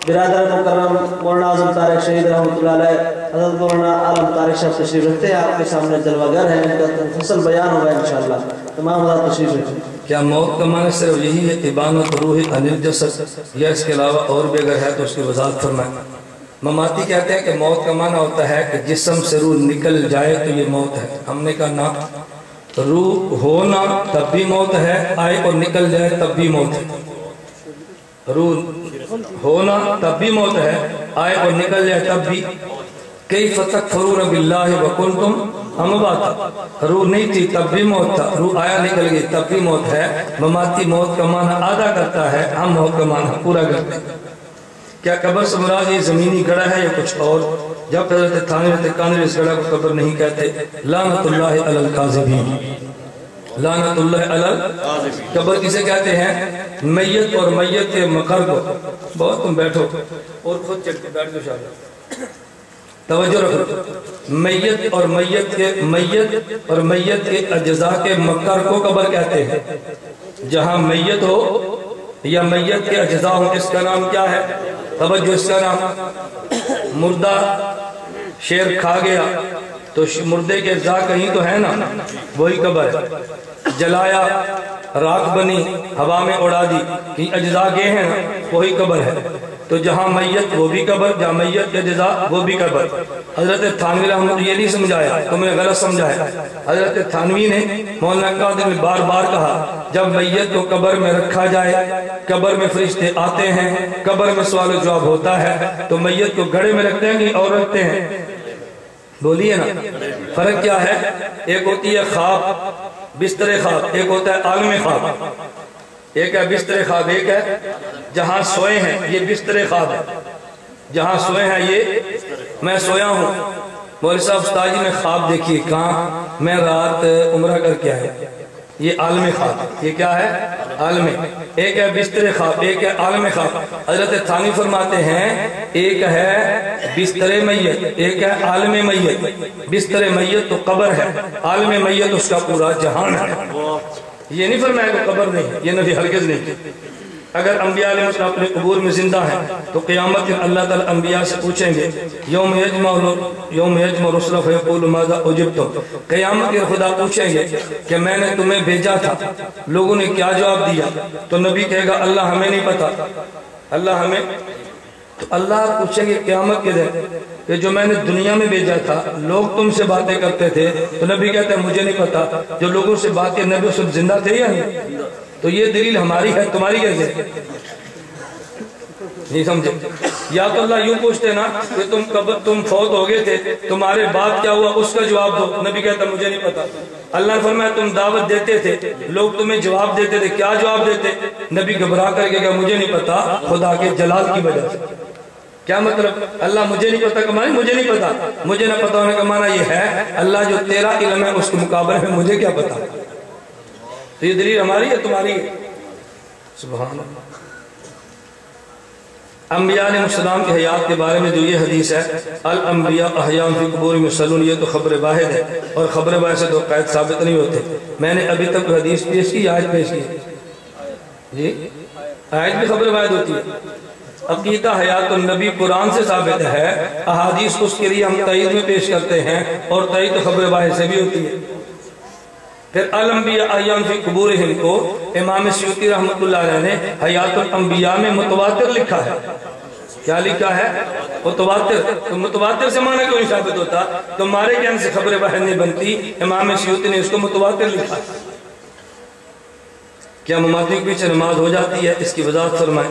برادر مکرم مولانا اعظم طارق شہید رحمۃ اللہ علیہ حضرت مولانا عالم طارق صاحب تشریف رکھتے ہیں، آپ کے سامنے جلوہ گر ہے، ان کا فصل بیان ہوگا انشاءاللہ۔ تمام حضرات تشریف رکھیں۔ کیا موت کا معنی صرف یہی ہے ابانت روح عن الجسد یا اس کے علاوہ اور بھی اگر ہے تو اس کی وضاحت فرمائیں؟ مماتی کہتے ہیں کہ موت کا معنی ہوتا ہے کہ جسم سے روح نکل جائے تو یہ موت ہے۔ ہم نے کہا نا، روح ہونا تب بھی موت ہے، آئے اور نکل جائے تب بھی موت ہے۔ روح ہونا تب بھی موت ہے، آئے اور نکل جائے تب بھی۔ کیف تکفرون باللہ وکنتم امواتا، روح نہیں تھی تب بھی موت تھا، روح آیا نکل گئی تب بھی موت ہے۔ مماتی موت کا معنی آدھا کرتا ہے، ہم موت کا معنی پورا کرتے ہیں۔ کیا قبر سے مراد یہ زمینی گڑھا ہے یا کچھ اور؟ جب حضرت تھانوی حضرت کاندری اس گڑھا کو قبر نہیں کہتے۔ لعنت اللہ علی الکاذبین، لعنت اللہ علی الکاذبین۔ قبر کسے کہتے ہیں؟ میت اور میت کے مقر کو۔ بہت تم بیٹھو اور خود چل کے بیٹھ جاؤ، توجہ رکھو۔ میت اور میت کے اجزاء کے مقر کو قبر کہتے ہیں۔ جہاں میت ہو یا میت کے اجزاء ہوں، اس کا نام کیا ہے؟ توجہ، اس کا نام مردہ شیر کھا گیا تو مردے کے اجزاء کہیں تو ہے نا، وہی قبر ہے۔ جلایا، راکھ بنی، ہوا میں اڑا دی، کہ اجزاء گئے ہیں نا، وہی قبر ہے۔ تو جہاں میت وہ بھی قبر، جہاں میت کے جزا وہ بھی قبر۔ حضرت تھانوی رحمۃ یہ نہیں سمجھایا، تم نے غلط سمجھایا۔ حضرت تھانوی نے مولانا قادر نے بار بار کہا جب میت کو قبر میں رکھا جائے، قبر میں فرشتے آتے ہیں، قبر میں سوال و جواب ہوتا ہے، تو میت کو گھڑے میں رکھتے ہیں اور رکھتے ہیں؟ بولیے نا، فرق کیا ہے؟ ایک ہوتی ہے خواب، بستر خواب، ایک ہوتا ہے عالم خواب۔ ایک ہے بستر خواب، ایک ہے جہاں سوئے ہیں، یہ بستر خواب ہے۔ جہاں سوئے ہیں یہ میں سویا ہوں، مولوی صاحب استاد جی نے خواب دیکھی، کہاں میں رات عمرہ کر کے آیا، یہ عالم خواب۔ یہ کیا ہے؟ عالم۔ ایک ہے بستر خواب، ایک ہے عالم خواب۔ حضرت تھانوی فرماتے ہیں ایک ہے بستر میت، ایک ہے عالم میت۔ بستر میت تو قبر ہے، عالم میت اس کا پورا جہان ہے۔ یہ نہیں فرمایا کہ قبر نہیں، یہ نبی ہرگز نہیں۔ اگر انبیاء علیہ السلام اپنے قبور میں زندہ ہیں تو قیامت دن اللہ تعالیٰ انبیاء سے پوچھیں گے یوم یجمع رسل فیقول ماذا اجبتم، قیامت دن خدا پوچھیں گے کہ میں نے تمہیں بھیجا تھا، لوگوں نے کیا جواب دیا؟ تو نبی کہے گا اللہ ہمیں نہیں پتا، اللہ ہمیں۔ تو اللہ پوچھیں گے قیامت کے دن کہ جو میں نے دنیا میں بھیجا تھا لوگ تم سے باتیں کرتے تھے، تو نبی کہتے ہیں مجھے نہیں پتا، جو لوگوں سے باتیں نبی اس وقت زندہ تھے یا نہیں؟ تو یہ دلیل ہماری ہے، تمہاری کیسے؟ نہیں سمجھے؟ یا تو اللہ یوں پوچھتے نا کہ تم فوت ہو گئے تھے، تمہارے بعد کیا ہوا اس کا جواب دو، نبی کہتا مجھے نہیں پتا۔ اللہ نے فرمایا تم دعوت دیتے تھے، لوگ تمہیں جواب دیتے تھے، کیا جواب دیتے؟ نبی گھبرا کر کے کہا مجھے نہیں پتا، خدا کے جلال کی وجہ سے۔ کیا مطلب؟ اللہ مجھے نہیں پتا کا معنی مجھے نہیں پتا، مجھے نہ پتا ہونے کا معنی یہ ہے اللہ جو تیرا علم ہے اس کے مقابلے میں مجھے کیا پتا۔ تو یہ دلیل ہماری ہے تمہاری ہے؟ سبحان اللہ۔ انبیاء علیہ السلام کی حیات کے بارے میں جو یہ حدیث ہے الانبیاء احیاء فی قبورہم یصلون، یہ تو خبر واحد ہے، اور خبر واحد سے تو قید ثابت نہیں ہوتے۔ میں نے ابھی تک حدیث پیش کی، آیت پیش کی جی، آیت بھی خبر واحد ہوتی ہے۔ عقیدہ حیات النبی قرآن سے ثابت ہے، احادیث اس کے لیے ہم تائید میں پیش کرتے ہیں، اور تائید تو خبر واحد سے بھی ہوتی ہے۔ پھر الانبیاء احیاء فی قبورہم کو امام سیوطی رحمۃ اللہ علیہ نے حیات الانبیاء میں متواتر لکھا ہے۔ کیا لکھا ہے؟ متواتر۔ تو متواتر سے معنی کیوں نہیں ثابت ہوتا؟ تمہارے کہنے سے خبر واحد نہیں بنتی، امام سیوطی نے اس کو متواتر لکھا۔ کیا مماثل کے پیچھے نماز ہو جاتی ہے؟ اس کی وضاحت فرمائیں۔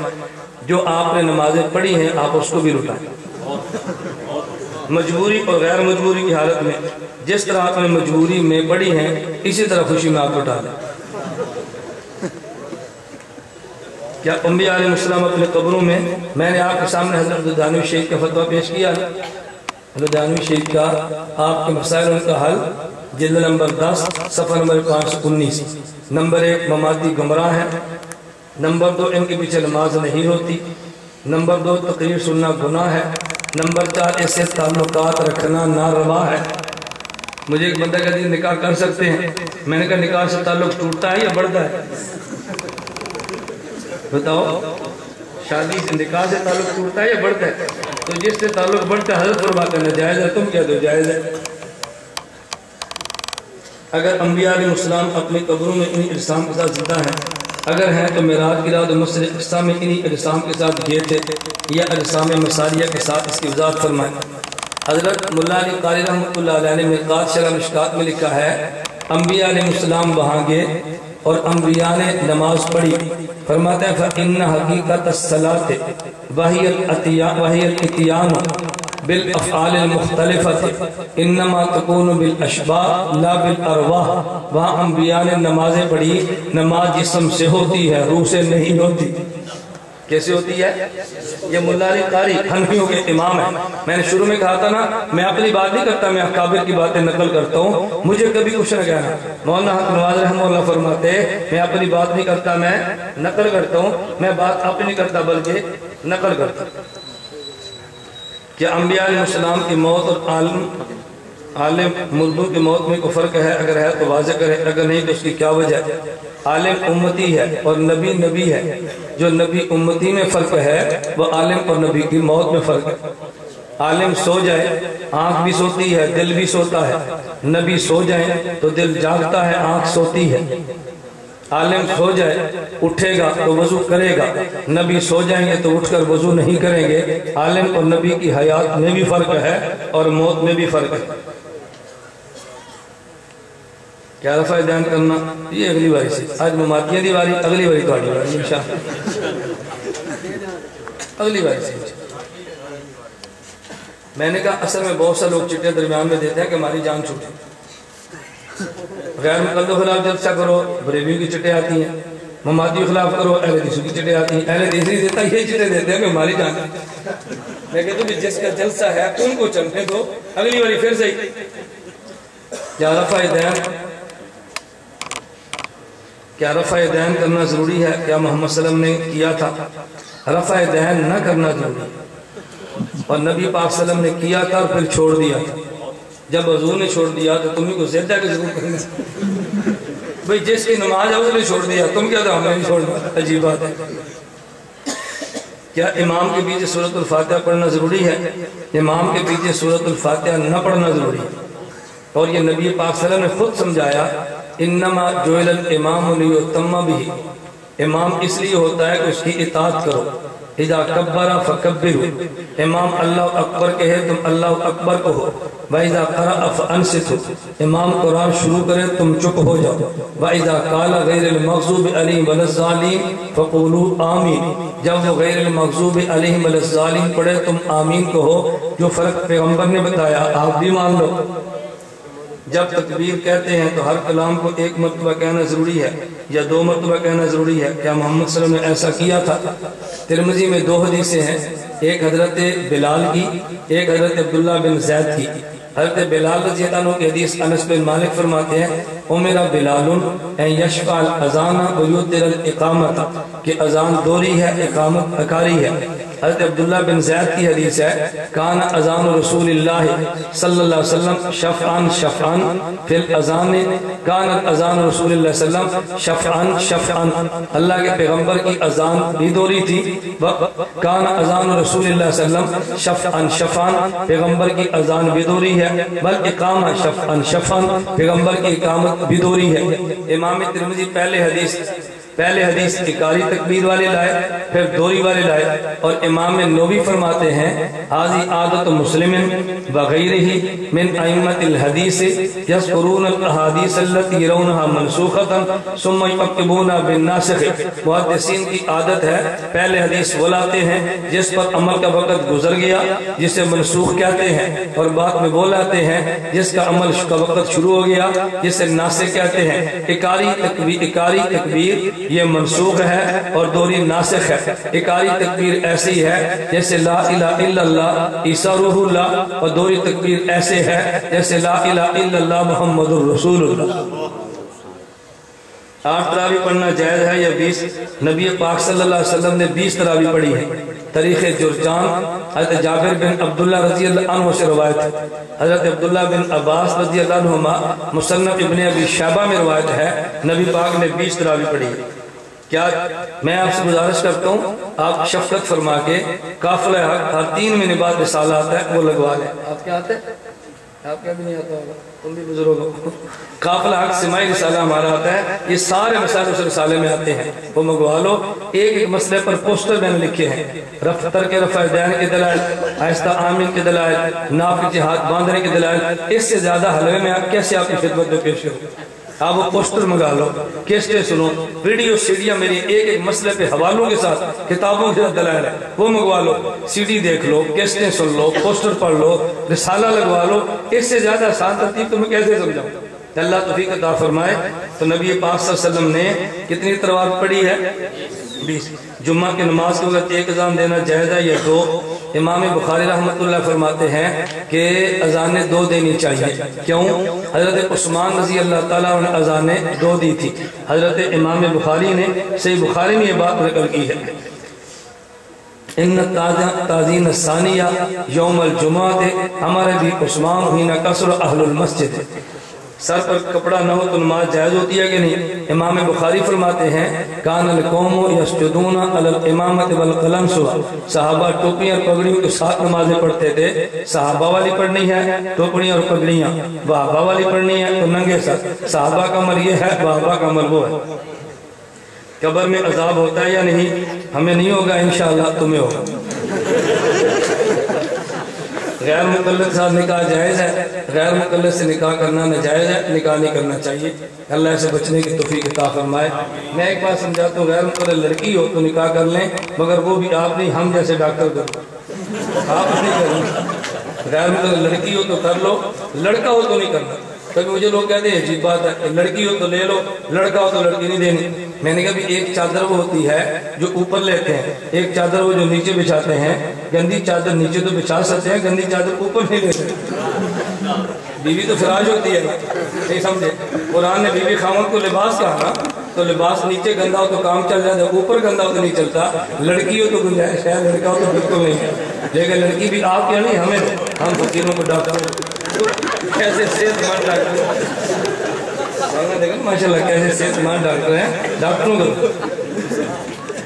جو آپ نے نمازیں پڑھی ہیں آپ اس کو بھی لٹائیں، مجبوری اور غیر مجبوری کی حالت میں۔ جس طرح آپ نے مجبوری میں پڑھی ہیں اسی طرح خوشی میں آپ لٹا دیں۔ کیا انبیاء علیہ السلام اپنے قبروں میں نے آپ کے سامنے حضرت دانوی شیخ کا فتویٰ پیش کیا، حضرت دانوی شیخ کا آپ کے مسائل ان کا حل، جلد نمبر 10 صفحہ نمبر 519۔ نمبر 1 مماتی گمراہ ہیں، نمبر 2 ان کے پیچھے نماز نہیں ہوتی، نمبر 2 تقریر سننا گناہ ہے، نمبر 4 ایسے تعلقات رکھنا ناروا ہے۔ مجھے ایک بندہ کہتے ہیں نکاح کر سکتے ہیں، میں نے کہا نکاح سے تعلق ٹوٹتا ہے یا بڑھتا ہے؟ بتاؤ، شادی سے نکاح سے تعلق ٹوٹتا ہے یا بڑھتا ہے؟ تو جس سے تعلق بڑھتا ہے حضرت فرماتے ہیں جائز ہے، تم کیا دو جائز ہے۔ اگر انبیاء علیہ السلام اپنی قبروں میں انہی اجسام کے ساتھ زندہ ہیں، اگر ہیں تو معراج کی رات مسجد اقصی میں انہی اجسام کے ساتھ گئے تھے یا اجسام مساریہ کے ساتھ؟ اس کی وضاحت فرمائیں۔ حضرت مولا علی قاری رحمۃ اللہ علیہ نے مرقات شرح مشکات میں لکھا ہے انبیاء علیہ السلام وہاں گئے اور انبیاء نے نماز پڑھی۔ فرماتے ہیں فَإِنَّ حَقِيقَةَ الصَّلَاةِ وَهِيَ الْإِتْيَانُ بِالْأَفْعَالِ الْمُخْتَلِفَةِ إِنَّمَا تَكُونُ بِالْأَشْبَاحِ لَا بِالْأَرْوَاحِ۔ وہاں انبیاء نے نمازیں پڑھی، نماز جسم سے ہوتی ہے، روح سے نہیں ہوتی۔ کیسے ہوتی ہے؟ یہ مولا علی قاری حنفیوں کے امام ہیں۔ میں نے شروع میں کہا تھا نا میں اپنی بات نہیں کرتا، میں اکابر کی باتیں نقل کرتا ہوں، مجھے کبھی کچھ نہ کہنا۔ مولانا حق نواز رحمہ اللہ فرماتے میں اپنی بات نہیں کرتا، میں نقل کرتا ہوں، میں بات اپنی نہیں کرتا بلکہ نقل کرتا ہوں۔ کیا انبیاء علیہ السلام کی موت اور عالم مردوں کی موت میں کوئی فرق ہے؟ اگر ہے تو واضح کرے، اگر نہیں تو اس کی کیا وجہ ہے؟ عالم امتی ہے اور نبی نبی ہے۔ جو نبی امتی میں فرق ہے وہ عالم اور نبی کی موت میں فرق ہے۔ عالم سو جائے آنکھ بھی سوتی ہے، دل بھی سوتا ہے، نبی سو جائیں تو دل جاگتا ہے، آنکھ سوتی ہے۔ عالم سو جائے اٹھے گا تو وضو کرے گا، نبی سو جائیں گے تو اٹھ کر وضو نہیں کریں گے۔ عالم اور نبی کی حیات میں بھی فرق ہے اور موت میں بھی فرق ہے۔ کیا رفع دین کرنا یہ اگلی باری سے، آج مماتیاں دی باری، اگلی باری تو آگلی باری انشاءاللہ، اگلی باری سے۔ میں نے کہا اصل میں بہت سے لوگ چٹے درمیان میں دیتے ہیں کہ ہماری جان چھوٹے، غیر مقلد خلاف جلسہ کرو بریلوی کی چٹے آتی ہیں، مماتی خلاف کرو اہل حدیث کی چٹے آتی ہیں، اہل حدیث نہیں دیتا یہ چٹے دیتے ہیں کہ ہماری جان۔ میں کہتا ہوں جس کا جلسہ ہے ان کو چلنے دو، اگلی باری پھر صحیح۔ کیا رفع دین کرنا ضروری ہے؟ کیا محمد صلی اللہ علیہ وسلم نے کیا تھا؟ رفع دین نہ کرنا ضروری ہے، اور نبی پاک صلی اللہ علیہ وسلم نے کیا تھا اور پھر چھوڑ دیا تھا۔ جب حضور نے چھوڑ دیا تو تمہیں کو زیادہ کی ضرورت کرنا، بھئی جس کی نماز ہے اس نے چھوڑ دیا، تم کیا تھا ہمیں نہیں چھوڑ دیا، عجیب بات ہے۔ کیا امام کے پیچھے سورۃ الفاتحہ پڑھنا ضروری ہے؟ امام کے پیچھے سورۃ الفاتحہ نہ پڑھنا ضروری ہے، اور یہ نبی پاک صلی اللہ علیہ وسلم نے خود سمجھایا، انما جعل الامام لیؤتم بہ، امام اس لیے ہوتا ہے کہ اس کی اطاعت کرو۔ اذا کبر فکبروا، امام اللہ اکبر کہے تم اللہ اکبر کہو۔ وَإِذَا قَرَأَ فَأَنصِتُوا، امام قرآن شروع کرے تم چپ ہو جاؤ۔ وَإِذَا قَالَ غَيْرِ الْمَغْضُوبِ عَلَيْهِمْ وَلَا الضَّالِّينَ فَقُولُوا آمِينَ، جب وہ غیر المغضوب علیہم ولا الضالین پڑھے تم آمین کہو۔ جو فرق پیغمبر نے بتایا آپ بھی مان لو۔ جب تکبیر کہتے ہیں تو ہر کلام کو ایک مرتبہ کہنا ضروری ہے یا 2 مرتبہ کہنا ضروری ہے؟ کیا محمد صلی اللہ علیہ وسلم نے ایسا کیا تھا؟ ترمذی میں 2 حدیثیں ہیں، ایک حضرت بلال کی، ایک حضرت عبداللہ بن زید کی۔ حضرت بلال رضی اللہ عنہ کی حدیث انس بن مالک فرماتے ہیں، امر بلال ان یشفع الاذان ویوتر الاقامت، کہ اذان دوری ہے اقامت اکاری ہے۔ حضرت عبداللہ بن زید کی حدیث ہے، کان اذان رسول اللہ صلی اللہ علیہ وسلم شفعان شفعان فی الاذان، کان اذان رسول اللہ صلی اللہ علیہ وسلم شفعان شفعان، اللہ کے پیغمبر کی اذان بھی دوری تھی، کان اذان رسول اللہ صلی اللہ علیہ وسلم شفعان شفعان، پیغمبر کی اذان بھی دوری ہے، بل اقامہ شفعان شفعان، پیغمبر کی اقامت بھی دوری ہے۔ امام ترمذی پہلے حدیث اکاری تکبیر والے لائے، پھر دوری والے لائے، اور امام نووی فرماتے ہیں حاضی عادت مسلم وغیرہ من ائمۃ الحدیث یذکرون الاحادیث التي يرونها منسوخة ثم يعقبون بالناسخ، محدثین کی عادت ہے پہلے حدیث وہ لاتے ہیں جس پر عمل کا وقت گزر گیا جسے منسوخ کہتے ہیں، اور بعد میں وہ لاتے ہیں جس کا عمل کا وقت شروع ہو گیا جسے ناسخ کہتے ہیں۔ اکاری تکبیر یہ منسوخ ہے اور دوری ناسخ ہے۔ اکاری تکبیر ایسی ہے جیسے لا الہ الا اللہ عیسیٰ روح اللہ، اور دوری تکبیر ایسے ہے جیسے لا الہ الا اللہ محمد الرسول اللہ۔ 8 تراویح پڑھنا جائز ہے یا 20؟ نبی پاک صلی اللہ علیہ وسلم نے 20 تراویح پڑھی ہے۔ تاریخ جرجان حضرت جابر بن عبداللہ رضی اللہ عنہ سے روایت ہے، حضرت عبداللہ بن عباس رضی اللہ عنہما مصنف ابن ابی شیبہ میں روایت ہے، نبی پاک نے 20 تراویح پڑھی ہے۔ کیا میں آپ سے گزارش کرتا ہوں آپ شفقت فرما کے قافلہ حق ہر 3 مہینے بعد رسالہ آتا ہے وہ لگوا لیں۔ آپ کیا آتے ہیں؟ آپ کیا بھی نہیں آتا ہوگا، تم بھی بزرگ ہو۔ قافلہ حق سماعی رسالہ ہمارا آتا ہے، یہ سارے مسائل اس رسالے میں آتے ہیں، وہ منگوا لو۔ ایک مسئلے پر پوسٹر میں نے لکھے ہیں، ترک رفع دین کے دلائل، آہستہ آمین کے دلائل، ناف کے ہاتھ باندھنے کے دلائل۔ اس سے زیادہ حلوے میں آپ کیسے آپ کی خدمت میں پیش کرو؟ آپ وہ پوسٹر منگا لو، کیسٹیں سنو، ویڈیو سیڈیاں میری ایک مسئلے پہ حوالوں کے ساتھ کتابوں کے دلائل ہے وہ منگوا لو، CD دیکھ لو، کیسٹیں سن لو، پوسٹر پڑھ لو، رسالہ لگوا لو۔ اس سے زیادہ آسان ترتیب تمہیں کیسے سمجھاؤں؟ اللہ توفیق عطا فرمائے۔ تو نبی پاک صلی اللہ علیہ وسلم نے کتنی تراویح پڑھی ہے؟ 20۔ جمعہ کی نماز کو اگر 1 اذان دینا جائز ہے یا 2؟ امام بخاری رحمۃ اللہ فرماتے ہیں کہ اذانیں 2 دینی چاہیے۔ کیوں؟ حضرت عثمان رضی اللہ تعالیٰ عنہ نے اذانیں 2 دی تھی۔ حضرت امام بخاری نے صحیح بخاری میں یہ بات نقل کی ہے، ان تاذین الثانیہ یوم الجمعہ، ہمارے بھی عثمان حین کثر اہل المسجد، سر پر کپڑا نہ ہو تو نماز جائز ہوتی ہے کہ نہیں؟ امام بخاری فرماتے ہیں کان القوم یسجدون علی الامامۃ والقلنسوہ، صحابہ ٹوپیاں اور پگڑیوں کے ساتھ نمازیں پڑھتے تھے۔ صحابہ والی پڑھنی ہے ٹوپیاں اور پگڑیاں، وہابہ والی پڑھنی ہے تو ننگے سر۔ صحابہ کا عمل یہ ہے، وہابہ کا عمل وہ ہے۔ قبر میں عذاب ہوتا ہے یا نہیں؟ ہمیں نہیں ہوگا انشاءاللہ، تمہیں ہوگا۔ غیر مقلد ساتھ نکاح جائز ہے، غیر مقلد سے نکاح کرنا ناجائز ہے، نکاح نہیں کرنا چاہیے۔ اللہ سے بچنے کی توفیق عطا فرمائے۔ میں ایک بات سمجھاتا ہوں، غیر مقلد لڑکی ہو تو نکاح کر لیں، مگر وہ بھی آپ نہیں، ہم جیسے ڈاکٹر کرو، آپ نہیں کریں۔ غیر مقلد لڑکی ہو تو کر لو، لڑکا ہو تو نہیں کرنا۔ کبھی مجھے لوگ کہتے ہیں عجیب بات ہے، لڑکی ہو تو لے لو، لڑکا ہو تو لڑکی نہیں دینی۔ میں نے کہا بھی ایک چادر وہ ہوتی ہے جو اوپر لیتے ہیں، ایک چادر وہ جو نیچے بچھاتے ہیں۔ گندی چادر نیچے تو بچھا سکتے ہیں، گندی چادر اوپر نہیں لیتے۔ بیوی تو فراش ہوتی ہے، نہیں سمجھے؟ قرآن نے بیوی خاوند کو لباس کہا نا، تو لباس نیچے گندا ہو تو کام چل جاتا ہے، اوپر گندا ہو تو نہیں چلتا۔ لڑکی ہو تو گنجائش ہے، لڑکا ہو تو بالکل نہیں ہے۔ لیکن لڑکی بھی آپ کیا نہیں، ہمیں ہم فقیروں کو ڈاکٹر کیسے صحت مند ڈاکٹر، دیکھیں ماشاء اللہ کیسے صحت مند ڈاکٹر ہیں، ڈاکٹروں کو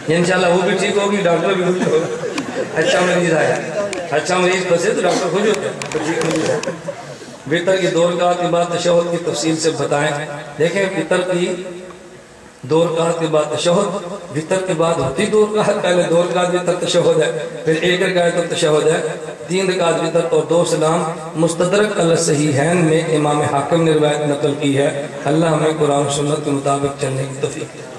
انشاءاللہ وہ بھی ٹھیک ہوگی، ڈاکٹر بھی خوش ہوگا۔ اچھا مریض آیا، اچھا مریض پھنسے تو ڈاکٹر خوش ہوتے ہیں، تو ٹھیک مریض ہے۔ وطر کی 2 رکعت کے بعد تشہد کی تفصیل سے بتائیں۔ دیکھیں وطر کی 2 رکعت کے بعد تشہد، وطر کے بعد ہوتی 2 رکعت، پہلے 2 رکعت وطر تشہد ہے، پھر 1 رکعت تو تشہد ہے، 3 رکعت وطر اور 2 سلام۔ مستدرک علی الصحیحین میں امام حاکم نے روایت نقل کی ہے۔ اللہ ہمیں قرآن و سنت کے مطابق چلنے کی توفیق دے۔